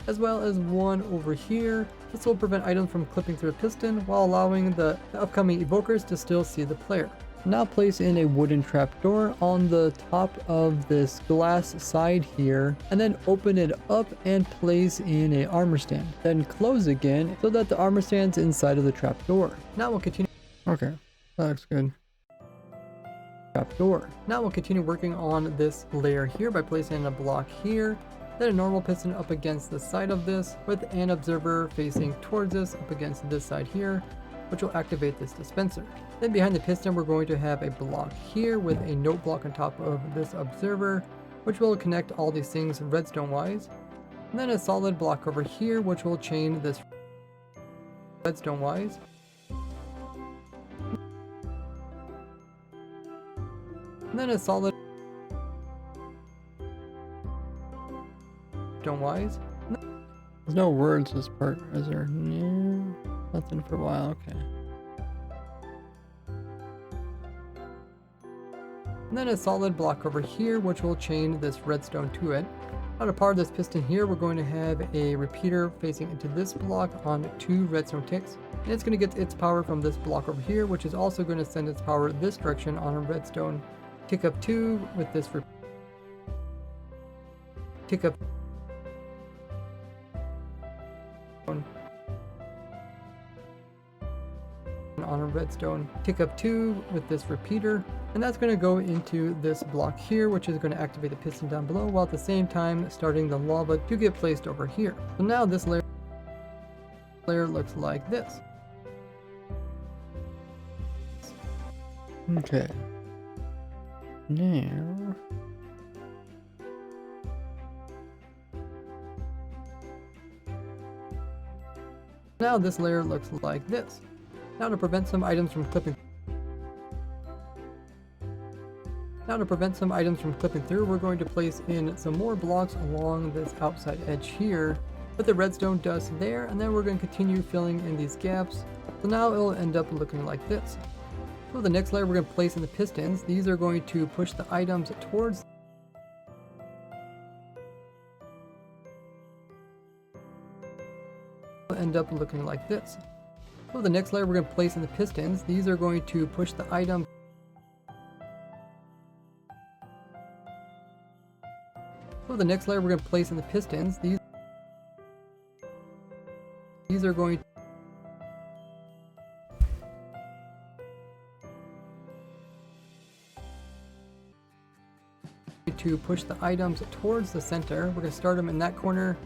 as well as one over here. This will prevent items from clipping through a piston while allowing the upcoming evokers to still see the player. Now place in a wooden trapdoor on the top of this glass side here, and then open it up and place in a armor stand. Then close again so that the armor stand's inside of the trapdoor. Now we'll continue. Okay, that looks good. Trapdoor. Now we'll continue working on this layer here by placing a block here, then a normal piston up against the side of this with an observer facing towards us up against this side here, which will activate this dispenser. Then behind the piston we're going to have a block here with a note block on top of this observer, which will connect all these things redstone wise. And then a solid block over here which will chain this redstone wise. And then a solid redstone wise. There's no words this part, is there? No, nothing for a while, okay. And then a solid block over here which will chain this redstone to it. On a part of this piston here we're going to have a repeater facing into this block on 2 redstone ticks. And it's going to get its power from this block over here, which is also going to send its power this direction on a redstone tick up 2 with this tick up on a redstone tick up 2 with this repeater, and that's going to go into this block here, which is going to activate the piston down below while at the same time starting the lava to get placed over here. So now this layer looks like this. Okay. Now this layer looks like this. Now to prevent some items from clipping through, we're going to place in some more blocks along this outside edge here with the redstone dust there, and then we're going to continue filling in these gaps. So now it'll end up looking like this. So the next layer we're going to place in the pistons. These are going to push the items towards end up looking like this. So the next layer we're going to place in the pistons. These are going to push the items These are going to push the items towards the center. We're going to start them in that corner.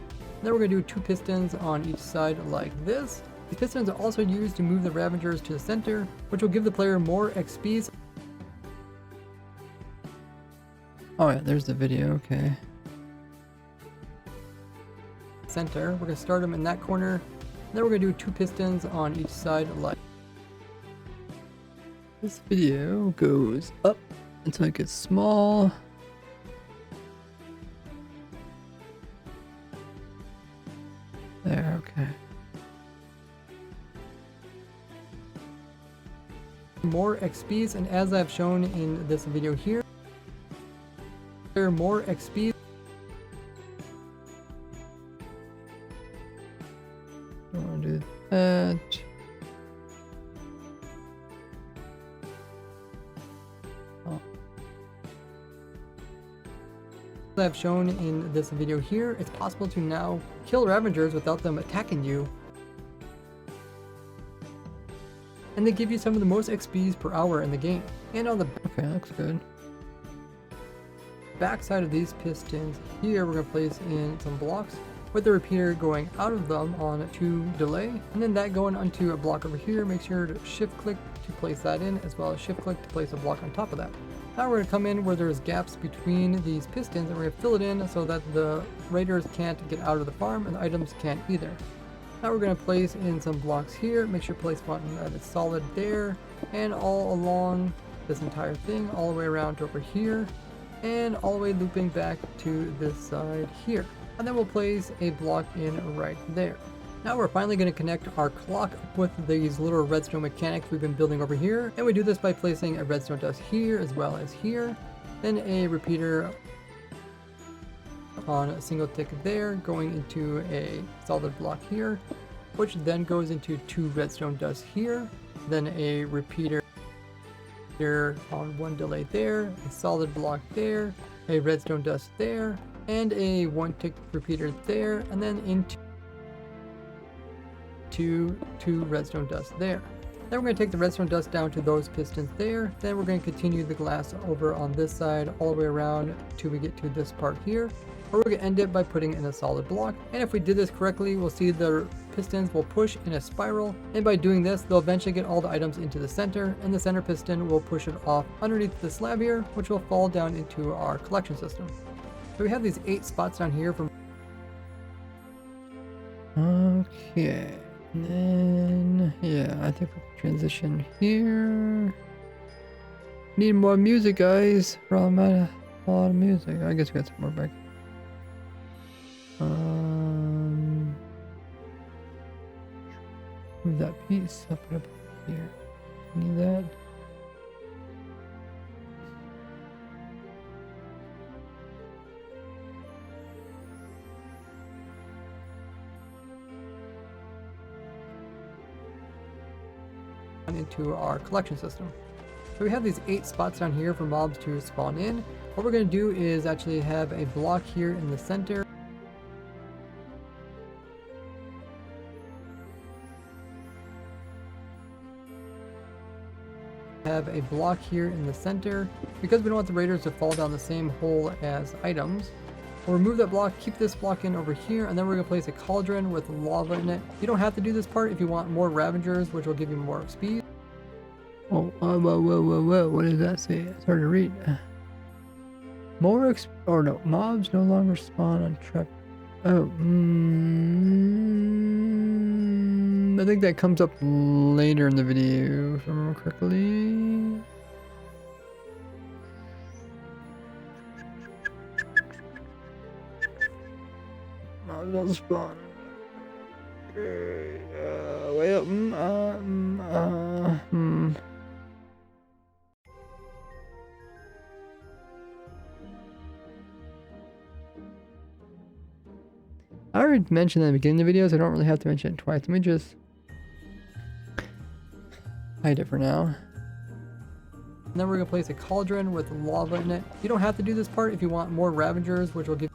Then we're going to do 2 pistons on each side like this. The pistons are also used to move the Ravagers to the center, which will give the player more XP. oh yeah, there's the video, okay. Center. We're going to start them in that corner. Then we're going to do 2 pistons on each side like this video goes up until it gets small. There, okay. More XPs, and as I've shown in this video here, there are more XPs. I want to do that. As I've shown in this video here, it's possible to now kill Ravagers without them attacking you. And they give you some of the most XPs per hour in the game. And on the Okay, looks good. back side of these pistons here, we're going to place in some blocks with the repeater going out of them on 2 delay, and then that going onto a block over here. Make sure to shift click to place that in, as well as shift click to place a block on top of that. Now we're going to come in where there's gaps between these pistons, and we're going to fill it in so that the raiders can't get out of the farm and the items can't either. Now we're going to place in some blocks here. Make sure place button that is solid there, and all along this entire thing, all the way around to over here, and all the way looping back to this side here. And then we'll place a block in right there. Now we're finally going to connect our clock with these little redstone mechanics we've been building over here, and we do this by placing a redstone dust here as well as here, then a repeater on a single tick there, going into a solid block here, which then goes into 2 redstone dust here, then a repeater here on 1 delay there, a solid block there, a redstone dust there, and a 1 tick repeater there, and then into 2 redstone dust there. Then we're going to take the redstone dust down to those pistons there. Then we're going to continue the glass over on this side all the way around till we get to this part here, where we're going to end it by putting in a solid block. And if we did this correctly, we'll see the pistons will push in a spiral, and by doing this they'll eventually get all the items into the center, and the center piston will push it off underneath the slab here, which will fall down into our collection system. So we have these 8 spots down here from. Okay, and then yeah, I think we'll transition here. Need more music, guys. From a lot of music. I guess we got some more back. Move that piece up and up here. Need that. Into our collection system. So we have these 8 spots down here for mobs to spawn in. What we're going to do is actually have a block here in the center. Have a block here in the center because we don't want the raiders to fall down the same hole as items. We'll remove that block, keep this block in over here, and then we're going to place a cauldron with lava in it. You don't have to do this part if you want more Ravagers, which will give you more speed. Oh, whoa, what does that say? It's hard to read. Mobs no longer spawn on trap. Oh, I think that comes up later in the video, if I remember correctly. Mobs don't spawn. Way up. I already mentioned that at the beginning of the videos. I don't really have to mention it twice. Let me just hide it for now. And then we're going to place a cauldron with lava in it. You don't have to do this part if you want more Ravagers, which will give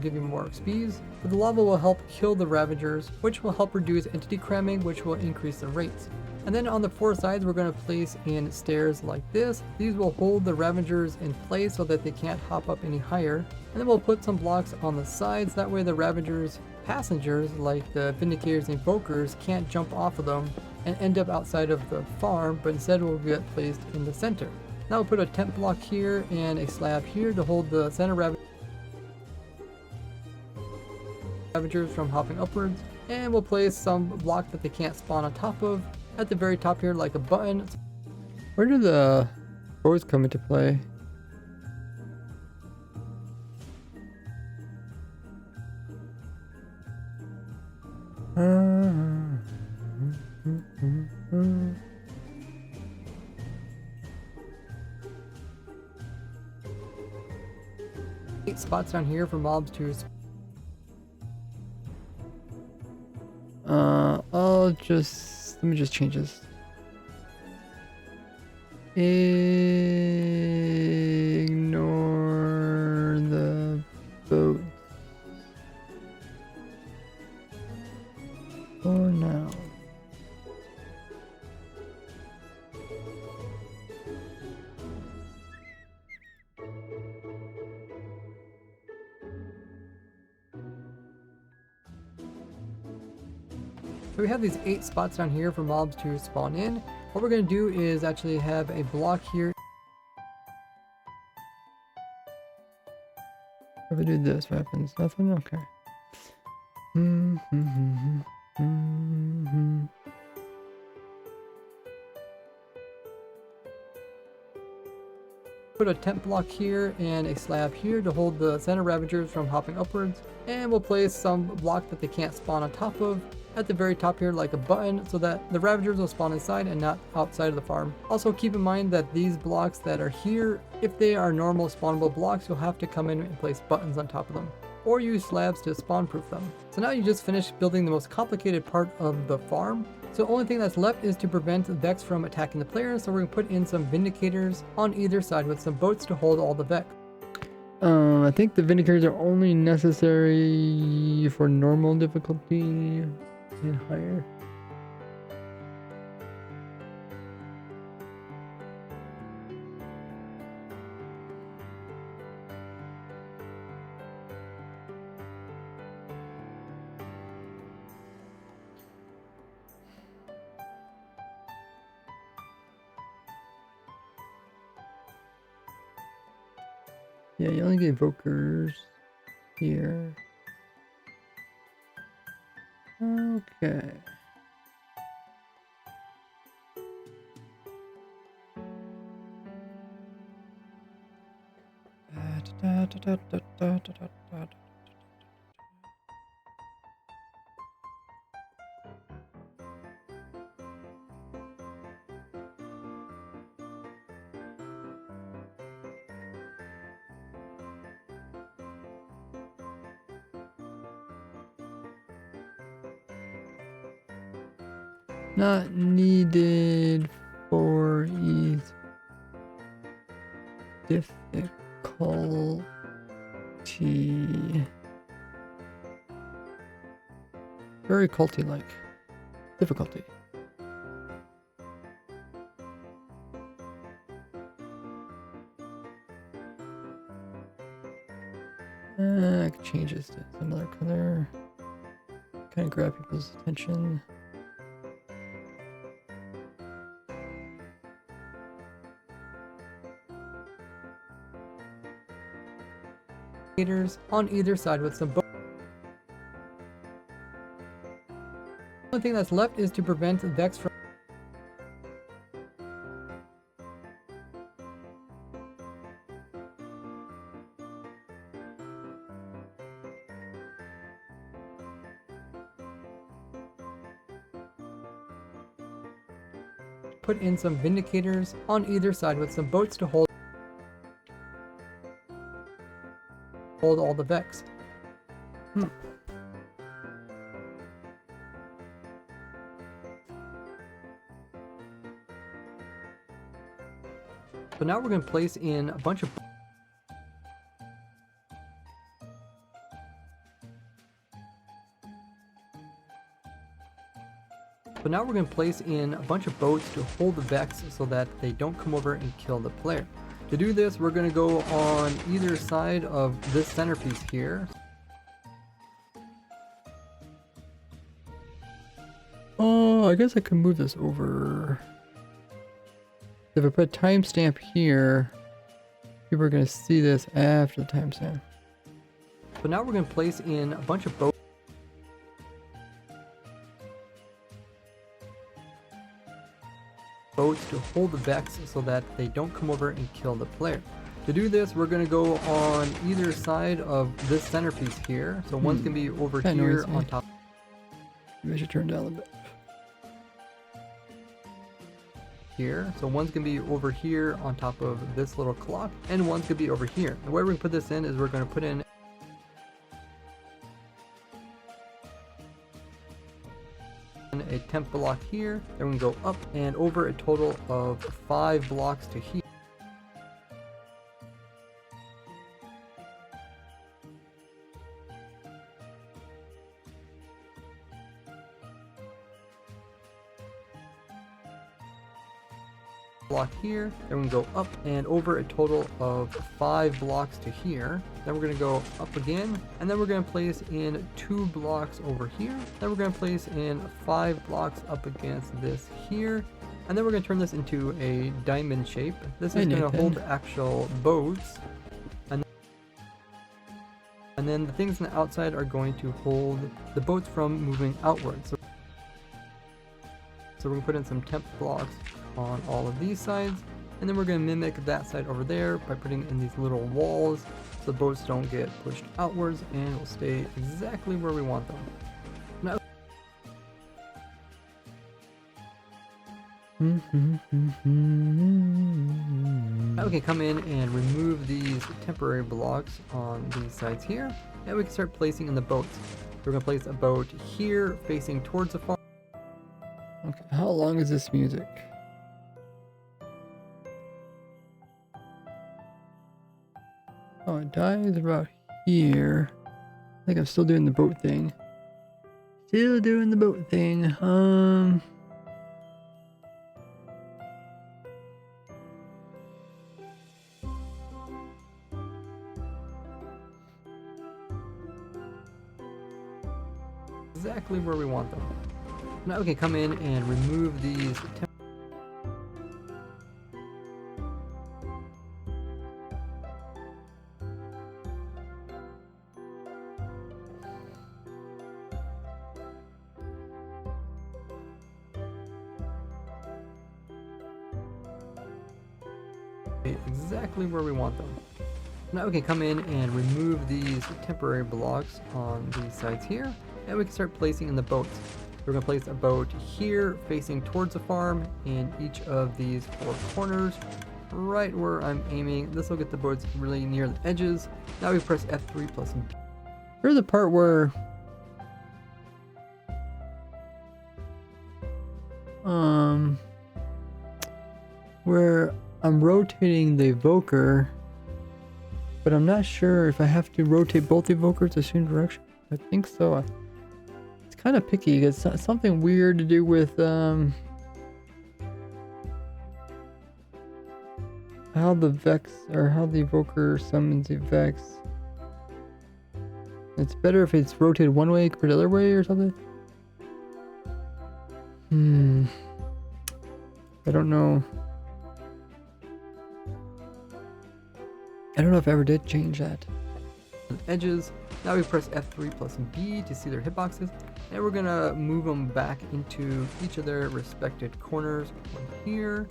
you more XPs. But the lava will help kill the Ravagers, which will help reduce entity cramming, which will increase the rates. And then on the 4 sides, we're going to place in stairs like this. These will hold the Ravagers in place so that they can't hop up any higher. And then we'll put some blocks on the sides. That way the Ravagers passengers, like the Vindicators and Invokers, can't jump off of them and end up outside of the farm, but instead will get placed in the center. Now we'll put a tent block here and a slab here to hold the center Ravagers from hopping upwards. And we'll place some block that they can't spawn on top of, at the very top here like a button. Where do the boats come into play? Eight spots down here for mobs to Let me just change this. Ignore the boats for now. So we have these 8 spots down here for mobs to spawn in. What we're going to do is actually have a block here. If I do this, what happens? Nothing? Okay. Put a tent block here and a slab here to hold the center ravagers from hopping upwards. And we'll place some block that they can't spawn on top of at the very top here like a button so that the ravagers will spawn inside and not outside of the farm. Also keep in mind that these blocks that are here, if they are normal spawnable blocks, you'll have to come in and place buttons on top of them or use slabs to spawn proof them. So now you just finished building the most complicated part of the farm. So the only thing that's left is to prevent Vex from attacking the player. So we're going to put in some Vindicators on either side with some boats to hold all the Vex. I think the Vindicators are only necessary for normal difficulty and higher. Yeah, you only get evokers here. Okay. Not needed for ease. Difficulty. Very culty-like. Difficulty. I can change this to some other color. Kind of grab people's attention. On either side with some boats. The only thing that's left is to prevent Vex from put in some Vindicators on either side with some boats to hold all the Vex. So now we're going to place in a bunch of boats to hold the Vex so that they don't come over and kill the player. To do this, we're going to go on either side of this centerpiece here. Oh, I guess I can move this over. If I put a timestamp here, people are going to see this after the timestamp. So now we're going to place in a bunch of boats. boats to hold the Vex so that they don't come over and kill the player. To do this, we're going to go on either side of this centerpiece here. So one's going to be over here on top. Maybe I should turn down a bit. Here. So one's going to be over here on top of this little clock, and one's going to be over here. The way we're going to put this in is we're going to put in a temp block here, then we can go up and over a total of 5 blocks to here. Block here, then we can go up and over a total of 5 blocks to here. Then we're going to go up again, and then we're going to place in 2 blocks over here. Then we're going to place in 5 blocks up against this here, and then we're going to turn this into a diamond shape. This is going to hold the actual boats, and then the things on the outside are going to hold the boats from moving outwards. So we're going to put in some temp blocks on all of these sides, and then we're going to mimic that side over there by putting in these little walls so the boats don't get pushed outwards and will stay exactly where we want them. Now we can come in and remove these temporary blocks on these sides here, and we can start placing in the boats. We're going to place a boat here facing towards the farm. Okay, how long is this music? Oh, it dies about here. I think I'm still doing the boat thing. Still doing the boat thing. Exactly where we want them. Now we can come in and remove these exactly where we want them. Now we can come in and remove these temporary blocks on these sides here, and we can start placing in the boats. We're going to place a boat here facing towards the farm in each of these 4 corners, right where I'm aiming. This will get the boats really near the edges. Now we press F3 plus B. Here's the part where I'm rotating the evoker, but I'm not sure if I have to rotate both evokers the same direction. I think so. It's kind of picky. It's something weird to do with how the Vex, or how the evoker summons the Vex. It's better if it's rotated one way compared to the other way or something. I don't know. I don't know if I ever did change that. Edges. Now we press F3 plus B to see their hitboxes, and we're gonna move them back into each of their respected corners. One here.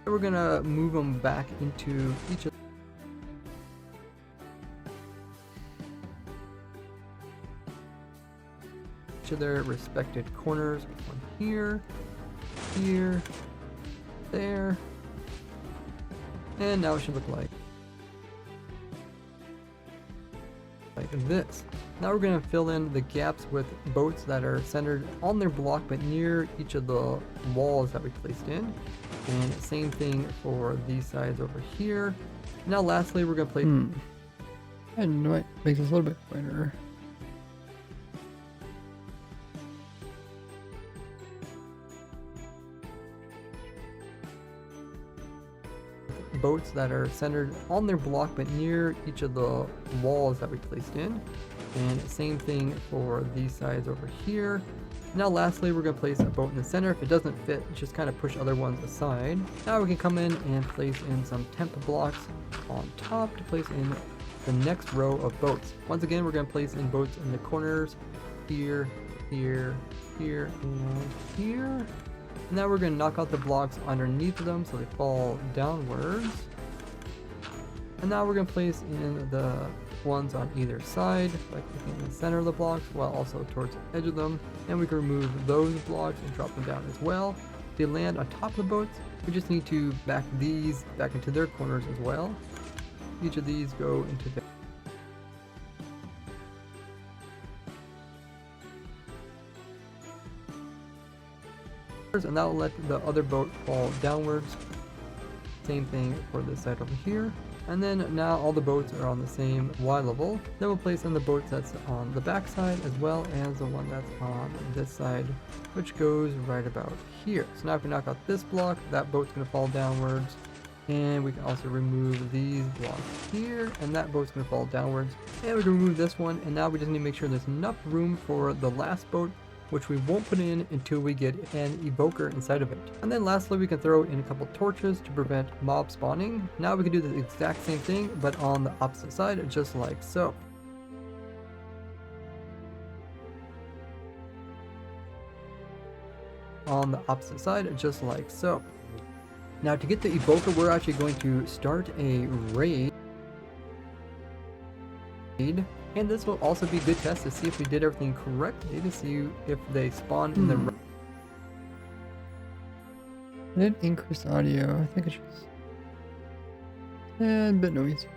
We're gonna move them back into each of their respected corners. One here, here, there, and now it should look like this. Now we're going to fill in the gaps with boats that are centered on their block but near each of the walls that we placed in. And same thing for these sides over here. Now lastly, we're going to place... And might make this a little bit cleaner. boats that are centered on their block but near each of the walls that we placed in. And same thing for these sides over here. Now lastly, we're going to place a boat in the center. If it doesn't fit, just kind of push other ones aside. Now we can come in and place in some temp blocks on top to place in the next row of boats. Once again, we're going to place in boats in the corners here, here, here, and here. Now we're going to knock out the blocks underneath them so they fall downwards. And now we're going to place in the ones on either side by clicking in the center of the blocks while also towards the edge of them. And we can remove those blocks and drop them down as well. If they land on top of the boats, we just need to back these back into their corners as well. Each of these go into their and that will let the other boat fall downwards. Same thing for this side over here. And then now all the boats are on the same Y level. Then we'll place in the boat that's on the back side as well as the one that's on this side, which goes right about here. So now if we knock out this block, that boat's going to fall downwards. And we can also remove these blocks here, and that boat's going to fall downwards. And we can remove this one, and now we just need to make sure there's enough room for the last boat, which we won't put in until we get an evoker inside of it. And then lastly, we can throw in a couple torches to prevent mob spawning. Now we can do the exact same thing, but on the opposite side, just like so. On the opposite side, just like so. Now to get the evoker, we're actually going to start a raid. And this will also be a good test to see if we did everything correctly, to see if they spawn in the right. I did increase audio. I think it's just a bit noisy.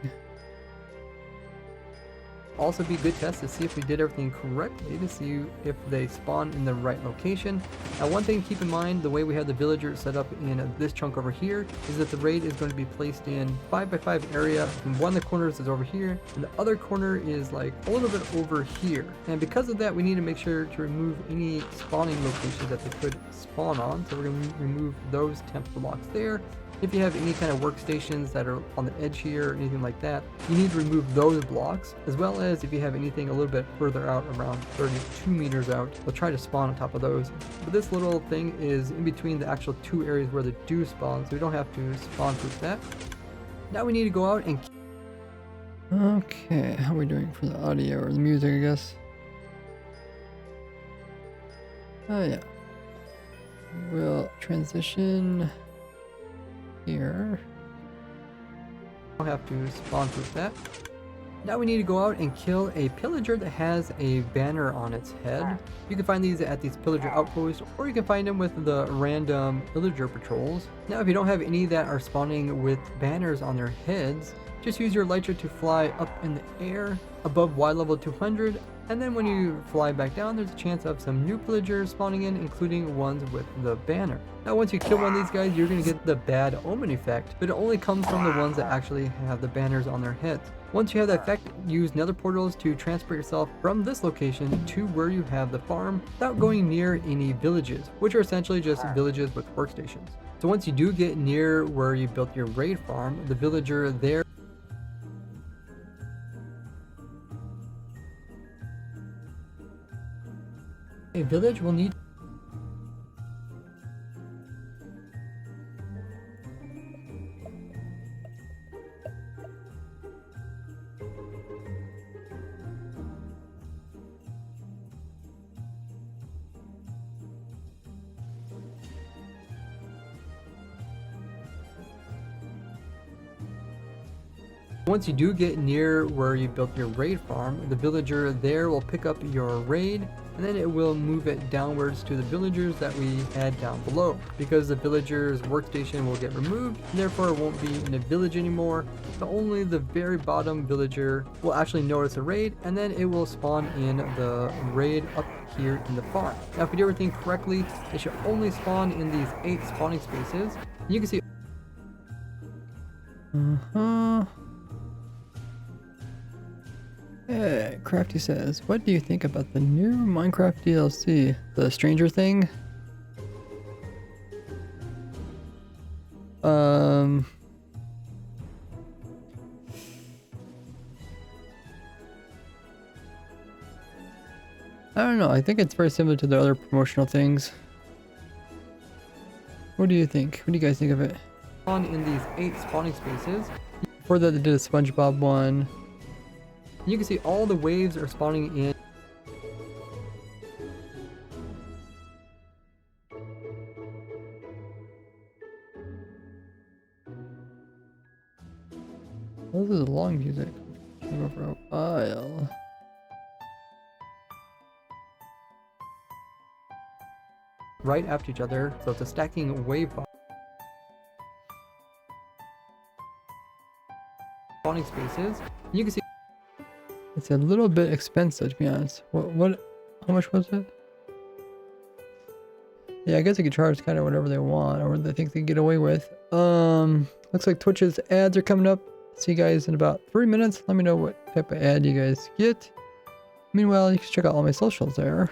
Also be a good test to see if we did everything correctly, to see if they spawn in the right location. Now one thing to keep in mind, the way we have the villagers set up in this chunk over here is that the raid is going to be placed in 5x5 area, and one of the corners is over here and the other corner is like a little bit over here. And because of that, we need to make sure to remove any spawning locations that they could spawn on. So we're going to remove those temp blocks there. If you have any kind of workstations that are on the edge here or anything like that, you need to remove those blocks, as well as if you have anything a little bit further out, around 32 meters out, we'll try to spawn on top of those. But this little thing is in between the actual two areas where they do spawn, so we don't have to spawn proof that. Now we need to go out and... Okay, how are we doing for the audio or the music, I guess? Oh yeah. We'll transition... here. Don't have to spawn proof that. Now we need to go out and kill a pillager that has a banner on its head. You can find these at these pillager outposts, or you can find them with the random pillager patrols. Now if you don't have any that are spawning with banners on their heads, just use your elytra to fly up in the air above Y level 200, and then when you fly back down, there's a chance of some new pillagers spawning in, including ones with the banner. Now once you kill one of these guys, you're going to get the bad omen effect, but it only comes from the ones that actually have the banners on their heads. Once you have that effect, use nether portals to transport yourself from this location to where you have the farm without going near any villages, which are essentially just villages with workstations. So once you do get near where you built your raid farm, the villager there a village will need Once you do get near where you built your raid farm, the villager there will pick up your raid, and then it will move it downwards to the villagers that we had down below. Because the villager's workstation will get removed, and therefore it won't be in a village anymore, but only the very bottom villager will actually notice a raid, and then it will spawn in the raid up here in the farm. Now if we do everything correctly, it should only spawn in these 8 spawning spaces. And you can see Hey, Crafty says, what do you think about the new Minecraft DLC? The Stranger Thing? I don't know. I think it's very similar to the other promotional things. What do you think? What do you guys think of it? On in these 8 spawning spaces. Before that, they did a SpongeBob one. You can see all the waves are spawning in. Oh, this is long music. Go for a while. Right after each other, so it's a stacking wave farm. Spawning spaces. You can see It's a little bit expensive, to be honest. How much was it? Yeah, I guess they could charge kind of whatever they want, or they think they can get away with. Looks like Twitch's ads are coming up. See you guys in about 3 minutes. Let me know what type of ad you guys get. Meanwhile, you can check out all my socials there.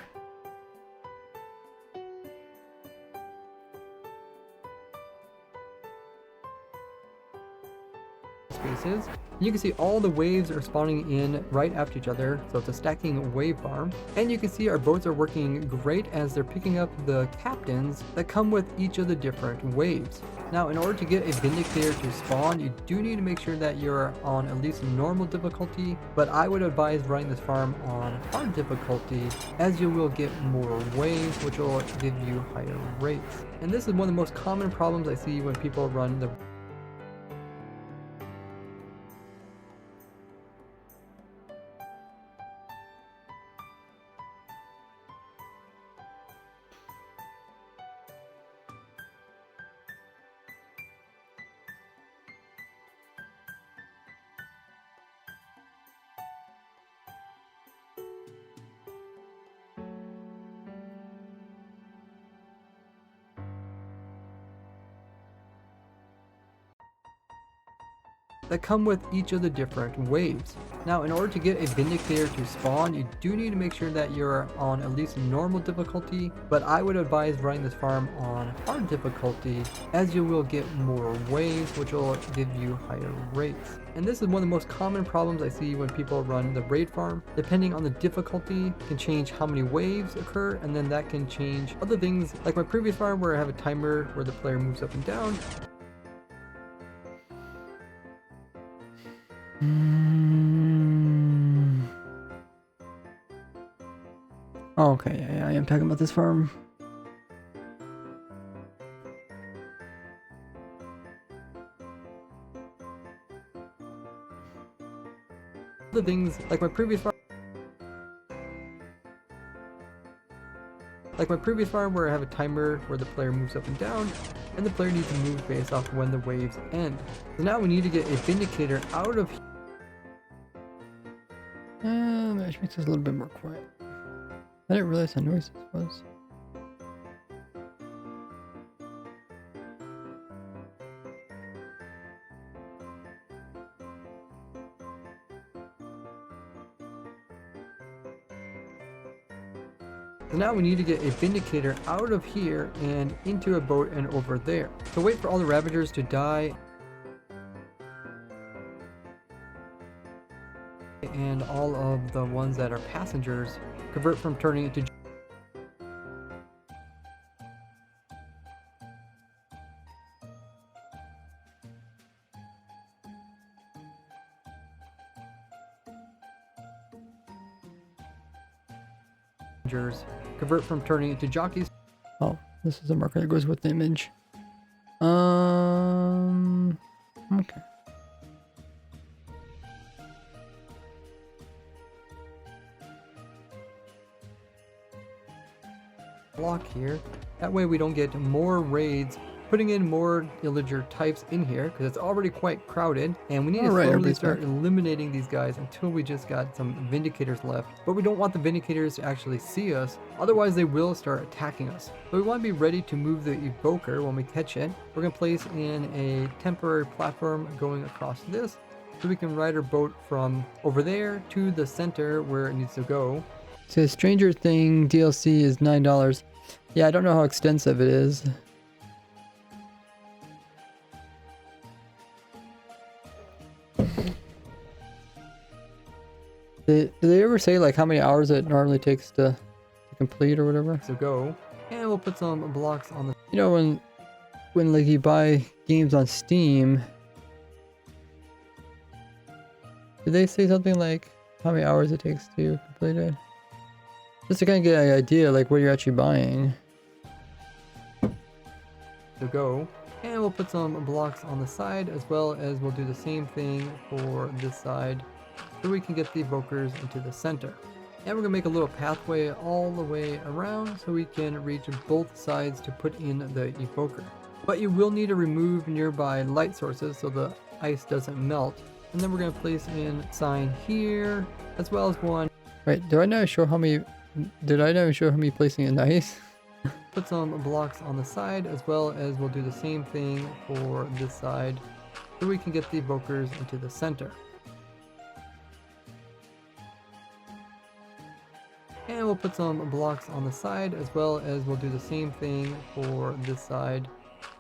spaces. You can see all the waves are spawning in right after each other, so it's a stacking wave farm. And you can see our boats are working great as they're picking up the captains that come with each of the different waves. Now, in order to get a Vindicator to spawn, you do need to make sure that you're on at least normal difficulty, but I would advise running this farm on hard difficulty, as you will get more waves, which will give you higher rates. And this is one of the most common problems I see when people run the that come with each of the different waves. Now, in order to get a Vindicator to spawn, you do need to make sure that you're on at least normal difficulty, but I would advise running this farm on hard difficulty, as you will get more waves, which will give you higher rates. And this is one of the most common problems I see when people run the raid farm. Depending on the difficulty, can change how many waves occur, and then that can change other things, like my previous farm where I have a timer where the player moves up and down. Oh, okay, yeah, I am talking about this farm. The things like my previous farm where I have a timer where the player moves up and down, and the player needs to move based off when the waves end. So now we need to get a Vindicator out of here. That makes this a little bit more quiet. I didn't realize how noisy this was. So now we need to get a Vindicator out of here and into a boat and over there. So wait for all the Ravagers to die and all of the ones that are passengers convert from turning into convert from turning into jockeys. Oh, this is a marker that goes with the image. Okay. Block here. That way we don't get more raids, putting in more illager types in here because it's already quite crowded, and we need to slowly start eliminating these guys until we just got some Vindicators left. But we don't want the Vindicators to actually see us, otherwise they will start attacking us. So we want to be ready to move the Evoker when we catch it. We're going to place in a temporary platform going across this, so we can ride our boat from over there to the center where it needs to go. So Stranger Thing DLC is $9. Yeah, I don't know how extensive it is. Do they ever say like how many hours it normally takes to complete or whatever. So go, and we'll put some blocks on the... You know, when like you buy games on Steam, did they say something like how many hours it takes to complete it? Just to kind of get an idea like what you're actually buying. So go, and we'll put some blocks on the side, as well as we'll do the same thing for this side so we can get the evokers into the center. And we're gonna make a little pathway all the way around so we can reach both sides to put in the evoker. But you will need to remove nearby light sources so the ice doesn't melt. And then we're gonna place in sign here, as well as one. Wait, did I not show how many placing in the ice? Put some blocks on the side, as well as we'll do the same thing for this side so we can get the evokers into the center. And we'll put some blocks on the side, as well as we'll do the same thing for this side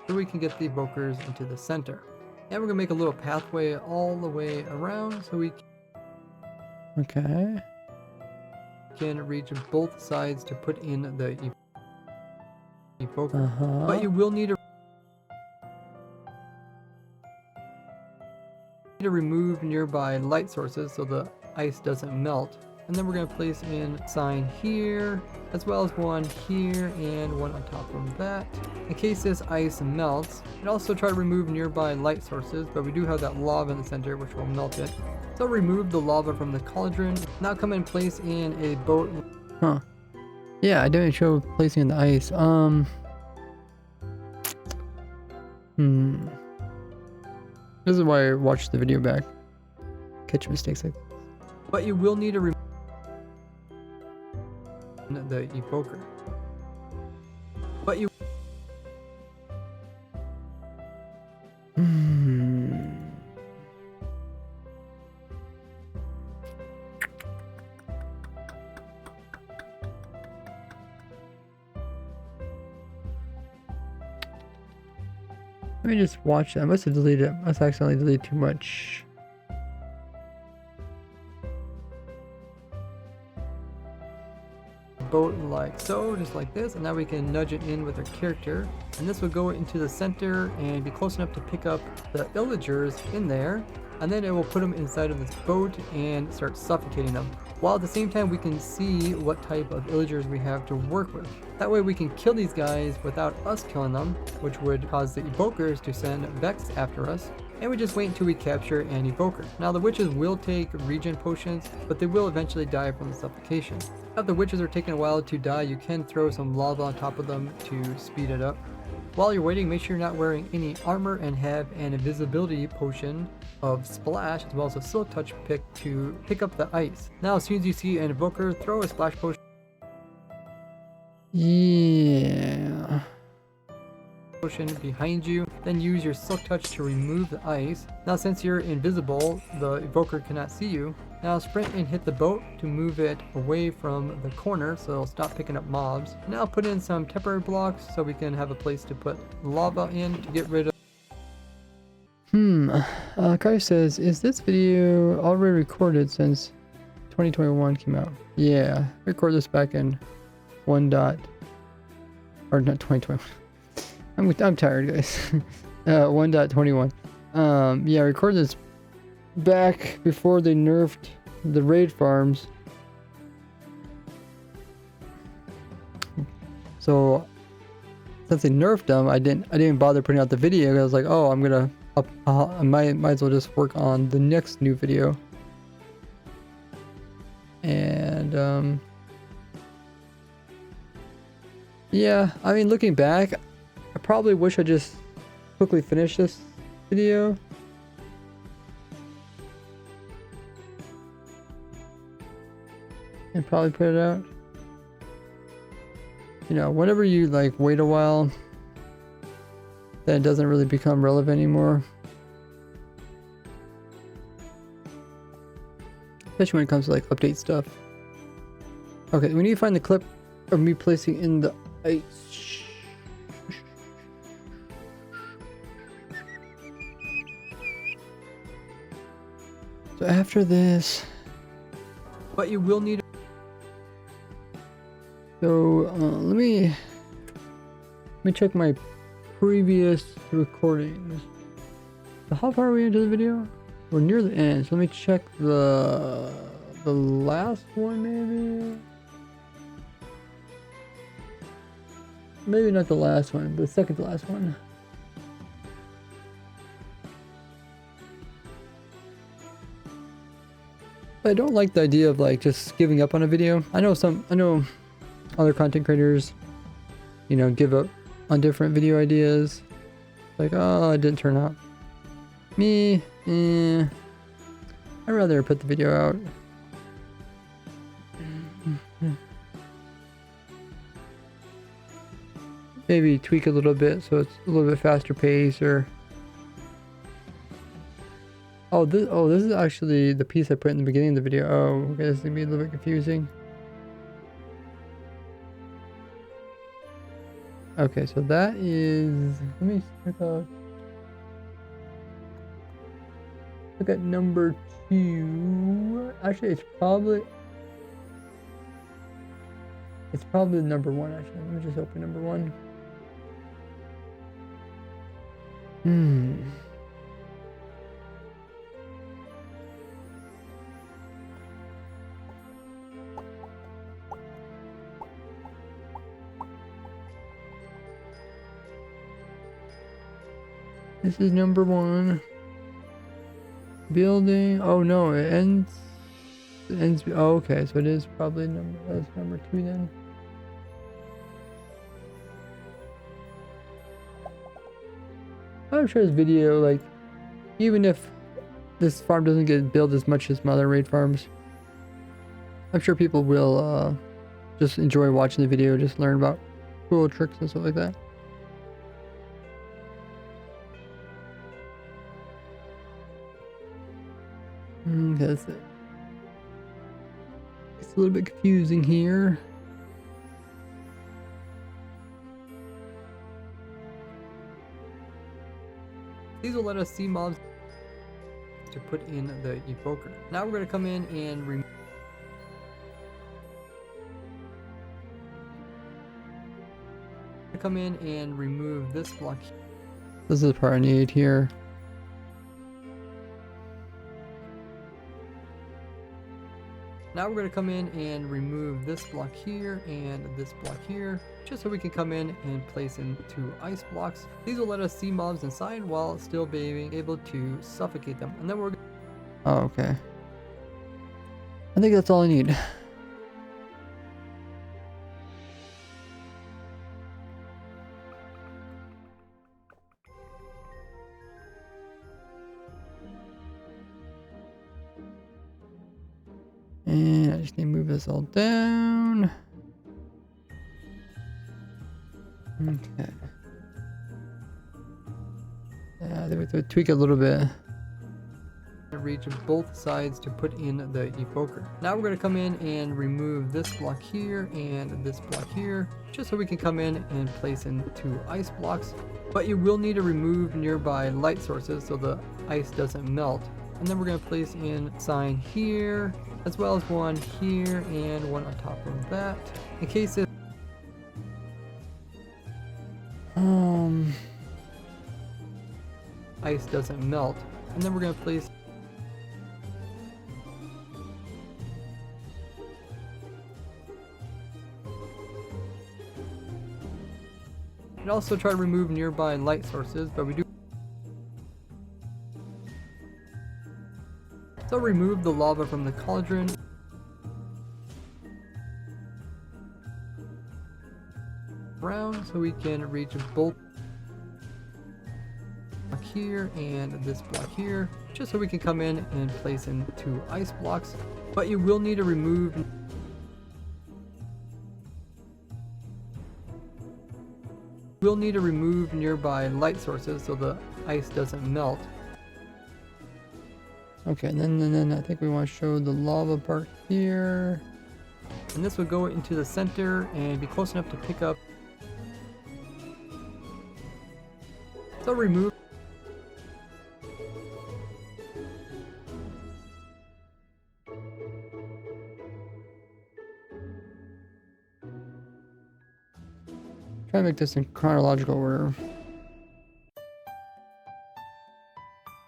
so we can get the evokers into the center. And we're gonna make a little pathway all the way around so we Okay. can reach both sides to put in the evoker. But you will need to remove nearby light sources so the ice doesn't melt. And then we're going to place in sign here, as well as one here and one on top of that, in case this ice melts. And also try to remove nearby light sources, but we do have that lava in the center which will melt it. So remove the lava from the cauldron. Now come and place in a boat. Huh. Yeah, I didn't show placing in the ice. This is why I watched the video back. Catch mistakes like this. But you will need to remove the evoker. But you Let me just watch that. I must have deleted it. I must accidentally delete too much. boat like so, just like this, and now we can nudge it in with our character, and this will go into the center and be close enough to pick up the villagers in there, and then it will put them inside of this boat and start suffocating them, while at the same time we can see what type of villagers we have to work with. That way we can kill these guys without us killing them, which would cause the evokers to send Vex after us, and we just wait until we capture an evoker. Now the witches will take regen potions, but they will eventually die from the suffocation. If the witches are taking a while to die, you can throw some lava on top of them to speed it up. While you're waiting, make sure you're not wearing any armor and have an invisibility potion of splash, as well as a silk touch pick to pick up the ice. Now as soon as you see an evoker, throw a splash potion behind you, then use your silk touch to remove the ice. Now since you're invisible, the evoker cannot see you. Now sprint and hit the boat to move it away from the corner so it'll stop picking up mobs. Now put in some temporary blocks so we can have a place to put lava in to get rid of. Kai says, is this video already recorded since 2021 came out? Yeah, record this back in or not 2021. I'm tired, guys. 1.21. Yeah, record this back before they nerfed the raid farms. So since they nerfed them, I didn't even bother putting out the video. I was like, oh, I might as well just work on the next new video. And yeah, I mean, looking back, I probably wish I just quickly finished this video. And probably put it out. You know, whenever you like wait a while, then it doesn't really become relevant anymore. Especially when it comes to like update stuff. Okay, we need to find the clip of me placing in the ice. So after this, But you will need So let me check my previous recordings. So how far are we into the video? We're near the end. So let me check the last one, maybe. Maybe not the last one, but the second to last one. I don't like the idea of like just giving up on a video. I know other content creators, you know, give up on different video ideas. Like, oh, it didn't turn out. Me, I'd rather put the video out. Maybe tweak a little bit so it's a little bit faster pace, or this is actually the piece I put in the beginning of the video. Oh, okay, this is gonna be a little bit confusing. Okay, so that is, let me look at number 2. Actually, it's probably number 1. Actually, let me just open number 1. This is number 1. Building. Oh no, it ends. Oh, okay, so it is probably that's number 2 then. I'm sure this video, like, even if this farm doesn't get built as much as my other raid farms, I'm sure people will just enjoy watching the video, just learn about cool tricks and stuff like that. That's it. It's a little bit confusing here. These will let us see mobs to put in the evoker. Now we're going to come in and remove this block. This is the part I need here. Now we're going to come in and remove this block here and this block here, just so we can come in and place into ice blocks. These will let us see mobs inside while still being able to suffocate them. And then we're oh, okay. I think that's all I need. And I just need to move this all down. Okay. Yeah, they would tweak it a little bit. Reach both sides to put in the evoker. Now we're going to come in and remove this block here and this block here, just so we can come in and place into ice blocks. But you will need to remove nearby light sources so the ice doesn't melt. And then we're going to place in sign here, as well as one here and one on top of that, in case it ice doesn't melt. And then we're going to place and also try to remove nearby light sources, but we do. So remove the lava from the cauldron. Around so we can reach both block here and this block here, just so we can come in and place into ice blocks. But you will need to remove nearby light sources so the ice doesn't melt. Okay, and then I think we want to show the lava part here. And this would go into the center and be close enough to pick up. So remove. Try to make this in chronological order.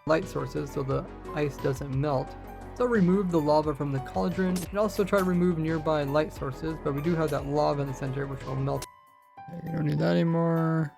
Light sources so the ice doesn't melt. So remove the lava from the cauldron and also try to remove nearby light sources, but we do have that lava in the center which will melt. We don't need that anymore.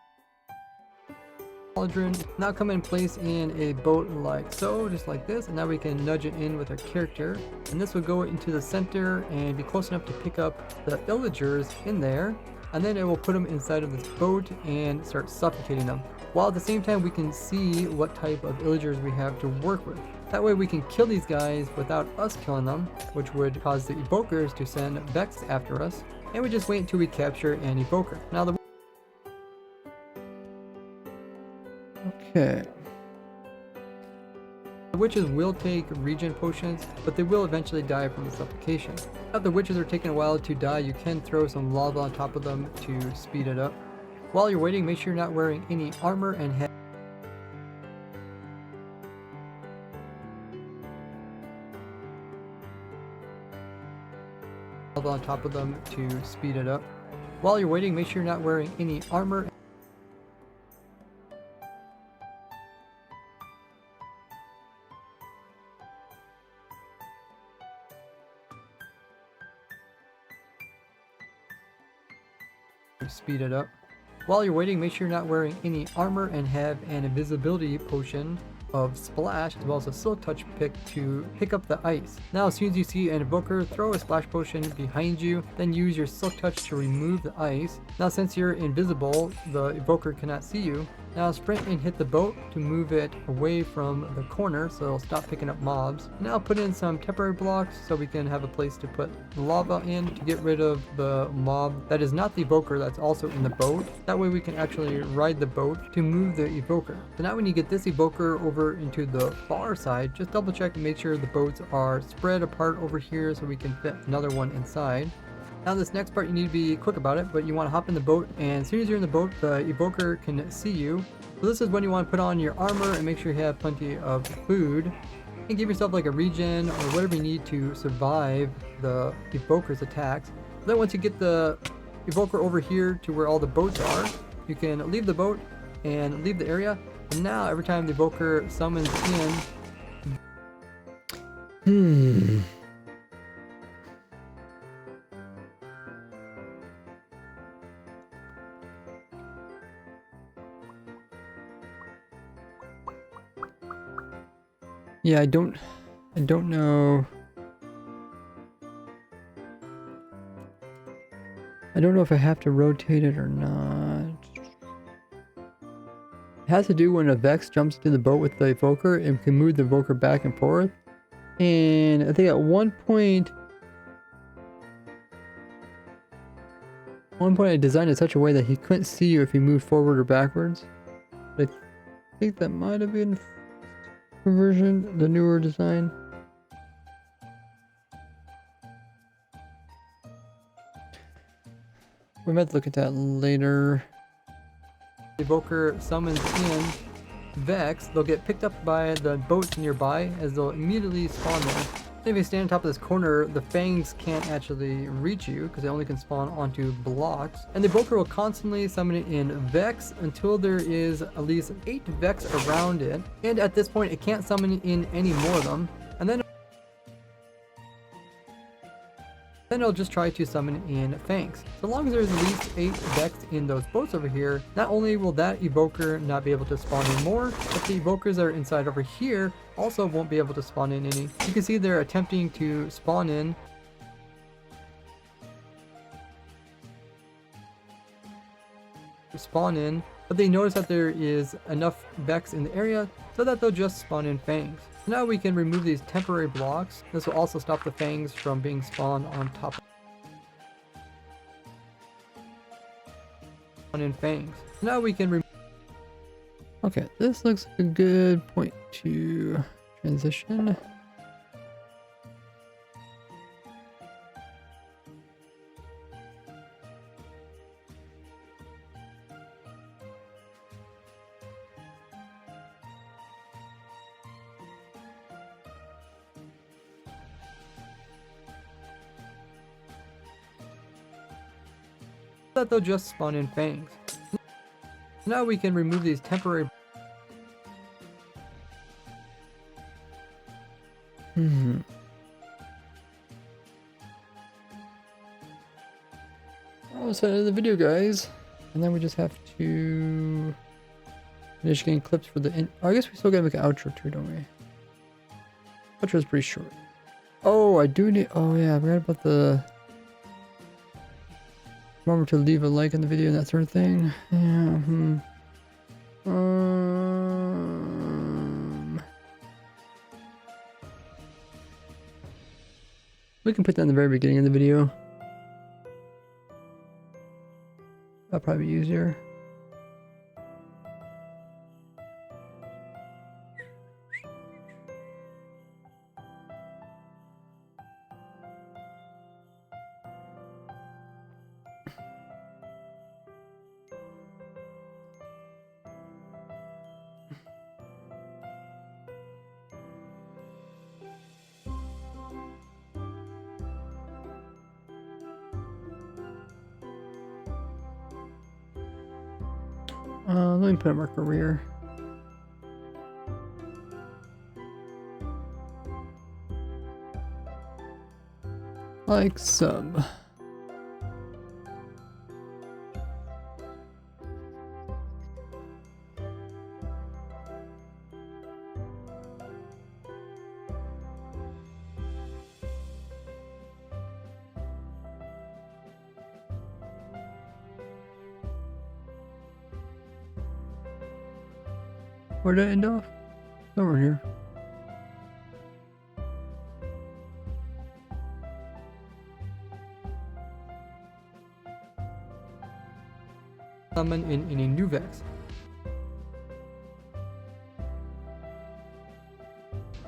Cauldron. Now come and place in a boat like so, just like this, and now we can nudge it in with our character, and this will go into the center and be close enough to pick up the villagers in there, and then it will put them inside of this boat and start suffocating them, while at the same time we can see what type of villagers we have to work with. That way we can kill these guys without us killing them, which would cause the evokers to send Vex after us, and we just wait until we capture an evoker. Now the Okay. witches will take regen potions, but they will eventually die from the suffocation. If the witches are taking a while to die, you can throw some lava on top of them to speed it up. While you're waiting, make sure you're not wearing any armor and have lava on top of them to speed it up. While you're waiting, make sure you're not wearing any armor. Speed it up. While you're waiting, make sure you're not wearing any armor and have an invisibility potion of splash as well as a silk touch pick to pick up the ice. Now as soon as you see an evoker, throw a splash potion behind you, then use your silk touch to remove the ice. Now since you're invisible, the evoker cannot see you. Now sprint and hit the boat to move it away from the corner so it'll stop picking up mobs. Now put in some temporary blocks so we can have a place to put lava in to get rid of the mob that is not the evoker that's also in the boat. That way we can actually ride the boat to move the evoker. So now when you get this evoker over into the far side, just double check and make sure the boats are spread apart over here so we can fit another one inside. Now this next part you need to be quick about it, but you want to hop in the boat, and as soon as you're in the boat the evoker can see you. So this is when you want to put on your armor and make sure you have plenty of food and give yourself like a regen or whatever you need to survive the evoker's attacks. Then once you get the evoker over here to where all the boats are, you can leave the boat and leave the area, and now every time the evoker summons in Yeah, I don't know. I don't know if I have to rotate it or not. It has to do when a Vex jumps into the boat with the evoker and can move the evoker back and forth. And I think at one point I designed it in such a way that he couldn't see you if he moved forward or backwards. I think that might have been version, the newer design. We might look at that later. evoker summons in Vex, they'll get picked up by the boats nearby as they'll immediately spawn there. If you stand on top of this corner, the fangs can't actually reach you because they only can spawn onto blocks. And the evoker will constantly summon it in Vex until there is at least 8 Vex around it. And at this point, it can't summon in any more of them. And then it'll just try to summon in fangs. So long as there's at least 8 Vex in those boats over here, not only will that evoker not be able to spawn in more, but the evokers that are inside over here also won't be able to spawn in any. You can see they're attempting to spawn in. But they notice that there is enough Vex in the area so that they'll just spawn in fangs. So now we can remove these temporary blocks. This will also stop the fangs from being spawned on top in fangs. Now we can Okay, this looks like a good point to transition. that they'll just spawn in fangs. Now we can remove these temporary... Almost end of the video, guys. And then we just have to finish getting clips for the... I guess we still gotta make an outro too, don't we? Outro's pretty short. Oh, I do need... Oh yeah, I forgot about the... Remember to leave a like on the video and that sort of thing. Yeah, we can put that in the very beginning of the video. That'll probably be easier. Let me put a marker here. Like sub. Where did it end off? Over here. Summon in any new Vex.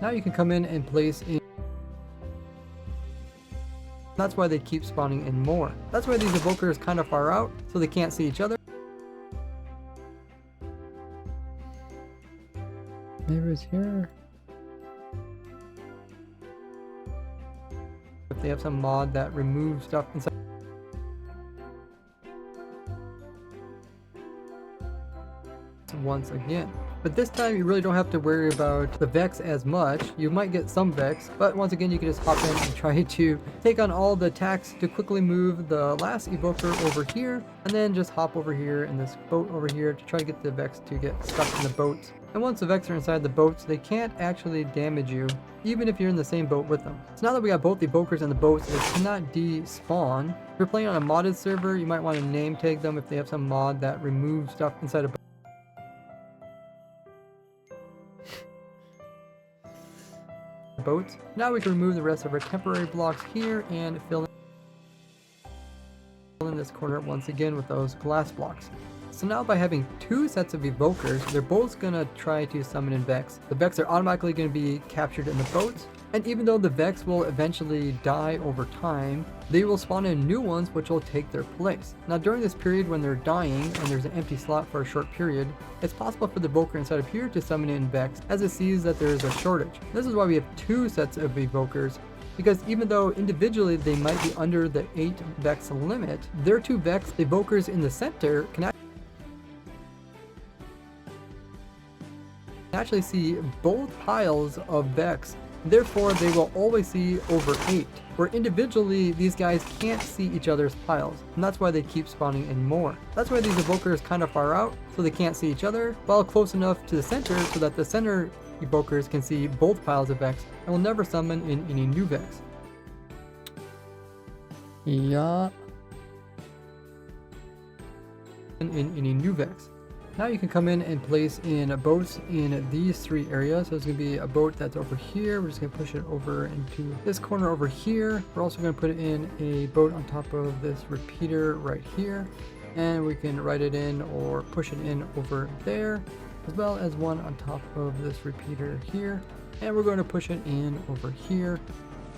Now you can come in and place in. That's why they keep spawning in more. That's why these evokers kind of far out, so they can't see each other. Maybe it's here. If they have some mod that removes stuff inside. Once again. But this time you really don't have to worry about the Vex as much. You might get some Vex, but once again you can just hop in and try to take on all the attacks to quickly move the last evoker over here, and then just hop over here in this boat over here to try to get the Vex to get stuck in the boats. And once the Vex are inside the boats, they can't actually damage you, even if you're in the same boat with them. So now that we got both the evokers and the boats, they cannot despawn. If you're playing on a modded server, you might want to name tag them if they have some mod that removes stuff inside a boat. Boats. Now we can remove the rest of our temporary blocks here and fill in this corner once again with those glass blocks. So now by having two sets of evokers, they're both going to try to summon in Vex. The Vex are automatically going to be captured in the boats, and even though the Vex will eventually die over time, they will spawn in new ones which will take their place. Now during this period when they're dying and there's an empty slot for a short period, it's possible for the evoker inside of here to summon in Vex as it sees that there is a shortage. This is why we have two sets of evokers, because even though individually they might be under the 8 Vex limit, their two Vex evokers in the center can actually see both piles of Vex. Therefore, they will always see over 8, where individually these guys can't see each other's piles, and that's why they keep spawning in more. That's why these evokers kind of far out, so they can't see each other, while close enough to the center so that the center evokers can see both piles of Vex and will never summon in any new Vex. Yeah. In any new Vex. Now you can come in and place in boats in these 3 areas. So it's going to be a boat that's over here. We're just going to push it over into this corner over here. We're also going to put it in a boat on top of this repeater right here. And we can write it in or push it in over there, as well as one on top of this repeater here. And we're going to push it in over here.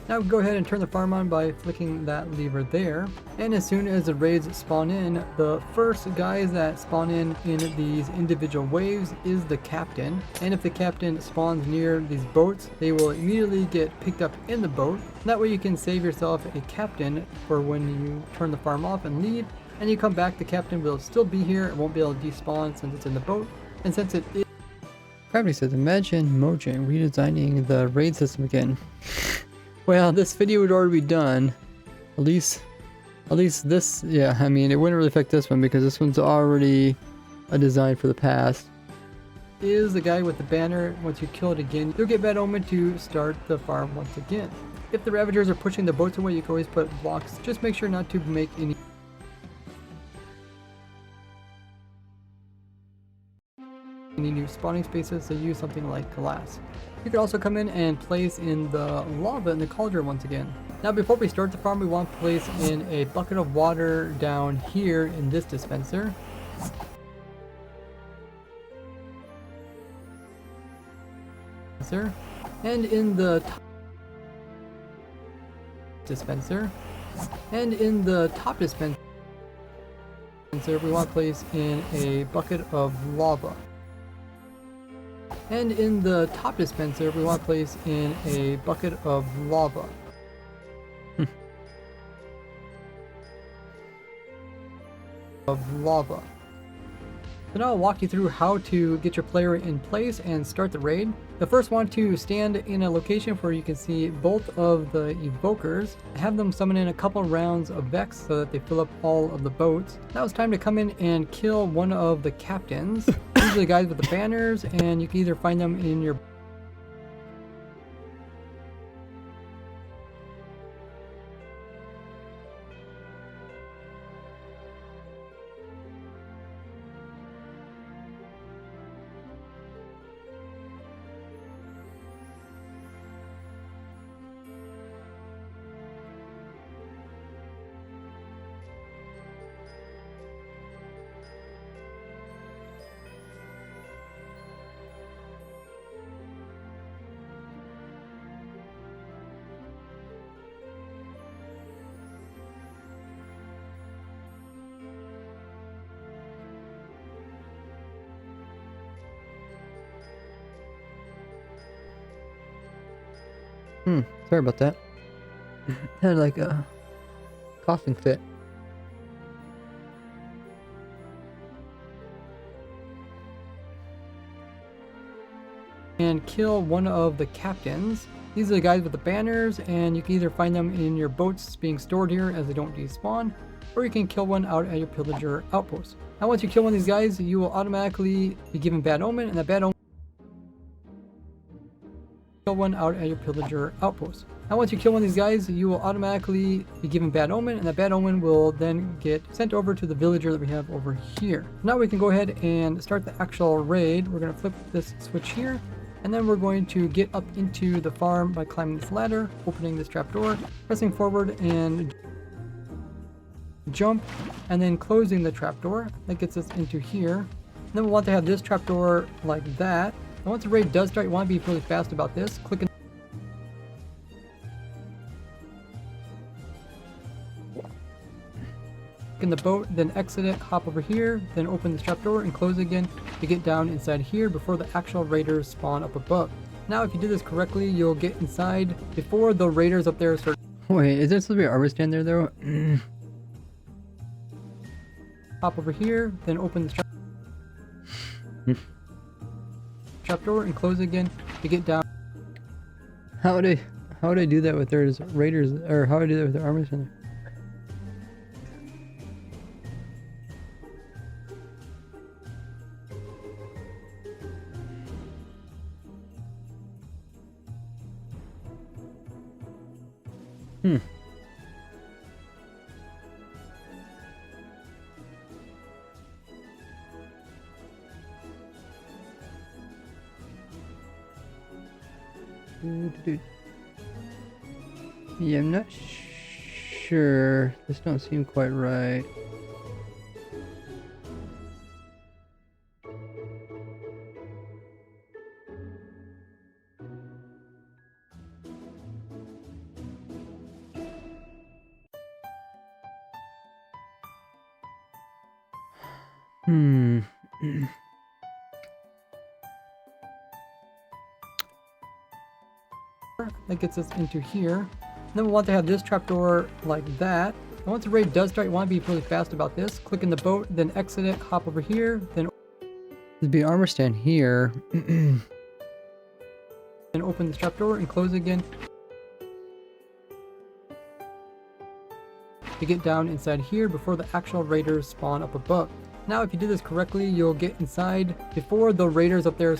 Now go ahead and turn the farm on by flicking that lever there. And as soon as the raids spawn in, the first guys that spawn in these individual waves is the captain. And if the captain spawns near these boats, they will immediately get picked up in the boat. That way you can save yourself a captain for when you turn the farm off and leave. and you come back, the captain will still be here. It won't be able to despawn since it's in the boat, and since it is... Gravity says, imagine Mojang redesigning the raid system again. Well, this video would already be done. At least this, yeah, I mean, it wouldn't really affect this one because this one's already a design for the past. Is the guy with the banner. Once you kill it again, you'll get Bad Omen to start the farm once again. If the Ravagers are pushing the boats away, you can always put blocks. Just make sure not to make any new spawning spaces, so use something like glass. You could also come in and place in the lava in the cauldron once again. Now before we start the farm, we want to place in a bucket of water down here in this dispenser. And in the dispenser, and in the top dispenser we want to place in a bucket of lava. And in the top dispenser we want to place in a bucket of lava. So now I'll walk you through how to get your player in place and start the raid. You'll first want to stand in a location where you can see both of the evokers. Have them summon in a couple rounds of Vex so that they fill up all of the boats. Now it's time to come in and kill one of the captains. Usually guys with the banners, and you can either find them in your... Sorry about that. Had like a coughing fit. And kill one of the captains. These are the guys with the banners, and you can either find them in your boats being stored here as they don't despawn, or you can kill one out at your pillager outpost. Now once you kill one of these guys, you will automatically be given Bad Omen, and that Bad Omen kill one out at your pillager outpost. Now once you kill one of these guys, you will automatically be given Bad Omen, and that Bad Omen will then get sent over to the villager that we have over here. Now we can go ahead and start the actual raid. We're going to flip this switch here, and then we're going to get up into the farm by climbing this ladder, opening this trapdoor, pressing forward and jump, and then closing the trapdoor. That gets us into here. And then we want to have this trapdoor like that. And once the raid does start, you want to be really fast about this. Click in the boat, then exit it, hop over here, then open this trapdoor and close again to get down inside here before the actual raiders spawn up above. Now if you do this correctly, you'll get inside before the raiders up there start. Wait, is there supposed to be an armor stand there though? Hop over here, then open this trapdoor and close again to get down. How would I do that with their raiders, or how would I do that with their armor stand? Yeah, I'm not sure. This don't seem quite right. That gets us into here. And then we want to have this trapdoor like that. And once the raid does start, you want to be really fast about this. Click in the boat, then exit it, hop over here, then There'd be an armor stand here. open this trapdoor and close it again. To get down inside here before the actual raiders spawn up above. Now if you do this correctly, you'll get inside before the raiders up there.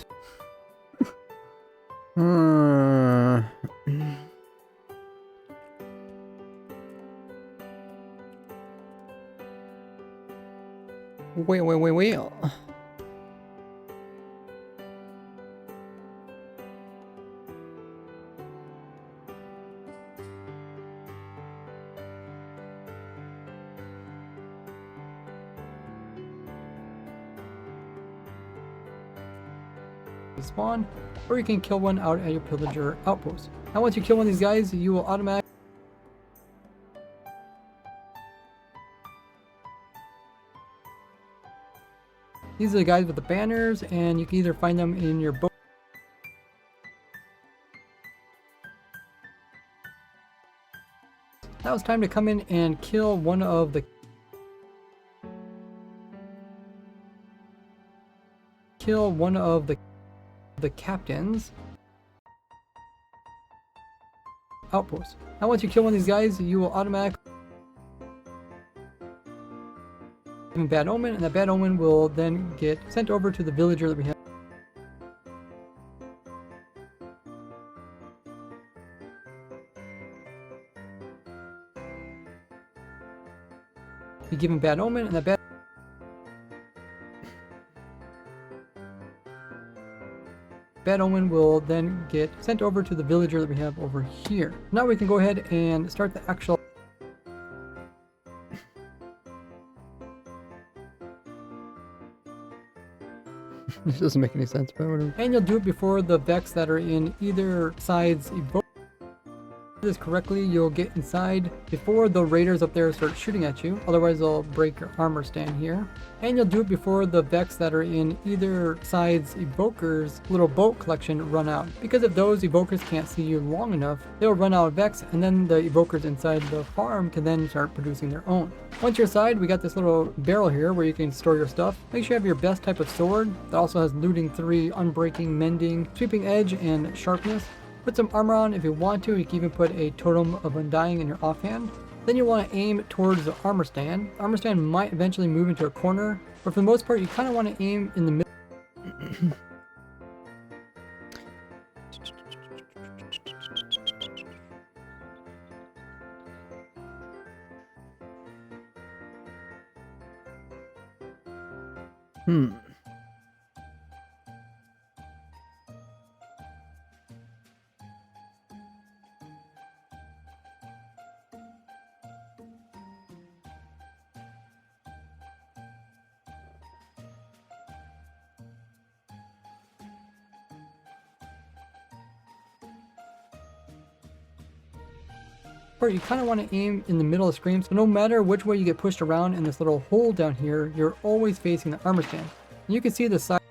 Wait. Spawn, or you can kill one out at your pillager outpost. Now once you kill one of these guys, you will automatically these are the guys with the banners, and you can either find them in your boat. Now it's time to come in and kill one of the captains outpost. Now once you kill one of these guys, you will automatically give him Bad Omen, and that Bad Omen will then get sent over to the villager that we have. You give him Bad Omen, and that Bad Omen will then get sent over to the villager that we have over here. Now we can go ahead and start the actual This doesn't make any sense, but whatever. and you'll do it before the Vex that are in either side's evoke. This correctly, you'll get inside before the raiders up there start shooting at you, otherwise they'll break your armor stand here. And you'll do it before the Vex that are in either side's evokers little boat collection run out, because if those evokers can't see you long enough, they'll run out of Vex, and then the evokers inside the farm can then start producing their own. Once you're inside, we got this little barrel here where you can store your stuff. Make sure you have your best type of sword that also has looting 3, unbreaking, mending, sweeping edge, and sharpness. Put some armor on if you want to. You can even put a totem of undying in your offhand. Then you want to aim towards the armor stand. The armor stand might eventually move into a corner, but for the most part you kind of want to aim in the middle. You kind of want to aim in the middle of the screen, so no matter which way you get pushed around in this little hole down here, you're always facing the armor stand. And you can see the side.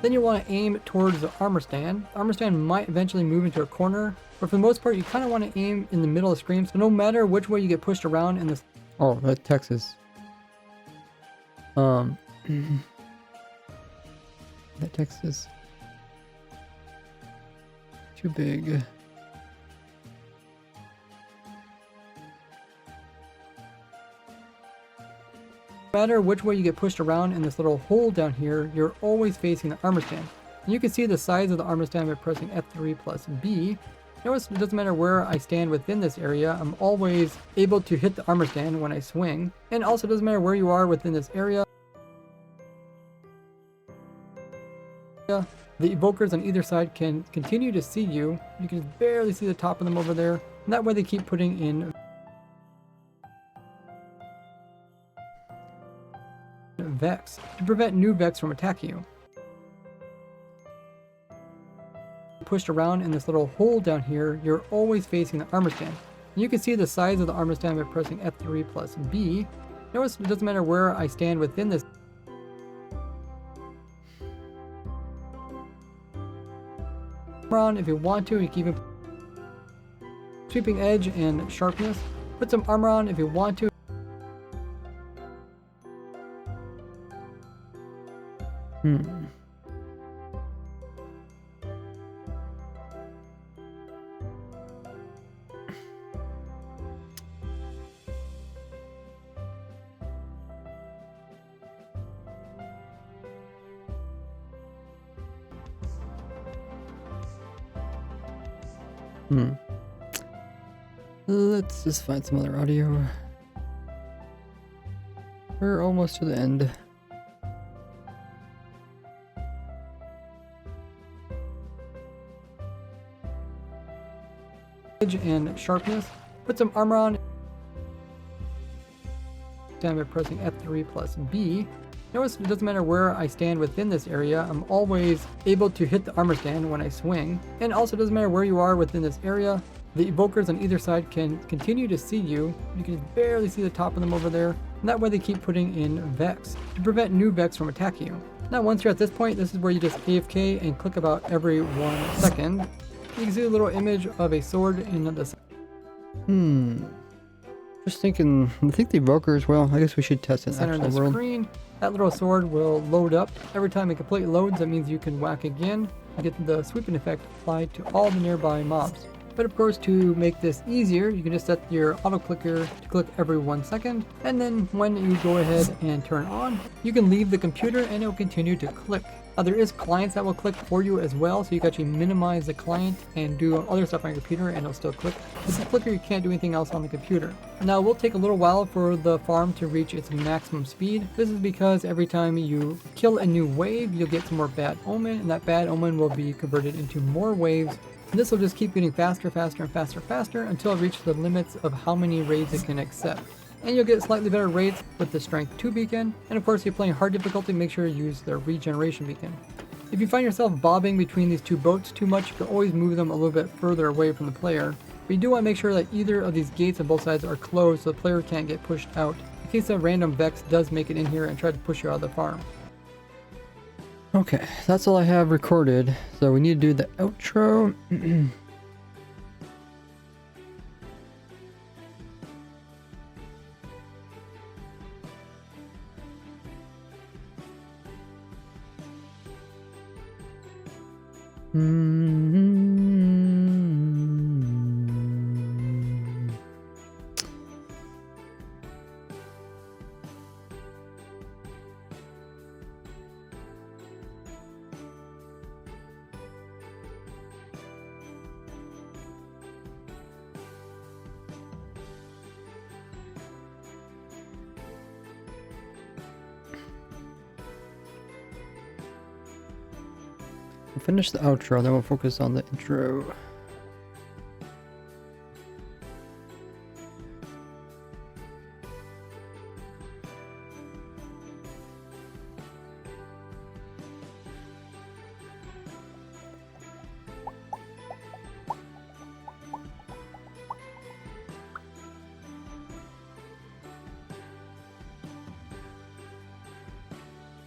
Then you want to aim towards the armor stand. The armor stand might eventually move into a corner, but for the most part you kind of want to aim in the middle of the screen, so no matter which way you get pushed around in this. Oh, that Texas. That Texas. too big. No matter which way you get pushed around in this little hole down here, you're always facing the armor stand. And you can see the size of the armor stand by pressing F3 plus B. Notice it doesn't matter where I stand within this area, I'm always able to hit the armor stand when I swing. And also doesn't matter where you are within this area. The evokers on either side can continue to see you. You can just barely see the top of them over there. And that way they keep putting in Vex to prevent new Vex from attacking you. Pushed around in this little hole down here, you're always facing the armor stand. And you can see the size of the armor stand by pressing F3 plus B. Notice it doesn't matter where I stand within this. Around if you want to, you can even sweeping edge and sharpness. Put some armor on if you want to. Let's just find some other audio. We're almost to the end. Edge and sharpness. Put some armor on. By pressing F3 plus B. Notice it doesn't matter where I stand within this area, I'm always able to hit the armor stand when I swing. And also doesn't matter where you are within this area, the evokers on either side can continue to see you. You can just barely see the top of them over there. And that way they keep putting in Vex to prevent new Vex from attacking you. Now once you're at this point, this is where you just AFK and click about every 1 second. You can see a little image of a sword in the Just thinking, I think the evokers, well, I guess we should test it in center of the actual world. screen. That little sword will load up. Every time it completely loads, that means you can whack again and get the sweeping effect applied to all the nearby mobs. But of course, to make this easier, you can just set your auto clicker to click every 1 second, and then when you go ahead and turn on, you can leave the computer and it will continue to click. There is clients that will click for you as well, so you can actually minimize the client and do other stuff on your computer and it'll still click. With the clicker, you can't do anything else on the computer. Now, it will take a little while for the farm to reach its maximum speed. This is because every time you kill a new wave, you'll get some more bad omen, and that bad omen will be converted into more waves. And this will just keep getting faster, faster, and faster, faster until it reaches the limits of how many raids it can accept. And you'll get slightly better rates with the Strength 2 beacon. And of course, if you're playing hard difficulty, make sure you use the regeneration beacon. If you find yourself bobbing between these two boats too much, you can always move them a little bit further away from the player. But you do want to make sure that either of these gates on both sides are closed so the player can't get pushed out, in case a random Vex does make it in here and try to push you out of the farm. Okay, that's all I have recorded, so we need to do the outro. We'll finish the outro, then we'll focus on the intro.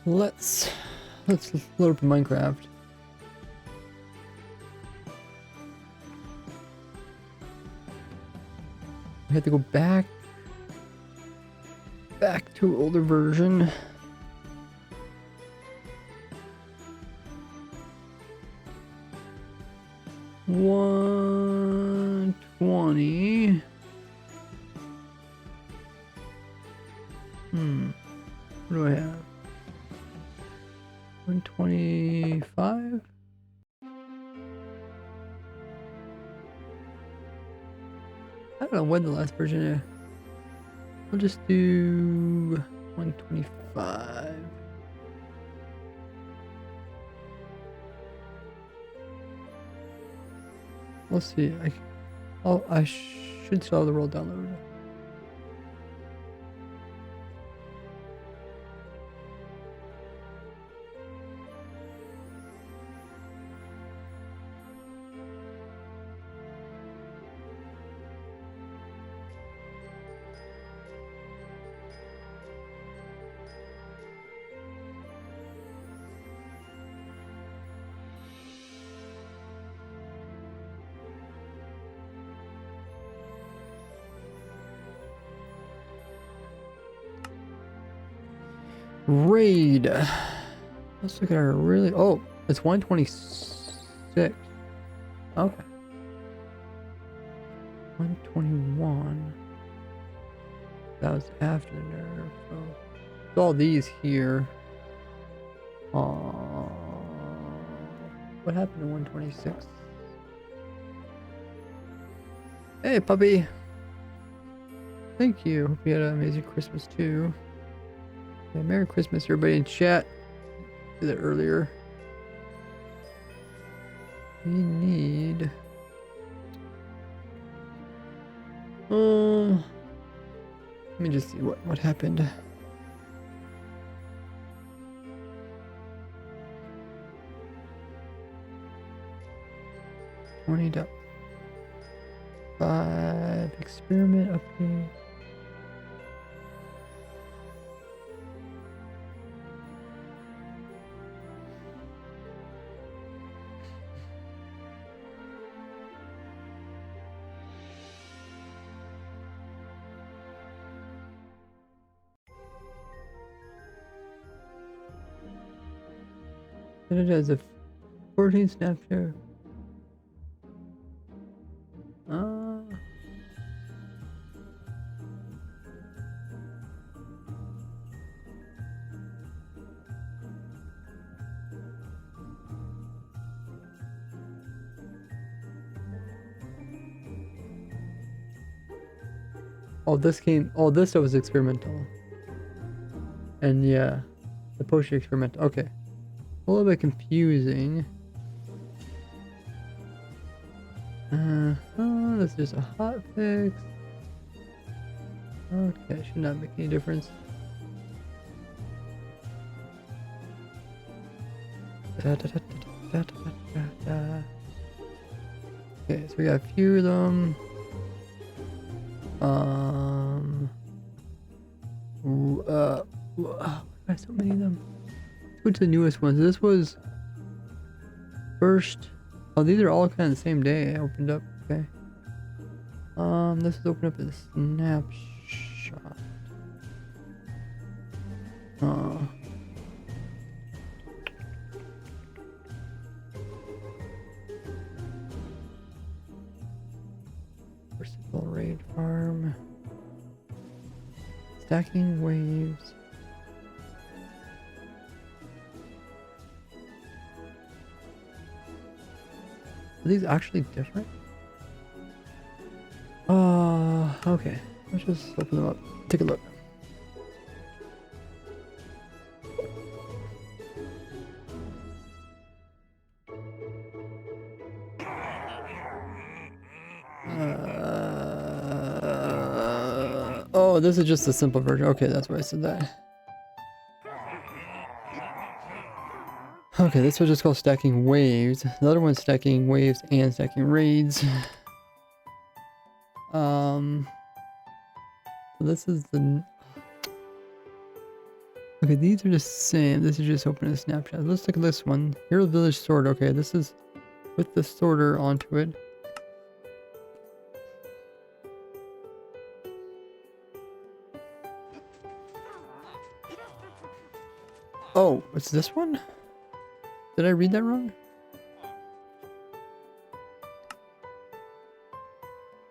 Let's load up Minecraft. We have to go back to older version. 120. What do I have? 125? I don't know when the last version is. We'll just do 125. We'll see. I should still have the roll downloaded. Raid. Let's look at our really. Oh, it's 126. Okay. 121. That was after the nerf. So it's all these here. What happened to 126? Hey, puppy. Thank you. Hope you had an amazing Christmas too. Yeah, Merry Christmas, everybody in chat. Did it earlier. We need. Let me just see what happened. $20.5 experiment update. And it has a 14 snapshot. Oh, this stuff was experimental. And yeah, the potion experimental. Okay. A little bit confusing. This is just a hot fix. Okay, should not make any difference. Okay, so we got a few of them. Why so many of them? Let's go to the newest ones. This was first. Oh, these are all kind of the same day. I opened up. Okay. This is open up as a snapshot. Versatile raid farm. Stacking waves. Are these actually different? Okay. Let's just open them up. Take a look. Oh, this is just a simple version. Okay, that's why I said that. Okay, this was just called stacking waves. The other one's stacking waves and stacking raids. This is the. Okay, these are the same. This is just open a snapshot. Let's look at this one. Hero Village Sword. Okay, this is with the sorter onto it. Oh, it's this one? Did I read that wrong?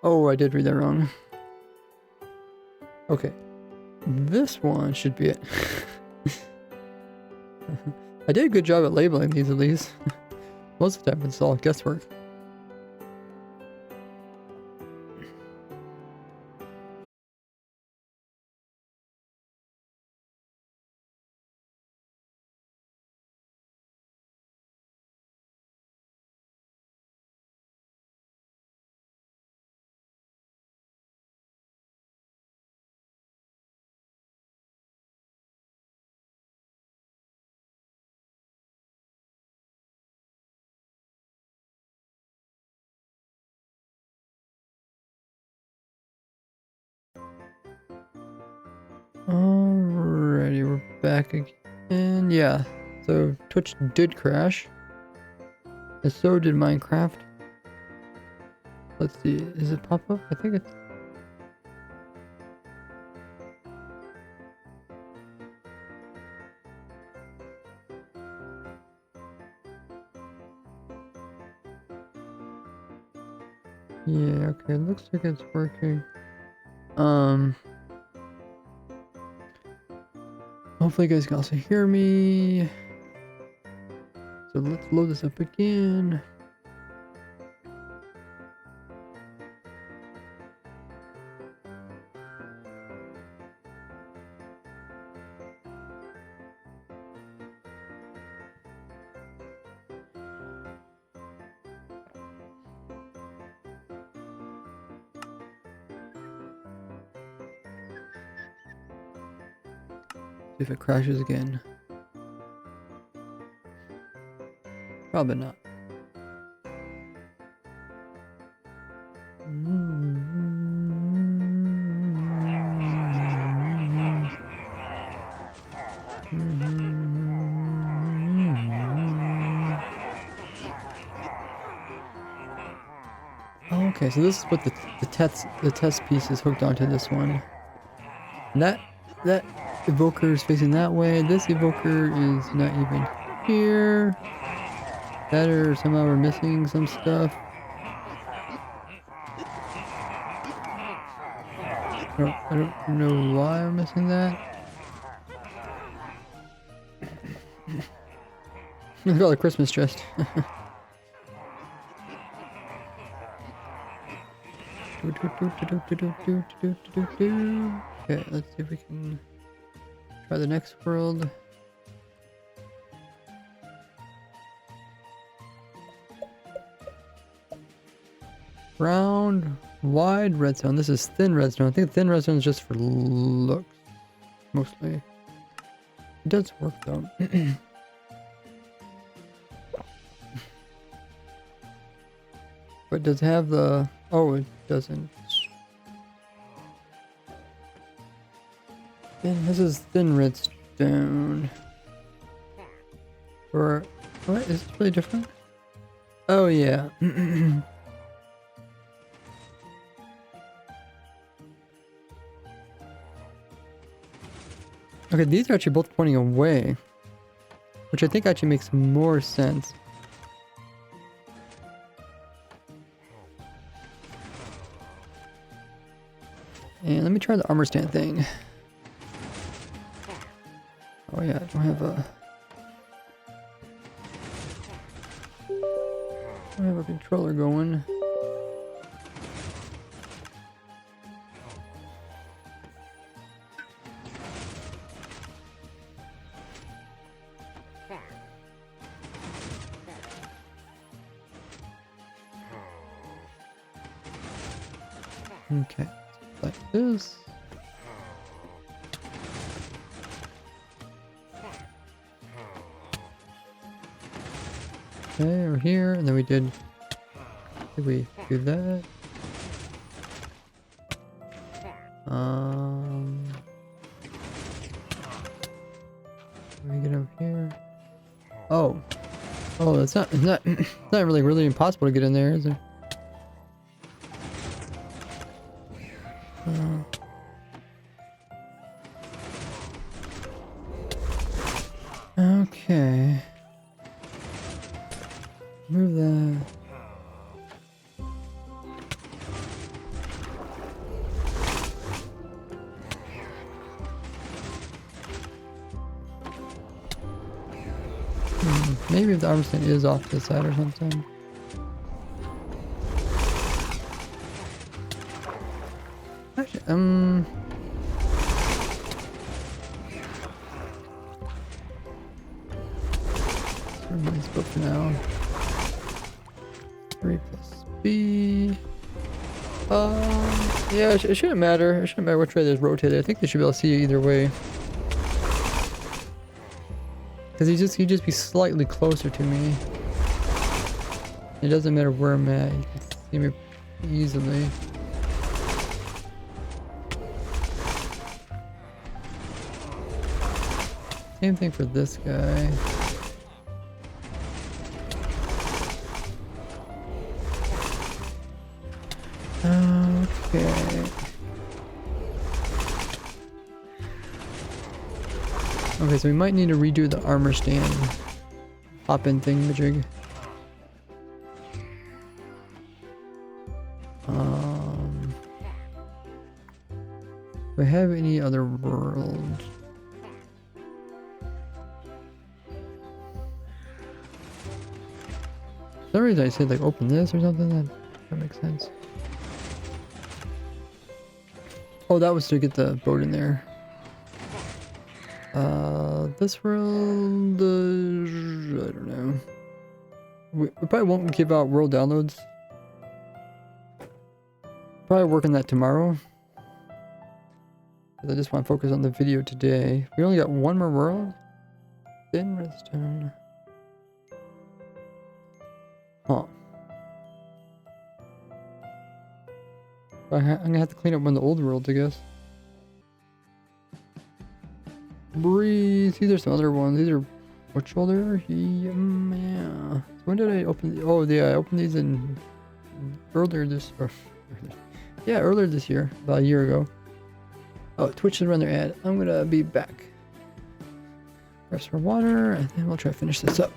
Oh, I did read that wrong. Okay. This one should be it. I did a good job at labeling these at least. Most of the time it's all guesswork. Alrighty, we're back again. Yeah, so Twitch did crash. And so did Minecraft. Let's see, is it pop up? I think it's... Yeah, okay, it looks like it's working. Hopefully you guys can also hear me. So let's load this up again. See if it crashes again. Probably not. Okay, so this is what the test piece is hooked onto this one. And that evoker is facing that way. This evoker is not even here. That or somehow we're missing some stuff. I don't know why we're missing that. Look at all the Christmas chest. Okay, let's see if we can try the next world. Round, wide redstone. This is thin redstone. I think thin redstone is just for looks, mostly. It does work though. But does it have the... Oh, it doesn't. This is thin redstone. Or... What? Is it really different? Oh, yeah. Okay, these are actually both pointing away. Which I think actually makes more sense. And let me try the armor stand thing. Oh yeah, I don't have a controller going. Okay, like this. Okay, we're here, and then we did we do that? Let me get over here. Oh, it's not really impossible to get in there, is it? Okay. Move that. Maybe if the armor stand is off this side or something. Actually, let's go for now. 3 plus B. Yeah, it shouldn't matter. It shouldn't matter which way there's rotated. I think they should be able to see it either way. Because he'd just be slightly closer to me. It doesn't matter where I'm at. You can see me easily. Same thing for this guy. Okay. Okay, so we might need to redo the armor stand. Hop-in thingamajig. Do I have any other worlds? For some reason I said like open this or something. That makes sense. Oh, that was to get the boat in there. This world, I don't know. We probably won't give out world downloads. Probably work on that tomorrow. I just want to focus on the video today. We only got one more world. Thin redstone. Huh. I'm gonna have to clean up one of the old worlds, I guess. Breathe. These are some other ones. These are what shoulder? Yeah. So when did I open? Oh, yeah, I opened these in earlier this. Yeah, earlier this year, about a year ago. Oh, Twitch should run their ad. I'm gonna be back. Grab some water, and then we'll try to finish this up.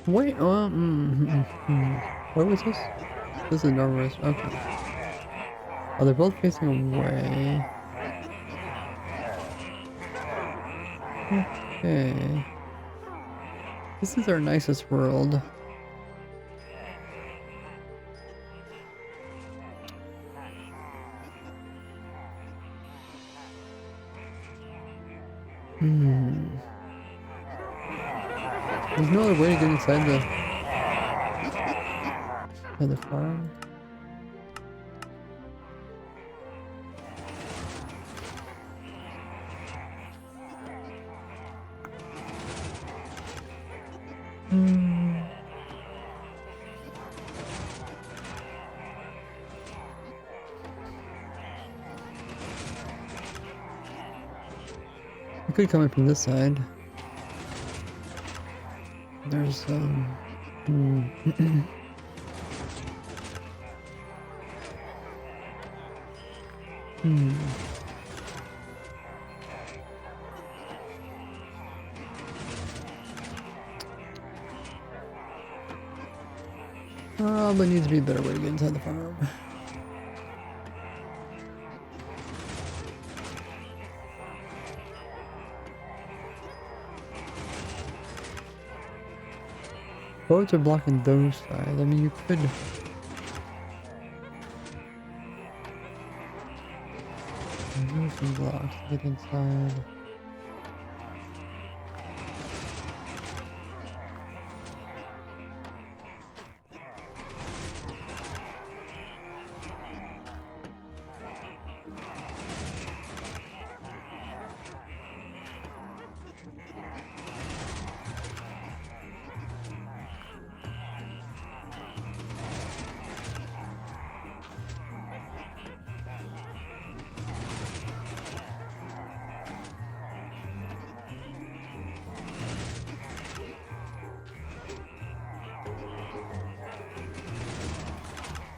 Wait, where was this? This is normal restaurant. Okay. Oh, they're both facing away. Okay. This is our nicest world. Hmm. There's no other way to get inside the farm. Hmm. I could come in from this side. There's hmm. Hmm. Probably needs to be a better way to get inside the farm. Boats are blocking those sides. I mean, you could. Remove some blocks to get inside.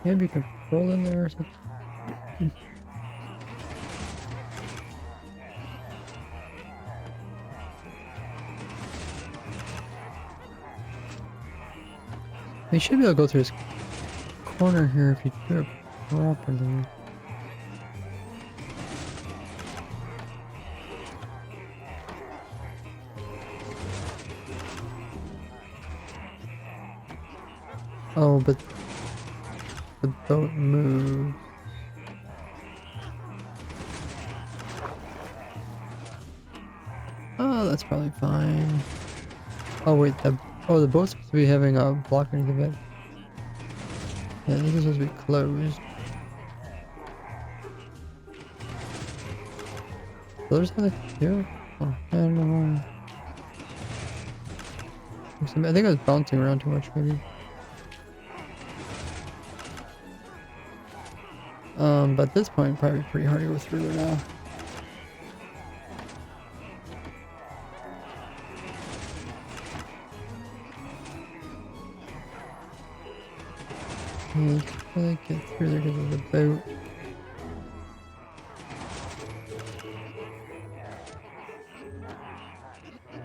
Maybe you can roll in there or something. You should be able to go through this corner here if you do it properly. Oh, but the boat moves. Oh, that's probably fine. Oh wait, the boat's supposed to be having a block underneath of it. Yeah, this is supposed to be closed. So there's nothing here? Oh, I don't know. I think I was bouncing around too much, maybe. But at this point, probably pretty hard to go through there now. You can really get through there because of the boat.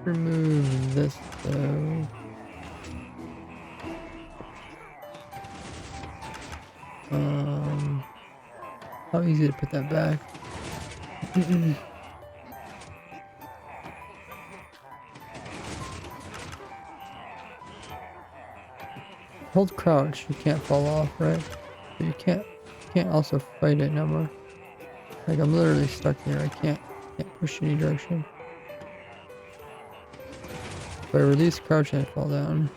Remove this though. How easy to put that back? Hold crouch, you can't fall off, right? But you can't also fight it no more. Like I'm literally stuck here, I can't push any direction. If I release crouch, I fall down.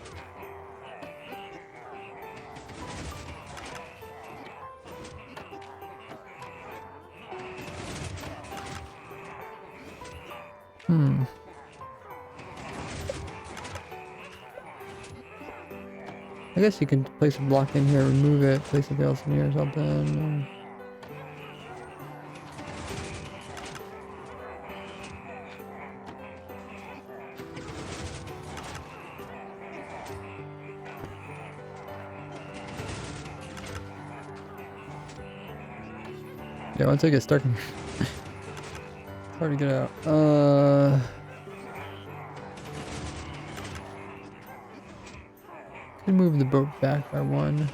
I guess you can place a block in here, remove it, place something else in here or something. Yeah, once I get stuck in it's hard to get out. Can move the boat back by one.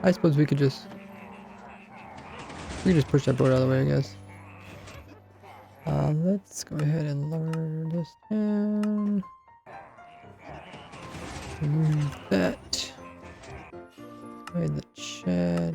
I suppose we could just push that boat out of the way, I guess. Let's go ahead and lower this down. Remove that. Hide the chat.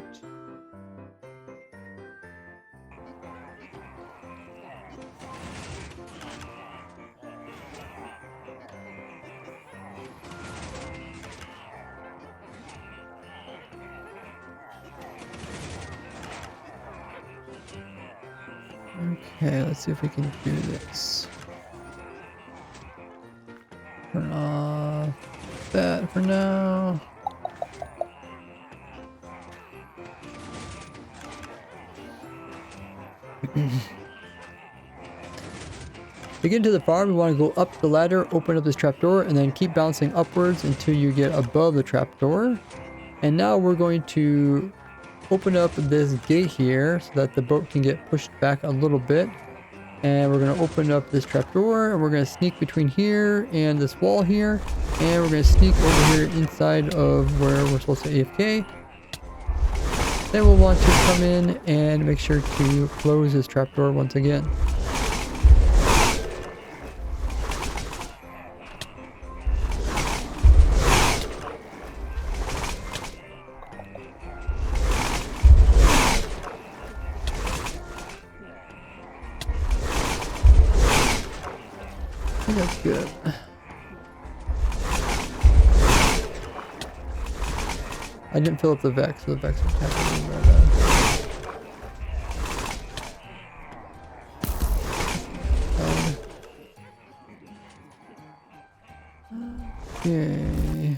Okay, let's see if we can do this. Turn off that for now. To get into the farm, we want to go up the ladder, open up this trapdoor, and then keep bouncing upwards until you get above the trapdoor. And now we're going to open up this gate here so that the boat can get pushed back a little bit. And we're going to open up this trapdoor, and we're going to sneak between here and this wall here. And we're going to sneak over here inside of where we're supposed to AFK. Then we'll want to come in and make sure to close this trapdoor once again. That's good. I didn't fill up the Vex, so the Vex is happening right now. Okay.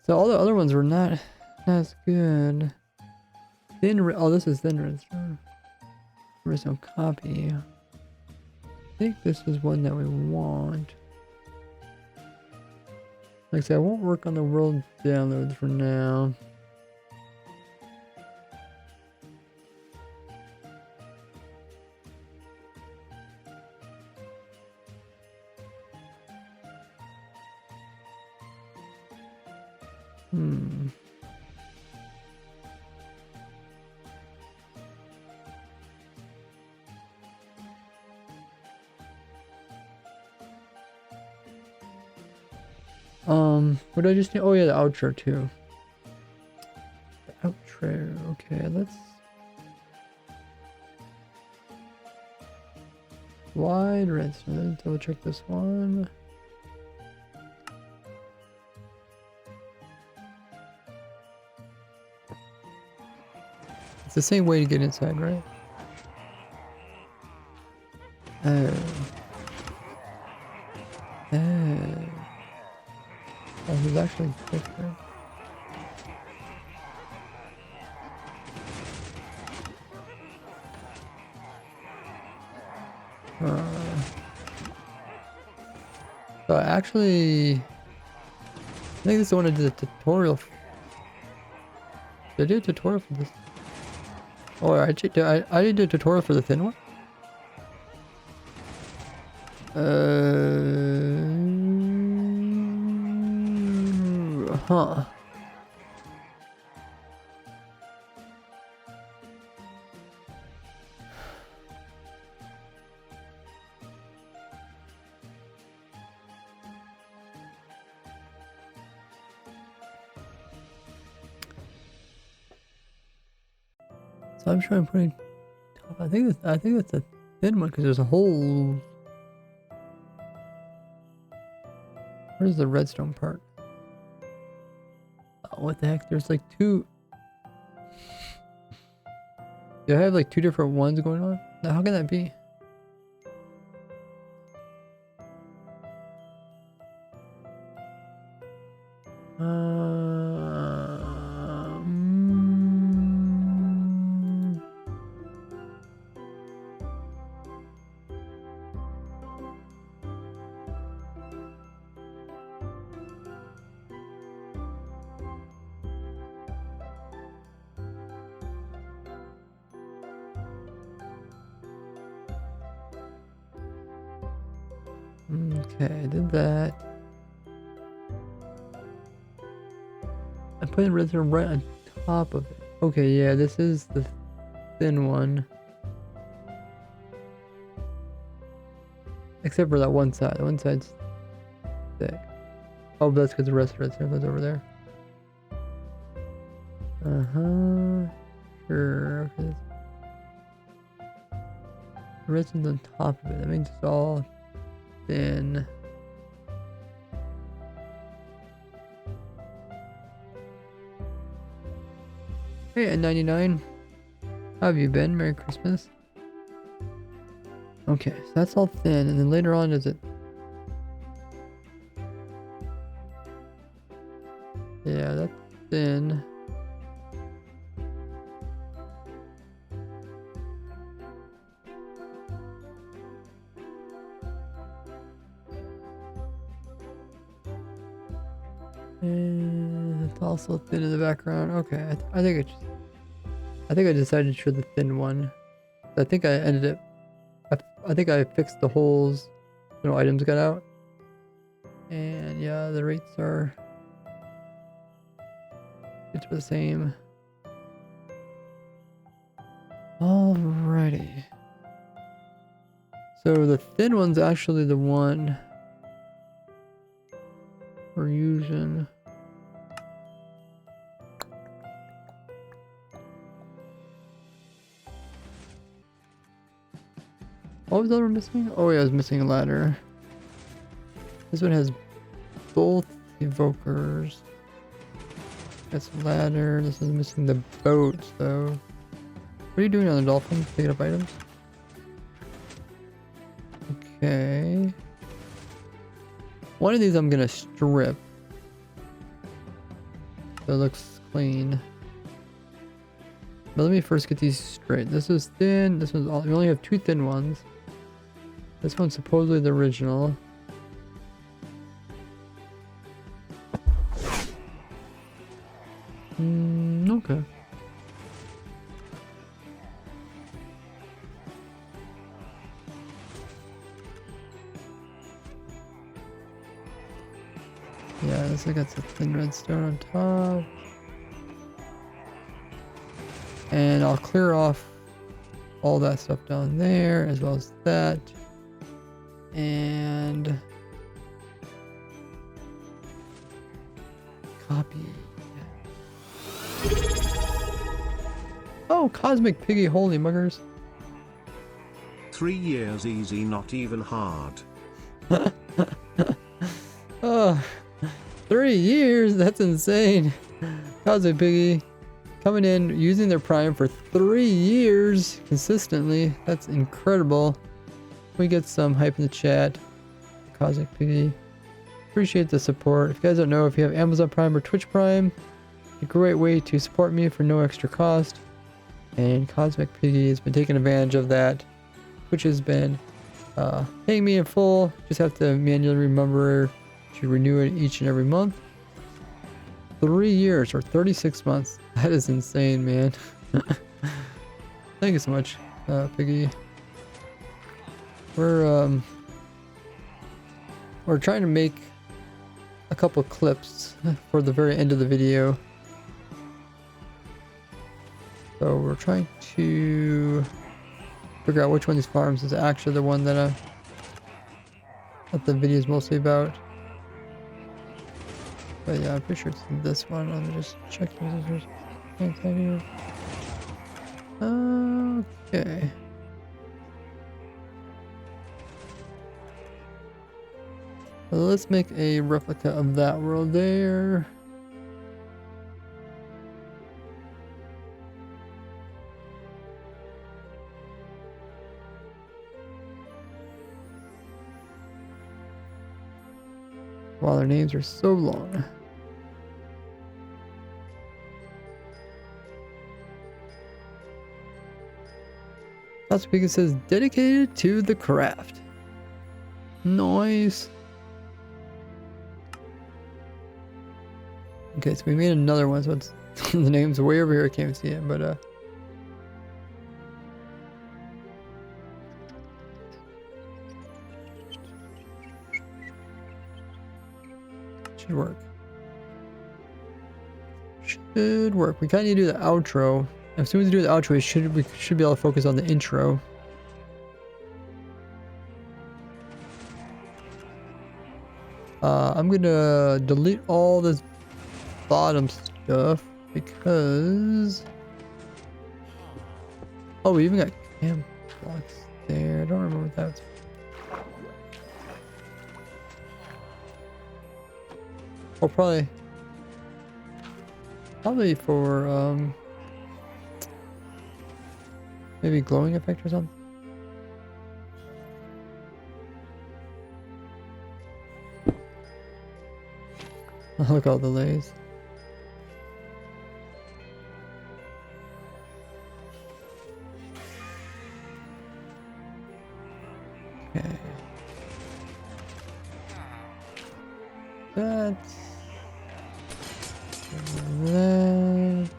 So all the other ones were not as good. Oh, this is thin redstone. There is no copy. I think this is one that we want. Like I said, I won't work on the world downloads for now. What did I just do? Oh yeah, the outro too. The outro. Okay, let's. Wide redstone. Let's double check this one. It's the same way to get inside, right? Oh. Oh, he's actually different. So actually, I think this is the one I did a tutorial. Did I do a tutorial for this? Oh, I did a tutorial for the thin one. Huh. So I'm sure I'm putting. I think that's a thin one because there's a whole. Where's the redstone part? Oh, what the heck? There's like two. Do I have like two different ones going on? Now, how can that be? Okay, I did that. I'm putting redstone right on top of it. Okay, yeah, this is the thin one. Except for that one side. The one side's thick. Oh, but that's because the rest of it goes over there. Sure. The rest is on top of it. That means it's all thin. Hey, at 99. How have you been? Merry Christmas. Okay, so that's all thin, and then later on, is it? Yeah, that's thin. And it's also thin in the background. Okay, I think I decided to show the thin one. I think I ended it. I think I fixed the holes. No items got out. And yeah, the rates are. It's the same. Alrighty. So the thin one's actually the one we're using. What was the other one missing? Oh yeah, I was missing a ladder. This one has both evokers. That's a ladder. This is missing the boat, though. What are you doing on the dolphin? Picking up items? Okay. One of these I'm gonna strip. So it looks clean. But let me first get these straight. This is thin. This one's all. We only have two thin ones. This one's supposedly the original. Okay. Yeah, this got some thin redstone on top. And I'll clear off all that stuff down there as well as that. And copy. Oh, Cosmic Piggy, holy muggers. 3 years easy, not even hard. Oh, 3 years? That's insane. Cosmic Piggy coming in, using their Prime for 3 years consistently. That's incredible. We get some hype in the chat. Cosmic Piggy. Appreciate the support. If you guys don't know, if you have Amazon Prime or Twitch Prime, a great way to support me for no extra cost. And Cosmic Piggy has been taking advantage of that, which has been paying me in full. Just have to manually remember to renew it each and every month. 3 years or 36 months. That is insane, man. Thank you so much, Piggy. We're trying to make a couple clips for the very end of the video. So we're trying to figure out which one of these farms is actually the one that the video is mostly about. But yeah, I'm pretty sure it's this one. Let me just check this. Okay. So let's make a replica of that world there. Wow, their names are so long. Last week it says dedicated to the craft. Nice. Okay, so we made another one, so it's the name's way over here. I can't see it, but should work. Should work. We kind of need to do the outro As soon as we do the outro, we should be able to focus on the intro. I'm gonna delete all this bottom stuff because oh, we even got camp blocks there. I don't remember what that's. Oh, probably for maybe glowing effect or something. Oh, look at all the lays. Okay. That's that.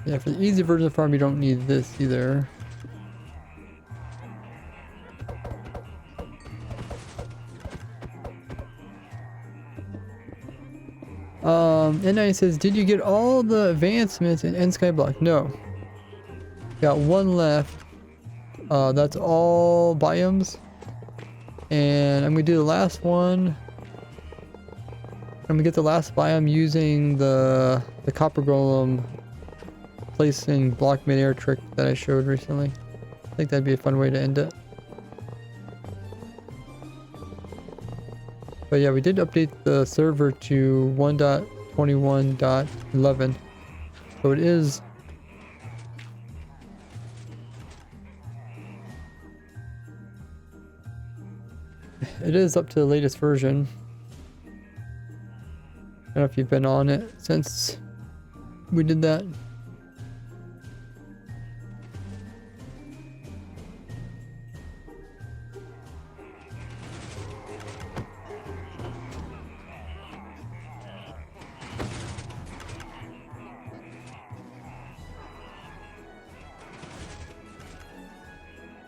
Yeah, for the easy version of farm, you don't need this either. And then it says, did you get all the advancements in End Skyblock? No. Got one left. That's all biomes. And I'm gonna do the last one. I'm gonna get the last biome using the copper golem placing block midair trick that I showed recently. I think that'd be a fun way to end it. But yeah, we did update the server to 1.21.11. So it is up to the latest version. I don't know if you've been on it since we did that.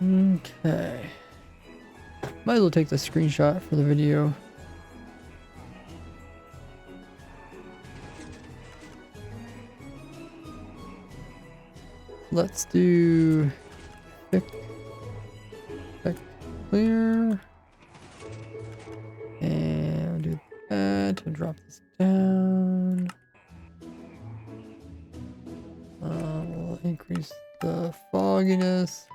Okay. Might as well take the screenshot for the video. Let's do clear. And we'll do that. We'll drop this down. We'll increase the fogginess.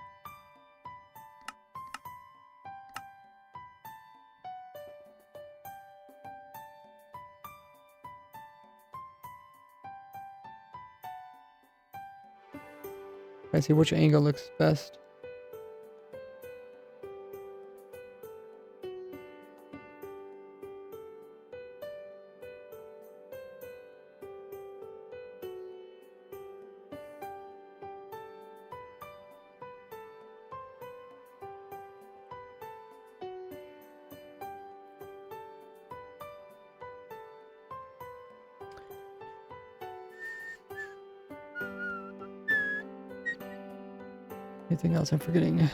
I see which angle looks best. Anything else I'm forgetting?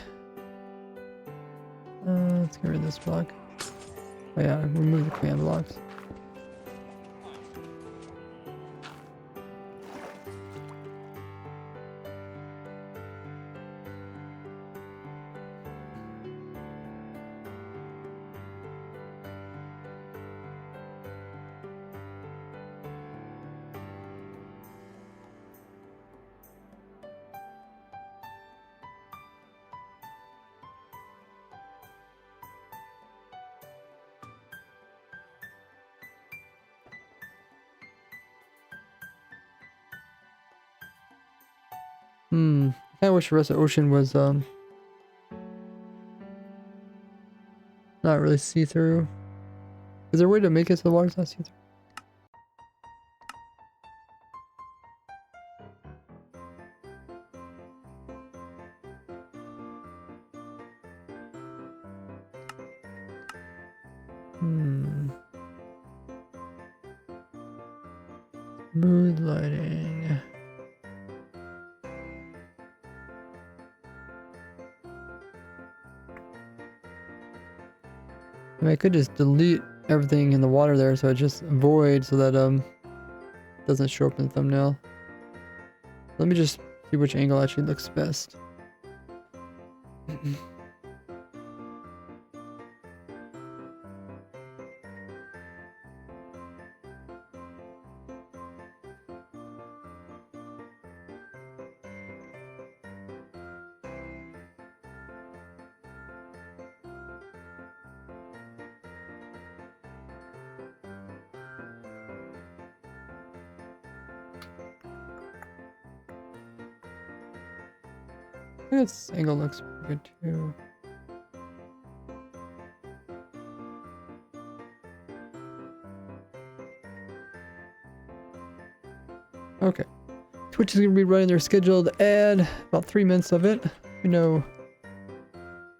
Let's get rid of this block. Oh yeah, remove the command blocks. I kinda wish the rest of the ocean was not really see-through. Is there a way to make it so the water's not see-through? Smooth lighting. I mean, I could just delete everything in the water there so it just void so that doesn't show up in the thumbnail. Let me just see which angle actually looks best. I think this angle looks pretty good too. Okay. Twitch is going to be running their scheduled ad, about 3 minutes of it. You know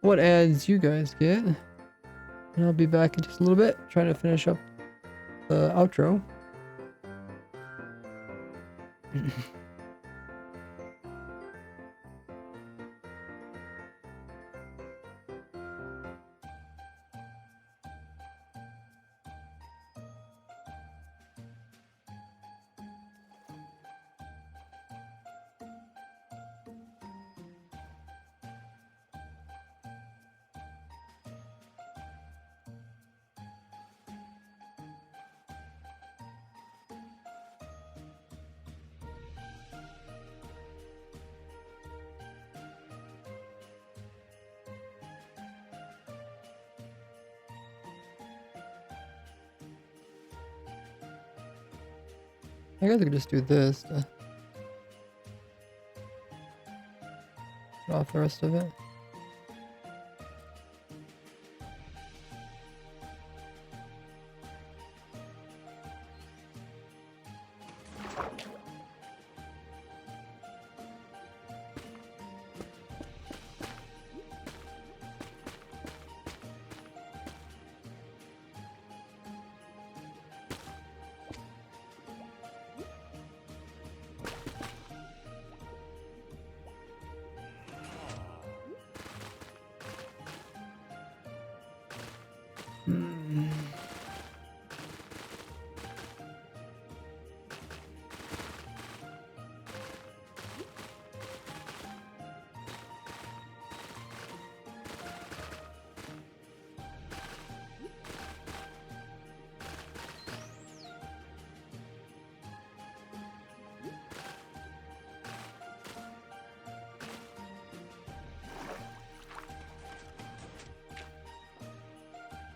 what ads you guys get. And I'll be back in just a little bit, trying to finish up the outro. I guess I could just do this to cut off the rest of it.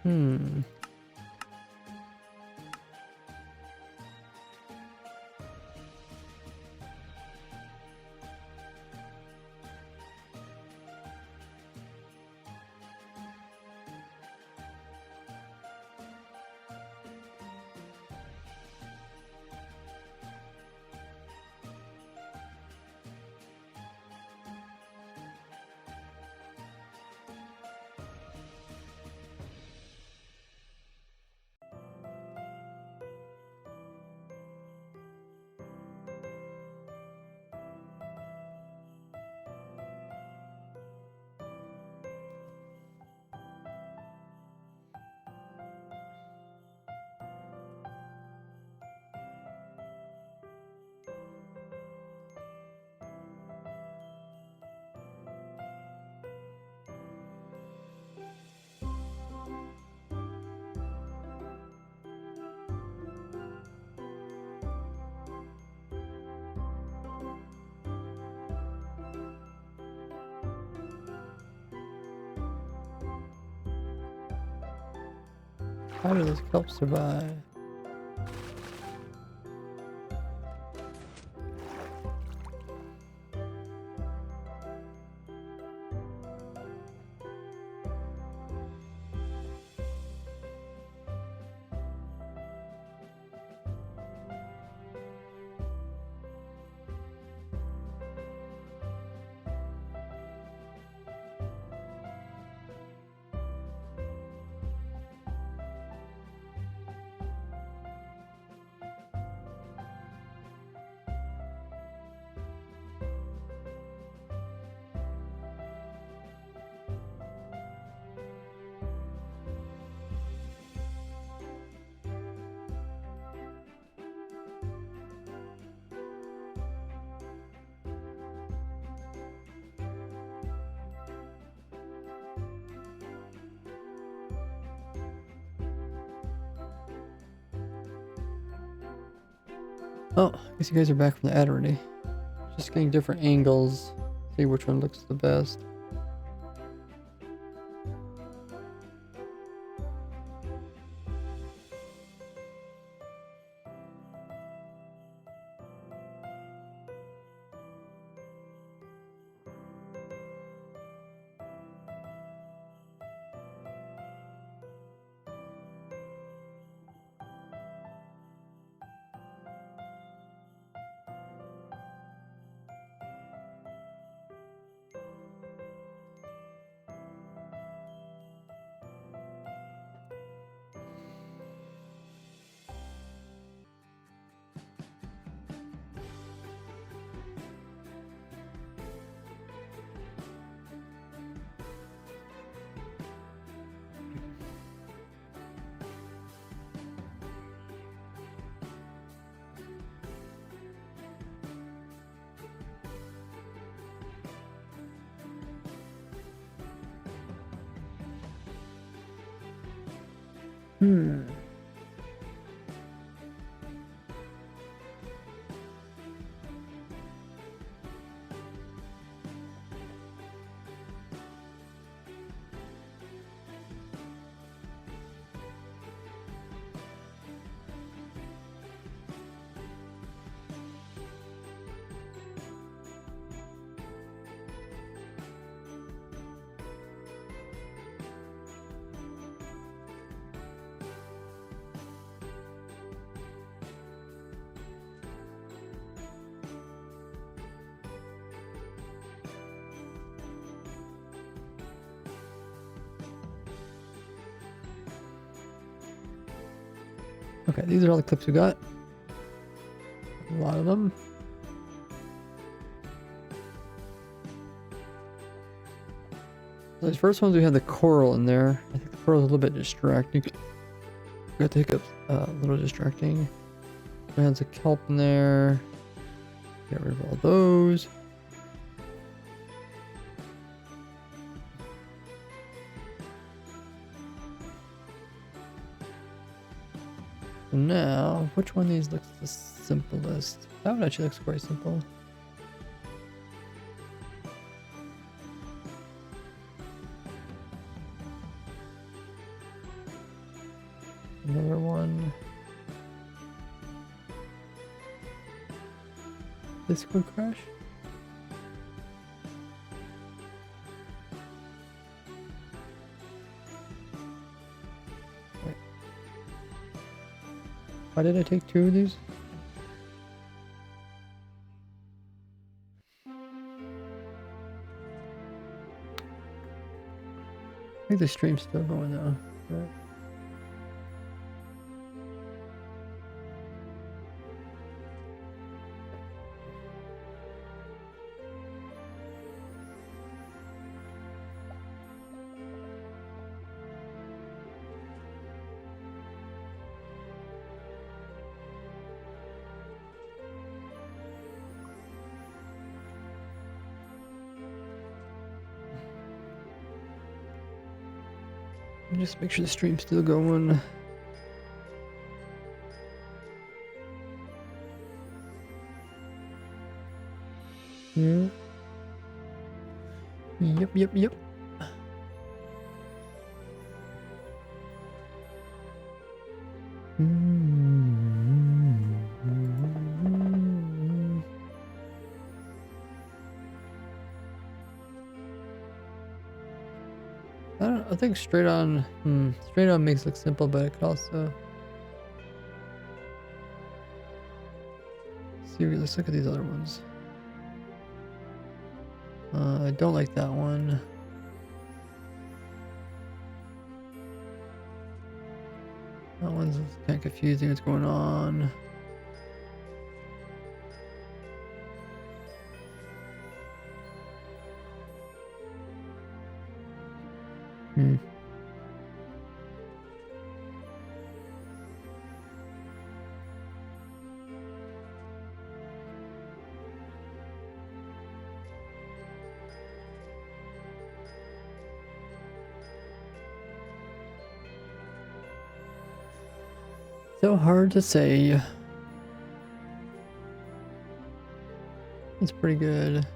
Hmm. How do those kelp survive? Oh, I guess you guys are back from the ad already. Just getting different angles. See which one looks the best. Okay, these are all the clips we got. A lot of them. These first ones, we have the coral in there. I think the coral is a little bit distracting. Got the hiccups, a little distracting. We have the kelp in there. Get rid of all those. So now, which one of these looks the simplest? That one actually looks quite simple. Another one. This could crash. Wait. Why did I take two of these? I think the stream's still going though. Right. Just make sure the stream's still going. Yeah. Yep. I think straight on makes it look simple, but it could also see. Let's look at these other ones. I don't like that one. That one's kind of confusing. What's going on? So hard to say. That's pretty good.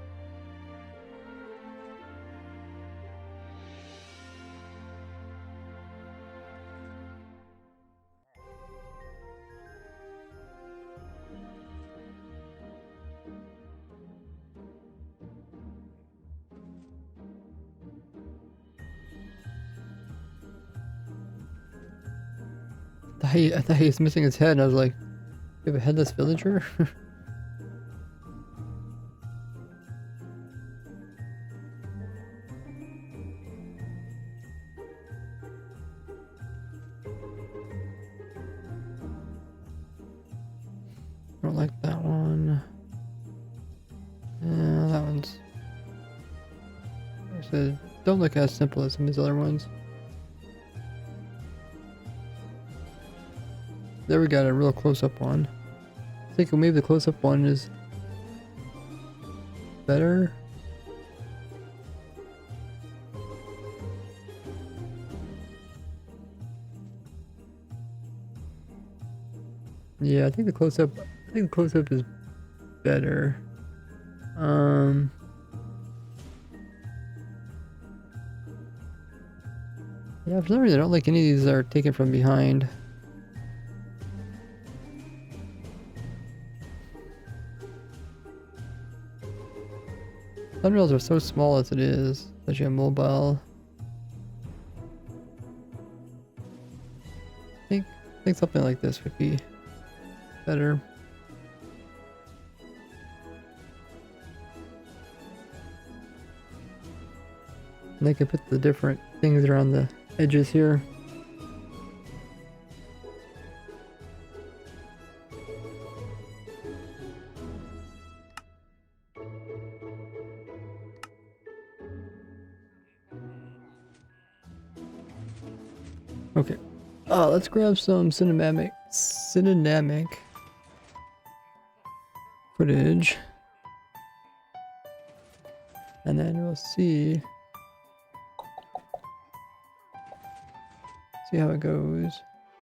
I thought he was missing his head, and I was like, you have a headless villager? I don't like that one. Yeah, that one's... I said, don't look as simple as some of these other ones. There we got a real close-up one. I think maybe the close-up one is better. Yeah, I think the close-up is better. Yeah, for some reason I don't like any of these that are taken from behind. Thumbnails are so small as it is, especially on mobile. I think something like this would be better. And I can put the different things around the edges here. Okay. Let's grab some cinematic footage. And then we'll see how it goes.